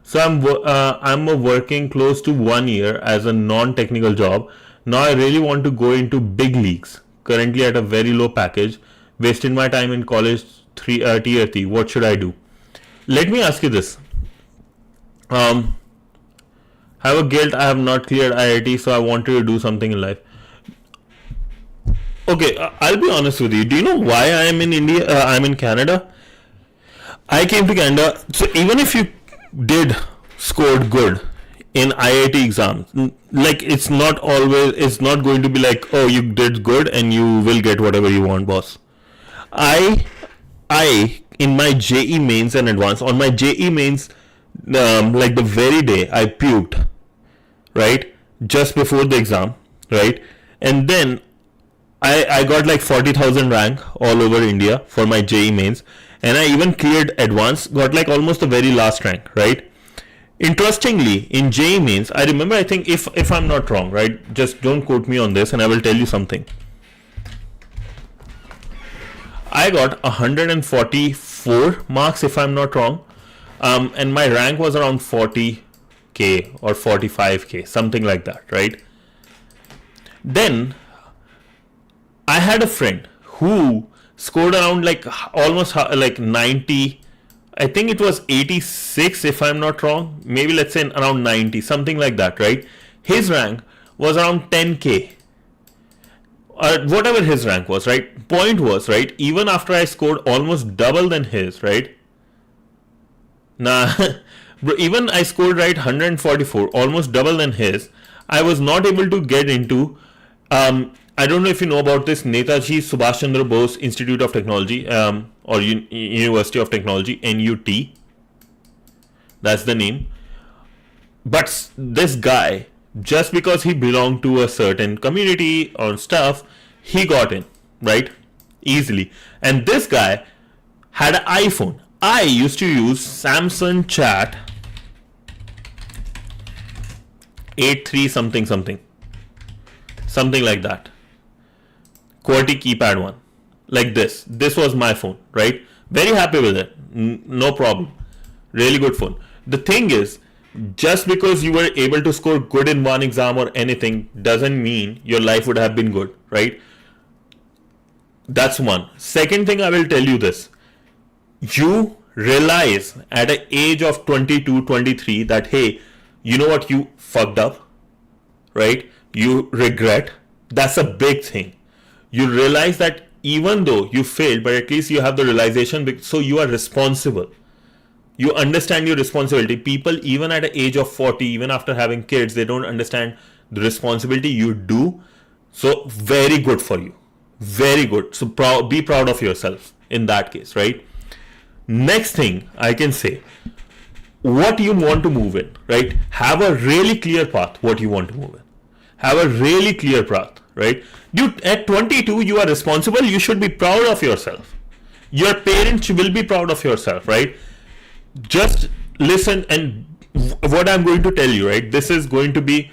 So I'm working close to 1 year as a non-technical job. Now I really want to go into big leagues. Currently at a very low package, wasting my time in college tier 3. What should I do? Let me ask you this. Have a guilt, I have not cleared IIT, so I wanted to do something in life. Okay, I'll be honest with you. Do you know why I am in India? I'm in Canada. I came to Canada. So even if you did scored good in IIT exams, like it's not going to be like, oh, you did good and you will get whatever you want, boss. I in my JE mains and advanced, on my JE mains, like the very day I puked, right, just before the exam, right, and then I got like 40,000 rank all over India for my JE mains, and I even cleared advanced, got like almost the very last rank, right. Interestingly, in JE mains, I remember, I think if I'm not wrong, right, just don't quote me on this and I will tell you something. I got 144 marks if I'm not wrong, and my rank was around 40k or 45k, something like that, right. Then I had a friend who scored around like almost like 90, I think it was 86 if I'm not wrong, maybe let's say around 90, something like that, right. His rank was around 10k, whatever his rank was, right. Point was, right, even after I scored almost double than his, right, nah, even I scored right 144, almost double than his, I was not able to get into I don't know if you know about this Netaji Subhash Chandra Bose Institute of Technology, or University of Technology, NUT. That's the name. But this guy, just because he belonged to a certain community or stuff, he got in, right? Easily. And this guy had an iPhone. I used to use Samsung Chat 83 something like that. QWERTY keypad one, like this. This was my phone, right? Very happy with it. No problem. Really good phone. The thing is, just because you were able to score good in one exam or anything doesn't mean your life would have been good, right? That's one. Second thing, I will tell you this. You realize at an age of 22, 23 that, hey, you know what, you fucked up, right? You regret. That's a big thing. You realize that even though you failed, but at least you have the realization, so you are responsible. You understand your responsibility. People, even at the age of 40, even after having kids, they don't understand the responsibility you do. So very good for you. Very good. So be proud of yourself in that case, right? Next thing I can say, what you want to move in, right? Have a really clear path, what you want to move in. Have a really clear path, right? At 22, you are responsible. You should be proud of yourself. Your parents will be proud of yourself, right? Just listen, and what I'm going to tell you, right? This is going to be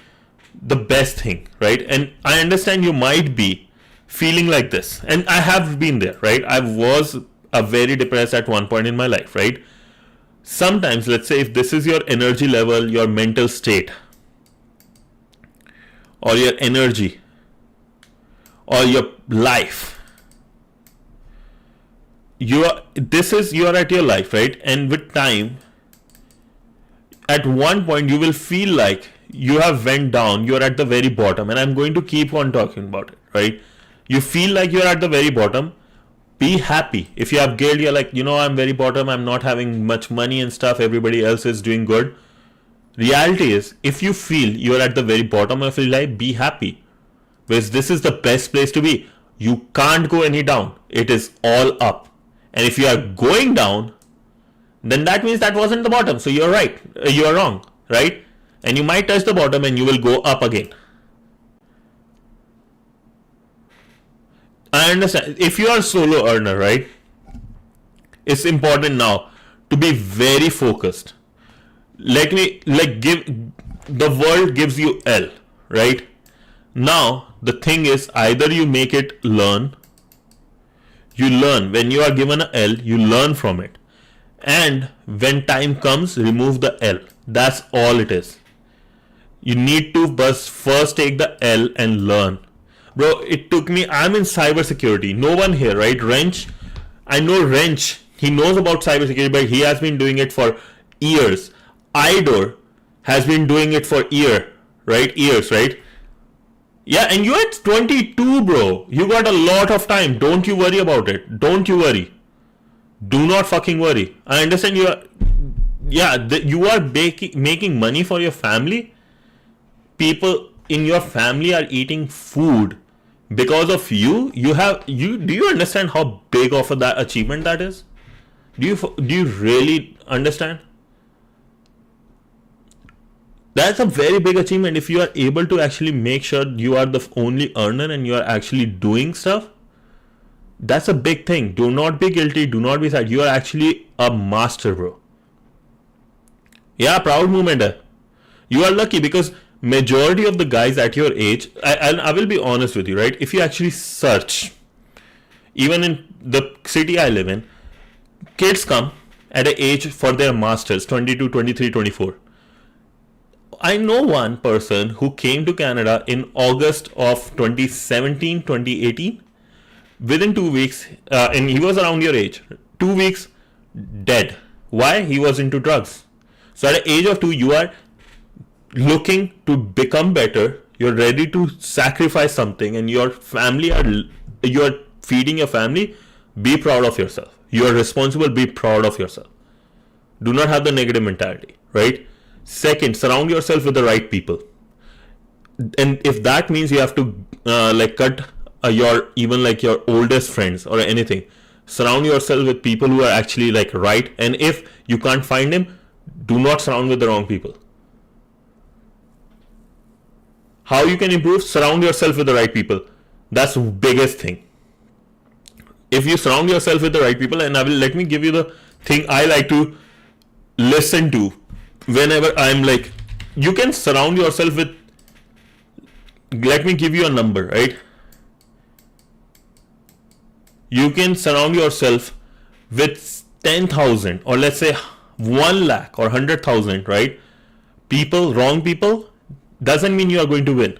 the best thing, right? And I understand you might be feeling like this, and I have been there, right? I was very depressed at one point in my life, right? Sometimes, let's say if this is your energy level, your mental state, or your energy, or your life, you are at your life, right? And with time, at one point you will feel like you have went down, you are at the very bottom, and I'm going to keep on talking about it, right? You feel like you're at the very bottom. Be happy. If you have guilt, you're like, I'm very bottom, I'm not having much money and stuff, everybody else is doing good. Reality is, if you feel you're at the very bottom of your life, be happy. Because this is the best place to be. You can't go any down. It is all up. And if you are going down, then that means that wasn't the bottom. So you're right. You are wrong, right? And you might touch the bottom and you will go up again. I understand. If you are a solo earner, right? It's important now to be very focused. The world gives you L, right? Now, the thing is, either you make it learn, you learn. When you are given a L, you learn from it. And when time comes, remove the L. That's all it is. You need to first take the L and learn. Bro, it took me, I'm in cybersecurity. No one here, right? Wrench, I know Wrench. He knows about cybersecurity, but he has been doing it for years. Idor has been doing it for years, right? Yeah, and you're at 22, bro. You got a lot of time. Don't you worry about it. Don't you worry. Do not fucking worry. I understand you are, you are making money for your family. People in your family are eating food because of you. Do you understand how big of that achievement that is? Do you really understand? That's a very big achievement if you are able to actually make sure you are the only earner and you are actually doing stuff. That's a big thing. Do not be guilty. Do not be sad. You are actually a master, bro. Yeah, proud moment. You are lucky because majority of the guys at your age, I will be honest with you, right? If you actually search, even in the city I live in, kids come at an age for their masters, 22, 23, 24. I know one person who came to Canada in August of 2017, 2018. Within 2 weeks, and he was around your age, 2 weeks dead. Why? He was into drugs. So at the age of 2, you are looking to become better. You're ready to sacrifice something, and your family you are feeding your family. Be proud of yourself. You are responsible. Be proud of yourself. Do not have the negative mentality, right? Second, surround yourself with the right people. And if that means you have to cut your oldest friends or anything, surround yourself with people who are actually right. And if you can't find him, do not surround with the wrong people. How you can improve? Surround yourself with the right people. That's the biggest thing. If you surround yourself with the right people, and let me give you the thing I like to listen to whenever I'm you can surround yourself with, let me give you a number, right? You can surround yourself with 10,000 or let's say 1 lakh or 100,000, right? Wrong people, doesn't mean you are going to win.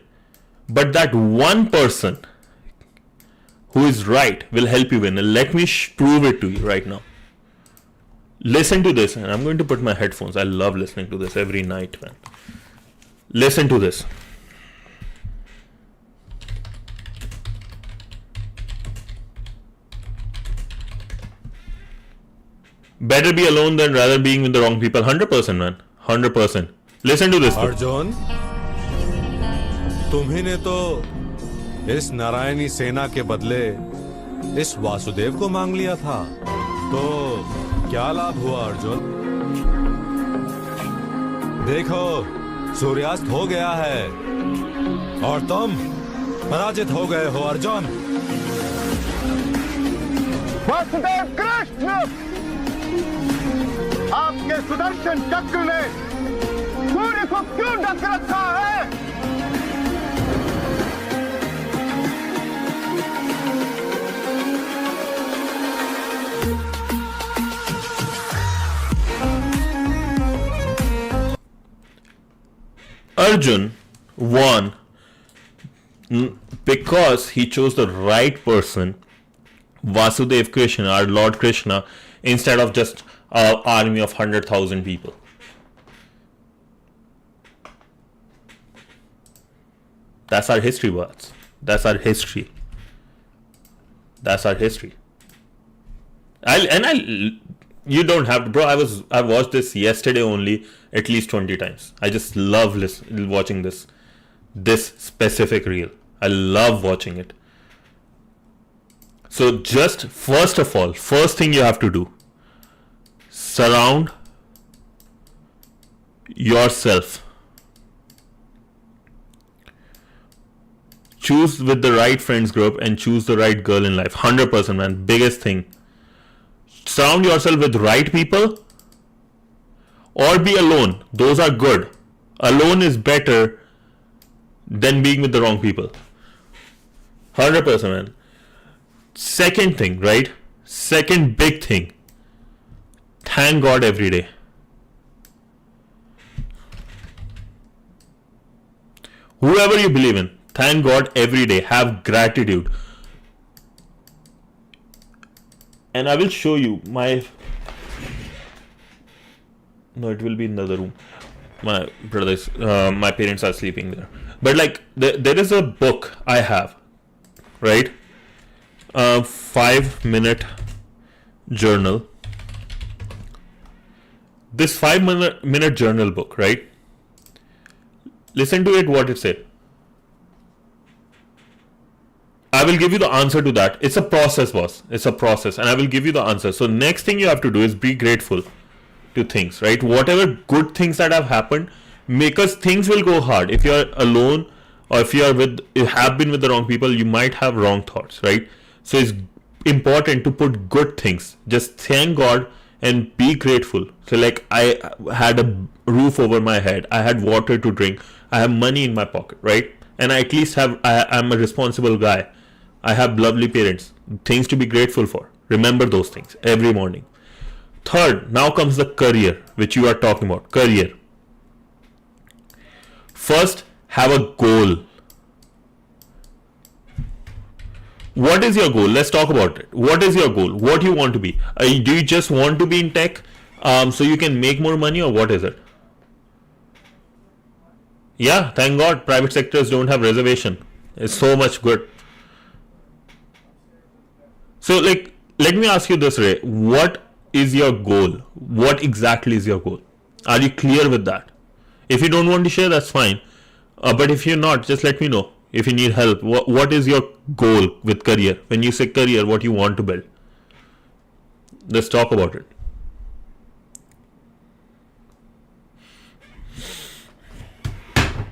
But that one person who is right will help you win. And let me prove it to you right now. Listen to this, and I'm going to put my headphones. I love listening to this every night, man. Listen to this. Better be alone than rather being with the wrong people. 100%, man. 100%. Listen to this. Arjun, तुम्ही ने तो इस नारायणी सेना के बदले इस वासुदेव को मांग लिया था, तो क्या लाभ हुआ अर्जुन? देखो, सूर्यास्त हो गया है और तुम पराजित हो गए हो अर्जुन। वासुदेव कृष्ण, आपके सुदर्शन चक्र ने सूर्य को क्यों ढक रखा है? Arjun won because he chose the right person, Vasudev Krishna, our Lord Krishna, instead of just an army of 100,000 people. That's our history, boys. That's our history. That's our history. You don't have to, bro. I watched this yesterday only at least 20 times. I just love watching this specific reel. I love watching it. So just first of all, first thing you have to do, surround yourself. Choose with the right friends group and choose the right girl in life. 100%, man. Biggest thing. Surround yourself with right people or be alone. Those are good. Alone is better than being with the wrong people. 100%, man. Second thing, right? Second big thing. Thank God every day. Whoever you believe in, thank God every day. Have gratitude. And I will show you my... No, it will be in the other room. My brothers, my parents are sleeping there. But like, there is a book I have, right? 5-minute journal. This 5-minute journal book, right? Listen to it, what it said. I will give you the answer to that. It's a process, boss. It's a process, and I will give you the answer. So next thing you have to do is be grateful to things, right? Whatever good things that have happened, because things will go hard. If you're alone, or if you have been with the wrong people, you might have wrong thoughts, right? So it's important to put good things. Just thank God and be grateful. So like, I had a roof over my head, I had water to drink, I have money in my pocket, right? And I at least I'm a responsible guy. I have lovely parents. Things to be grateful for. Remember those things every morning. Third, now comes the career, which you are talking about. Career. First, have a goal. What is your goal? Let's talk about it. What is your goal? What do you want to be? Do you just want to be in tech so you can make more money, or what is it? Yeah, thank God private sectors don't have reservation. It's so much good. So like, let me ask you this, Ray. What is your goal? What exactly is your goal? Are you clear with that? If you don't want to share, that's fine. But if you're not, just let me know. If you need help, what is your goal with career? When you say career, what you want to build? Let's talk about it.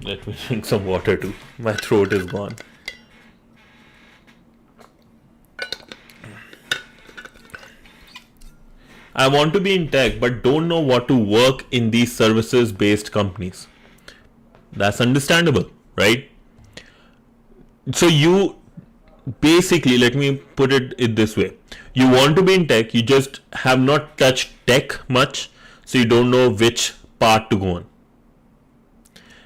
Let me drink some water too. My throat is gone. I want to be in tech, but don't know what to work in these services-based companies. That's understandable, right? So you basically, let me put it this way. You want to be in tech, you just have not touched tech much, so you don't know which part to go on.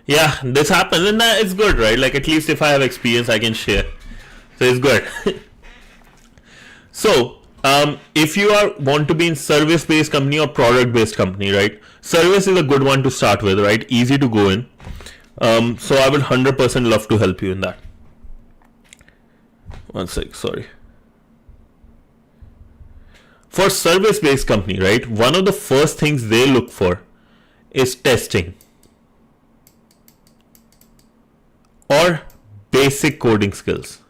Yeah, this happens, and it's good, right? Like, at least if I have experience, I can share. So it's good. So, if you want to be in service-based company or product-based company, right? Service is a good one to start with, right? Easy to go in. So I would 100% love to help you in that. One sec, sorry. For service-based company, right? One of the first things they look for is testing or basic coding skills.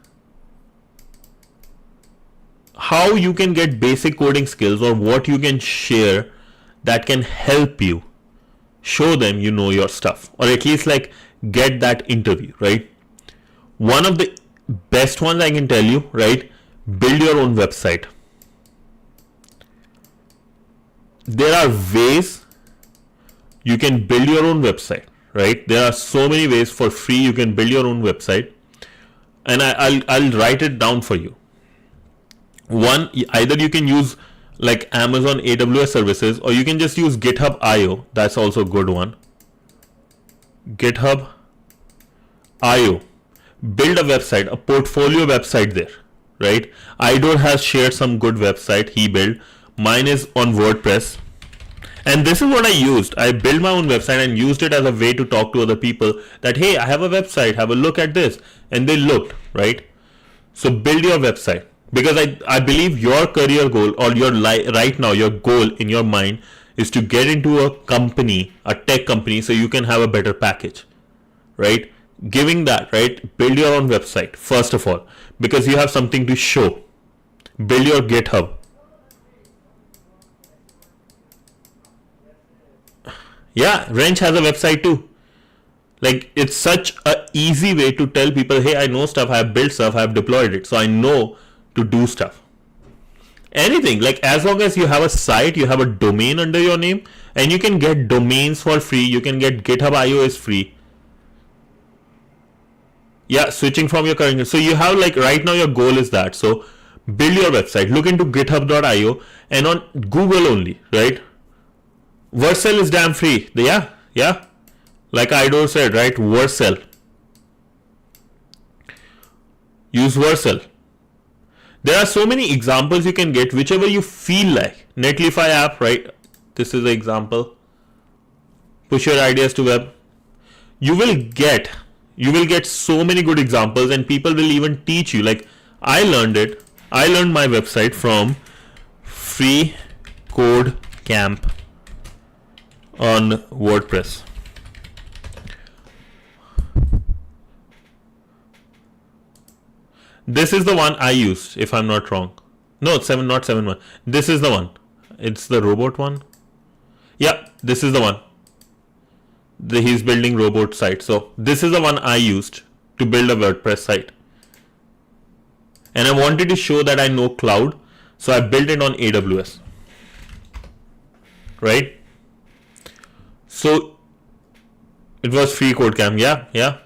How you can get basic coding skills, or what you can share that can help you show them you know your stuff, or at least like get that interview, right? One of the best ones I can tell you, right? Build your own website. There are ways you can build your own website, right? There are so many ways for free you can build your own website, and I'll write it down for you. One, either you can use like Amazon AWS services, or you can just use GitHub IO. That's also a good one. GitHub IO. Build a website, a portfolio website there, right? Idor has shared some good website he built. Mine is on WordPress. And this is what I used. I built my own website and used it as a way to talk to other people that, hey, I have a website, have a look at this. And they looked, right? So build your website. Because I believe your career goal, or your right now, your goal in your mind is to get into a company, a tech company, so you can have a better package, right? Giving that, right? Build your own website, first of all, because you have something to show. Build your GitHub. Yeah, Wrench has a website too. Like, it's such a easy way to tell people, hey, I know stuff, I have built stuff, I have deployed it, so I know to do stuff. Anything, like as long as you have a site, you have a domain under your name, and you can get domains for free. You can get GitHub IO is free. Yeah, switching from your current. So you have like right now your goal is that. So build your website. Look into github.io and on Google only, right? Vercel is damn free. Yeah. Like Idor said, right? Vercel. Use Vercel. There are so many examples you can get, whichever you feel like. Netlify app, right? This is the example. Push your ideas to web. You will get so many good examples, and people will even teach you. Like I learned it. I learned my website from Free Code Camp on WordPress. This is the one I used, if I'm not wrong. No, it's not 7.1. This is the one. It's the robot one. Yeah, this is the one. He's building robot site. So this is the one I used to build a WordPress site. And I wanted to show that I know cloud. So I built it on AWS. Right? So it was Free Code Camp. Yeah.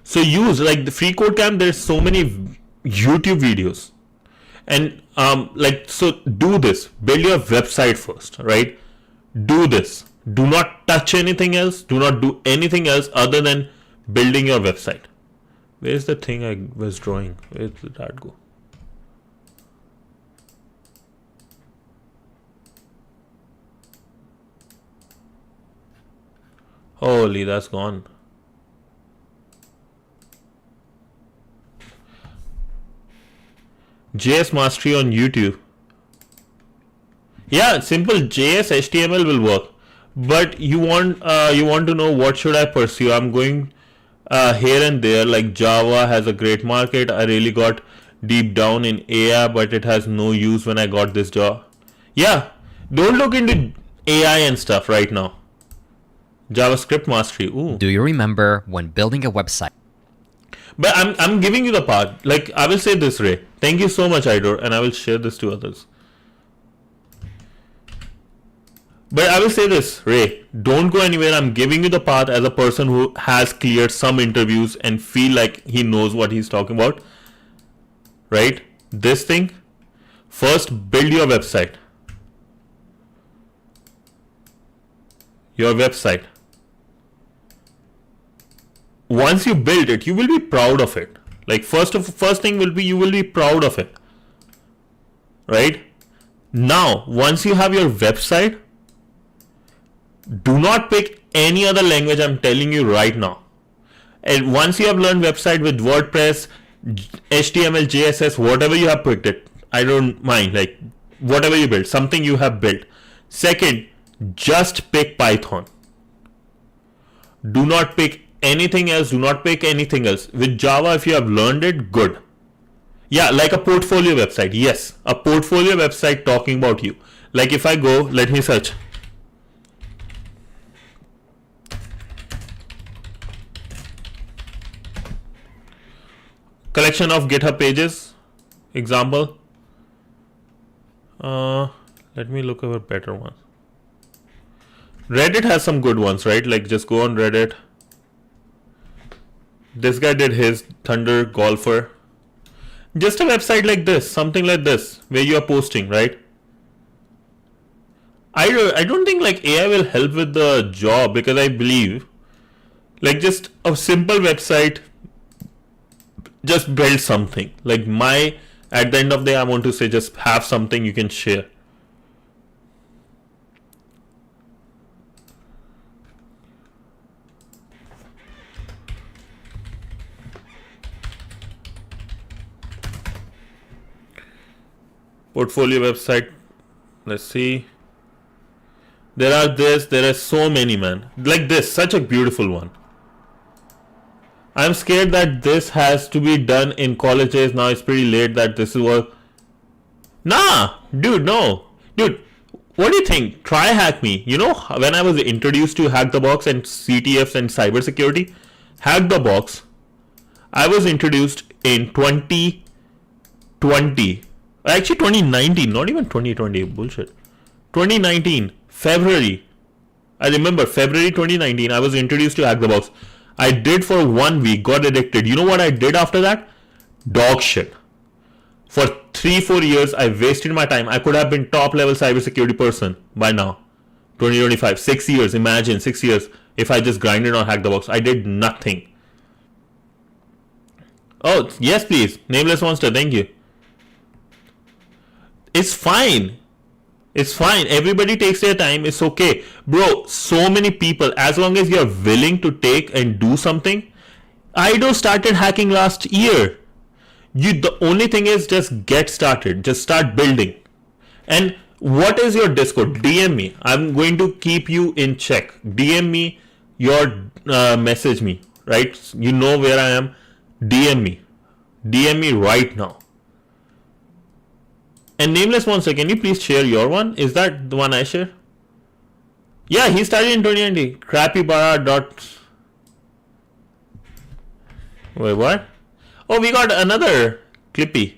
So use like the Free Code Camp. There's so many YouTube videos, and so do this. Build your website first, right? Do this. Do not touch anything else. Do not do anything else other than building your website. Where's the thing I was drawing? Where did that go? Holy, that's gone. JS mastery on YouTube. Yeah, simple JS HTML will work, but you want to know what should I pursue. I'm going here and there. Like Java has a great market. I really got deep down in AI, but it has no use when I got this job. Yeah, don't look into AI and stuff right now. JavaScript mastery. Ooh. Do you remember when building a website? But I'm giving you the part. Like I will say this, Ray. Thank you so much, Idor, and I will share this to others. But I will say this, Ray. Don't go anywhere. I'm giving you the path as a person who has cleared some interviews and feel like he knows what he's talking about. Right? This thing. First, build your website. Your website. Once you build it, you will be proud of it. Like first thing will be you will be proud of it. Right? Now, once you have your website, do not pick any other language. I'm telling you right now. And once you have learned website with WordPress, HTML, JSS, whatever you have picked it, I don't mind. Like whatever you build, something you have built. Second, just pick Python. Do not pick anything else. Do not pick anything else. With Java, if you have learned it, good. Yeah, like a portfolio website. Yes, a portfolio website talking about you. Like if I go, let me search. Collection of GitHub pages. Example. Let me look over better ones. Reddit has some good ones, right? Like just go on Reddit. This guy did his Thunder Golfer. Just a website like this, something like this, where you are posting, right? I don't think like AI will help with the job, because I believe like just a simple website, just build something. Like at the end of the day, I want to say just have something you can share. Portfolio website. Let's see. There are so many, man. Like this, such a beautiful one. I'm scared that this has to be done in colleges. Now it's pretty late that this is what. Nah, dude, no. Dude, what do you think? Try Hack Me. You know, when I was introduced to Hack the Box and CTFs and cybersecurity, Hack the Box, I was introduced in 2020. Actually 2019, not even 2020, bullshit. 2019, February. I remember February 2019, I was introduced to Hack the Box. I did for 1 week, got addicted. You know what I did after that? Dog shit. For 3-4 years, I wasted my time. I could have been top level cybersecurity person by now. 2025, 6 years, imagine 6 years if I just grinded on Hack the Box. I did nothing. Oh, yes, please. Nameless Monster, thank you. It's fine. It's fine. Everybody takes their time. It's okay. Bro, so many people, as long as you're willing to take and do something. Ido started hacking last year. The only thing is just get started. Just start building. And what is your Discord? DM me. I'm going to keep you in check. DM me your message me. Right? You know where I am. DM me. DM me right now. And Nameless Monster, can you please share your one? Is that the one I share? Yeah, he started in 2020. Crappybara. Wait, what? Oh, we got another Clippy.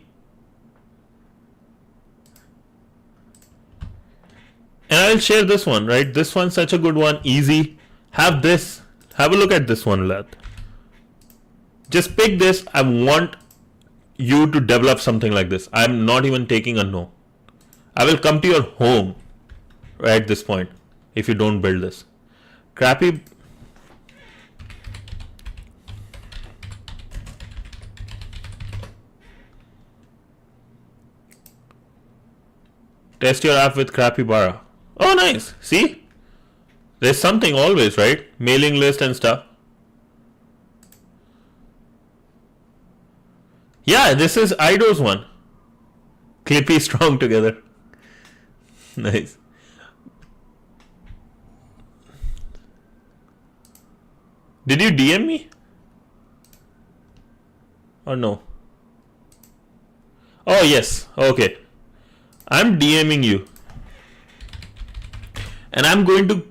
And I'll share this one, right? This one's such a good one. Easy. Have this. Have a look at this one, lad. Just pick this. I want you to develop something like this. I'm not even taking a no. I will come to your home right at this point if you don't build this. Crappy. Test your app with Crappybara. Oh, nice. See? There's something always, right? Mailing list and stuff. Yeah, this is Ido's one. Clippy strong together. Nice. Did you DM me? Or no? Oh, yes. Okay. I'm DMing you. And I'm going to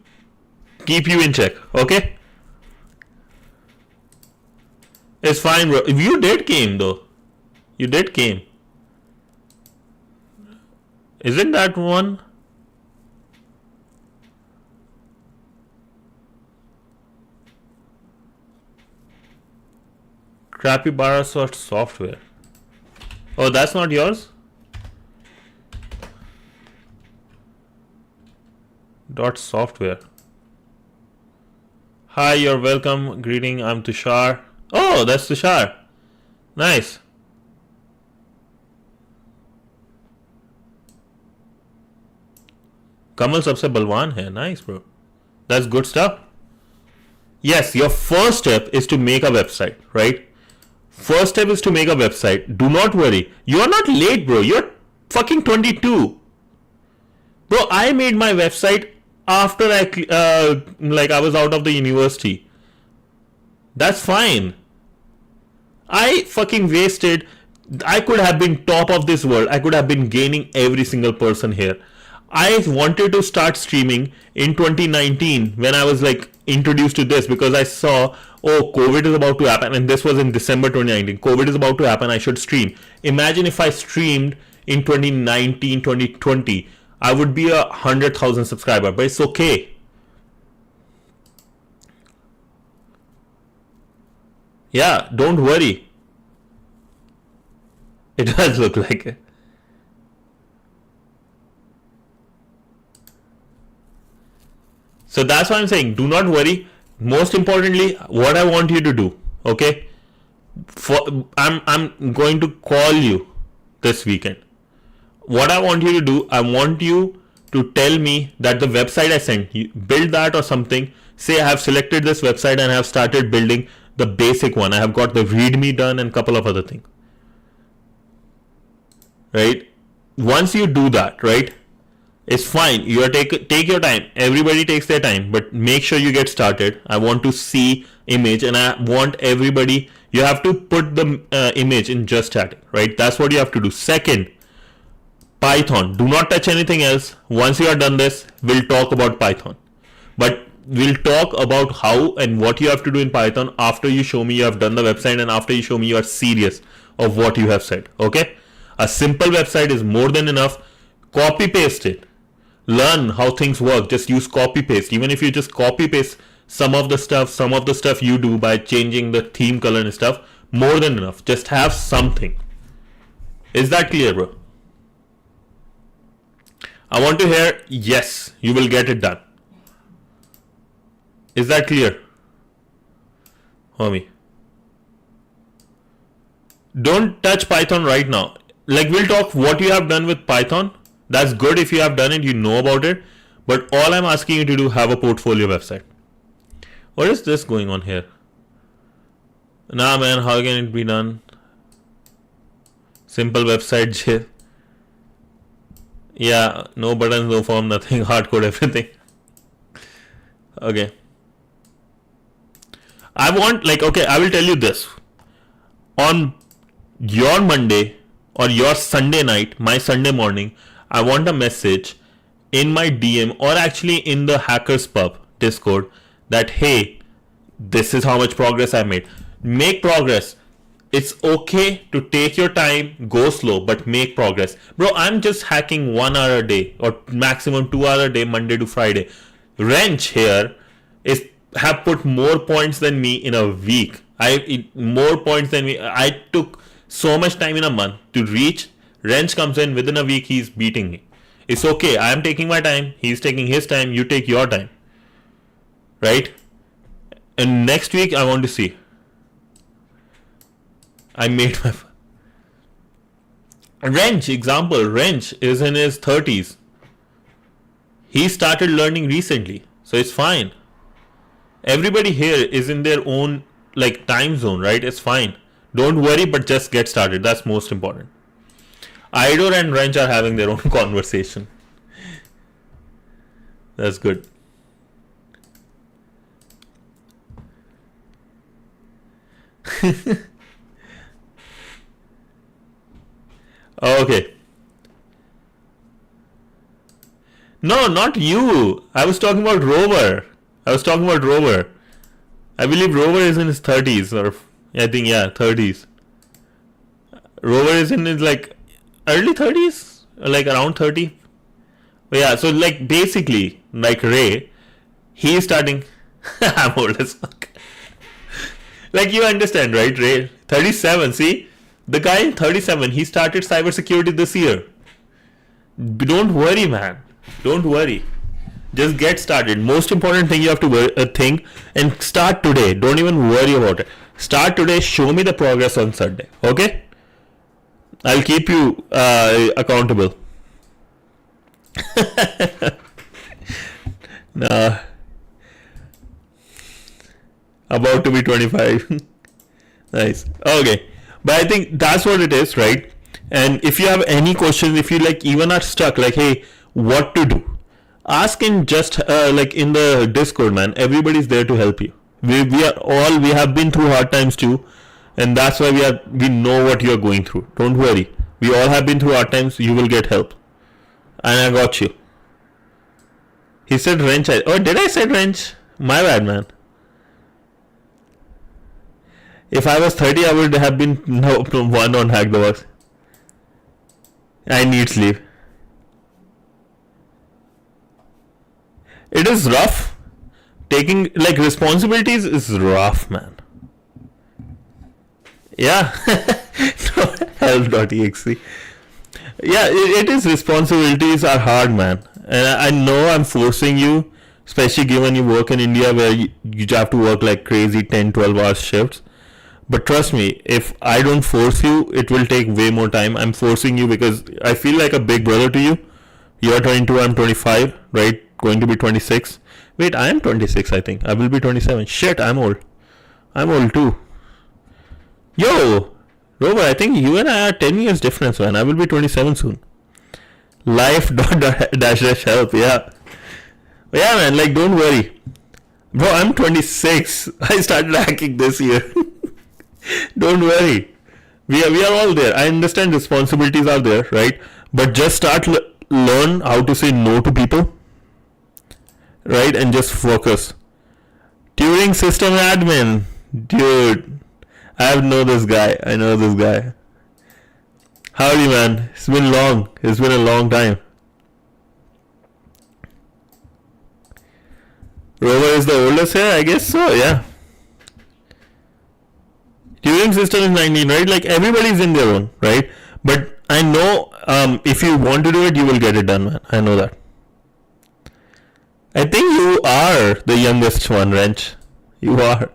keep you in check. Okay? It's fine, bro. If you did came though. You did came. Isn't that one? Crappybara software. Oh, that's not yours? .software. Hi, you're welcome. Greeting, I'm Tushar. Oh, that's Tushar. Nice. Kamal सबसे बलवान है. Nice, bro. That's good stuff. Yes, your first step is to make a website, right? First step is to make a website. Do not worry. You are not late, bro. You're fucking 22. Bro, I made my website after I was out of the university. That's fine. I fucking wasted. I could have been top of this world. I could have been gaining every single person here. I wanted to start streaming in 2019 when I was like introduced to this because I saw, oh, COVID is about to happen, and this was in December 2019. COVID is about to happen, I should stream. Imagine if I streamed in 2019, 2020, I would be 100,000 subscriber, but it's okay. Yeah, don't worry. It does look like it. So that's what I'm saying. Do not worry. Most importantly, what I want you to do, okay? I'm going to call you this weekend. What I want you to do, I want you to tell me that the website I sent you, build that or something. Say I have selected this website and I have started building the basic one. I have got the README done and a couple of other things. Right? Once you do that, right? It's fine. You are take your time. Everybody takes their time, but make sure you get started. I want to see image, and I want everybody. You have to put the image in just chatting, right? That's what you have to do. Second, Python. Do not touch anything else. Once you are done this, we'll talk about Python. But we'll talk about how and what you have to do in Python after you show me you have done the website and after you show me you are serious of what you have said. Okay? A simple website is more than enough. Copy paste it. Learn how things work. Just use copy paste. Even if you just copy paste some of the stuff you do by changing the theme color and stuff, more than enough. Just have something. Is that clear, bro? I want to hear yes, you will get it done. Is that clear, homie? Don't touch Python right now. Like, we'll talk what you have done with Python. That's good if you have done it, you know about it. But all I'm asking you to do, have a portfolio website. What is this going on here? Nah, man, how can it be done? Simple website. Yeah, no buttons, no form, nothing, hard code, everything. Okay. I want, like, okay, I will tell you this. On your Monday or your Sunday night, my Sunday morning, I want a message in my DM or actually in the Hackers Pub Discord that, hey, this is how much progress I made. Make progress. It's okay to take your time, go slow, but make progress. Bro, I'm just hacking 1 hour a day or maximum 2 hours a day, Monday to Friday. Wrench here have put more points than me in a week. More points than me. I took so much time in a month to reach. Wrench comes in within a week, he's beating me. It's okay. I am taking my time. He's taking his time. You take your time. Right? And next week, I want to see. I made my... Wrench, example. Wrench is in his 30s. He started learning recently. So it's fine. Everybody here is in their own like time zone, right? It's fine. Don't worry, but just get started. That's most important. Idor and Wrench are having their own conversation. That's good. Okay. No, not you. I was talking about Rover. I believe Rover is in his 30s or I think, yeah, 30s. Rover is in his like early 30s or like around 30. But yeah, so like basically like Ray, he is starting. I'm old as fuck. Like you understand, right, Ray? 37, see? The guy in 37, he started cybersecurity this year. Don't worry, man. Don't worry. Just get started. Most important thing you have to think and start today. Don't even worry about it. Start today. Show me the progress on Sunday. Okay? I'll keep you accountable. Nah. About to be 25. Nice. Okay. But I think that's what it is, right? And if you have any questions, if you like even are stuck, like, hey, what to do? Ask in just like in the Discord, man. Everybody's there to help you. We have been through hard times too, and that's why we know what you're going through. Don't worry. We all have been through hard times. You will get help. And I got you. He said wrench. Oh, did I say wrench? My bad, man. If I was 30, I would have been one on Hack the Box. I need sleep. It is rough. Taking like responsibilities is rough, man. Yeah. Help.exe. Yeah, it is. Responsibilities are hard, man. And I know I'm forcing you, especially given you work in India where you have to work like crazy 10-12 hour shifts. But trust me, if I don't force you, it will take way more time. I'm forcing you because I feel like a big brother to you. You're 22, I'm 25, right? Going to be 26. Wait, I am 26, I think. I will be 27. Shit, I'm old. I'm old too. Yo, Robert, I think you and I are 10 years difference, man. I will be 27 soon. Life help, yeah. Yeah, man, like, don't worry. Bro, I'm 26. I started hacking this year. Don't worry. We are all there. I understand responsibilities are there, right? But just start learn how to say no to people, right? And just focus. Turing system admin, dude. I know this guy. Howdy, man. It's been long. It's been a long time. Rover is the oldest here, I guess so, yeah. Turing system is 19, right? Like everybody's in their own, right? But I know if you want to do it, you will get it done, man. I know that. I think you are the youngest one, Wrench. You are.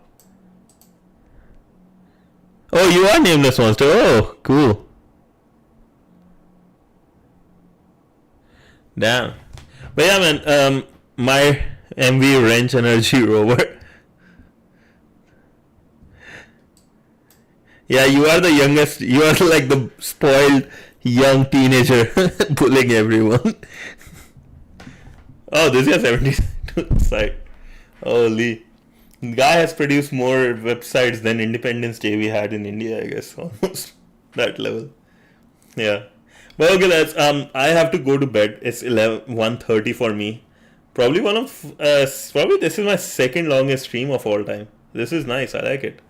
Oh, you are Nameless Monster. Oh, cool. Damn. But yeah, man, my MV Wrench Energy Rover. Yeah, you are the youngest. You are like the spoiled young teenager bullying everyone. Oh, this is 72 site. Holy. Guy has produced more websites than Independence Day we had in India, I guess. Almost that level. Yeah. But okay, that's I have to go to bed. It's 1:30 for me. Probably probably this is my second longest stream of all time. This is nice. I like it.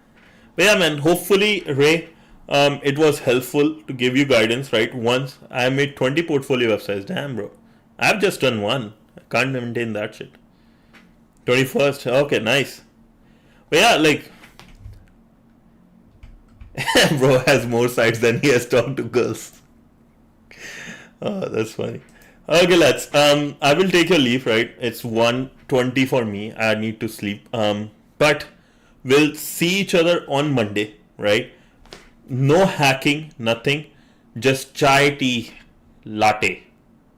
But yeah, man, hopefully, Ray, it was helpful to give you guidance, right? Once I made 20 portfolio websites. Damn, bro. I've just done one. I can't maintain that shit. 21st. Okay, nice. But yeah, like, bro has more sites than he has talked to girls. Oh, that's funny. Okay, lads. I will take your leave, right? It's 1:20 for me. I need to sleep. But we'll see each other on Monday, right? No hacking, nothing. Just chai tea latte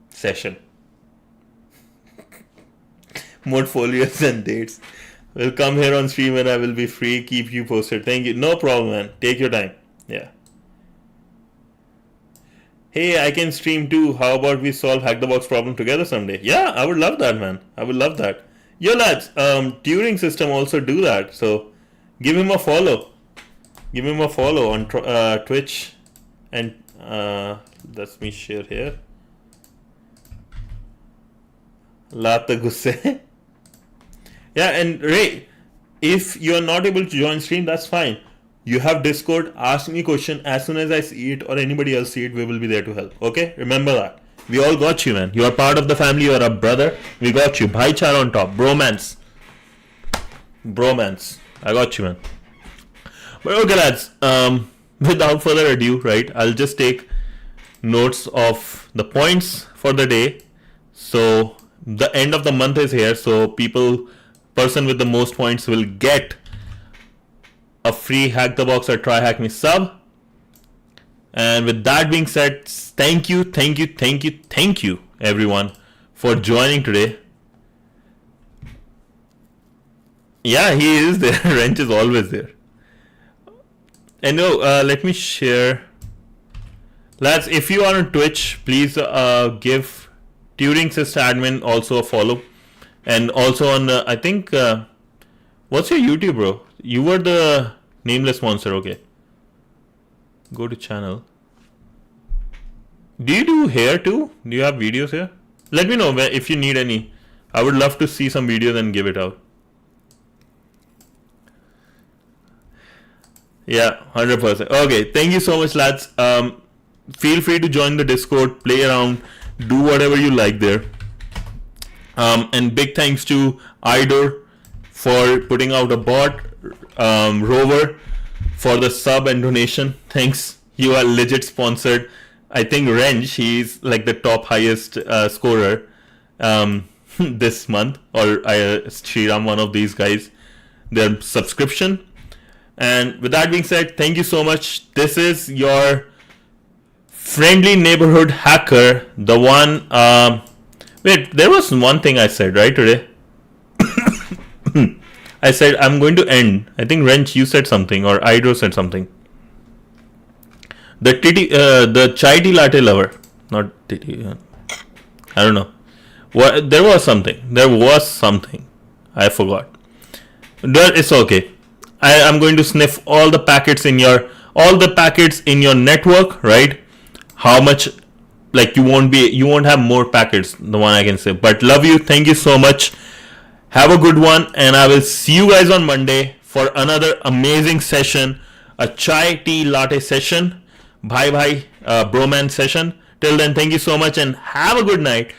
session. Portfolios and dates. We'll come here on stream and I will be free. Keep you posted. Thank you. No problem, man. Take your time. Yeah. Hey, I can stream too. How about we solve Hack the Box problem together someday? Yeah, I would love that, man. I would love that. Yo, lads, Turing system also do that. So give him a follow. Give him a follow on Twitch. And let me share here. Lata gusse. Yeah, and Ray, if you are not able to join stream, that's fine. You have Discord. Ask me a question. As soon as I see it or anybody else see it, we will be there to help. Okay? Remember that. We all got you, man. You are part of the family. You are a brother. We got you. Bhaichara on top. Bromance. Bromance. I got you, man. But okay, lads. Without further ado, right, I'll just take notes of the points for the day. So the end of the month is here. So person with the most points will get a free Hack the Box or Try Hack Me sub. And with that being said, thank you everyone for joining today. Yeah, he is there. Wrench is always there. And no, let me share. Lads, if you are on Twitch, please give Turing sysadmin also a follow. And also on, I think, what's your YouTube, bro? You were the Nameless Monster, okay. Go to channel. Do you do hair too? Do you have videos here? Let me know if you need any. I would love to see some videos and give it out. Yeah, 100%. Okay, thank you so much, lads. Feel free to join the Discord, play around, do whatever you like there. And big thanks to Idor for putting out a bot, Rover for the sub and donation. Thanks. You are legit sponsored. I think Wrench, he's like the top highest scorer this month, or Sriram, one of these guys, their subscription. And with that being said, thank you so much. This is your friendly neighborhood hacker, the one. Wait, there was one thing I said right today. I said I'm going to end. I think Wrench, you said something, or Idro said something. The chai tea latte lover, not titty. I don't know. What there was something. I forgot. It's okay. I'm going to sniff all the packets in your network, right? How much? Like you won't have more packets. The one I can say. But love you. Thank you so much. Have a good one, and I will see you guys on Monday for another amazing session, a chai tea latte session. Bye bromance session. Till then, thank you so much and have a good night.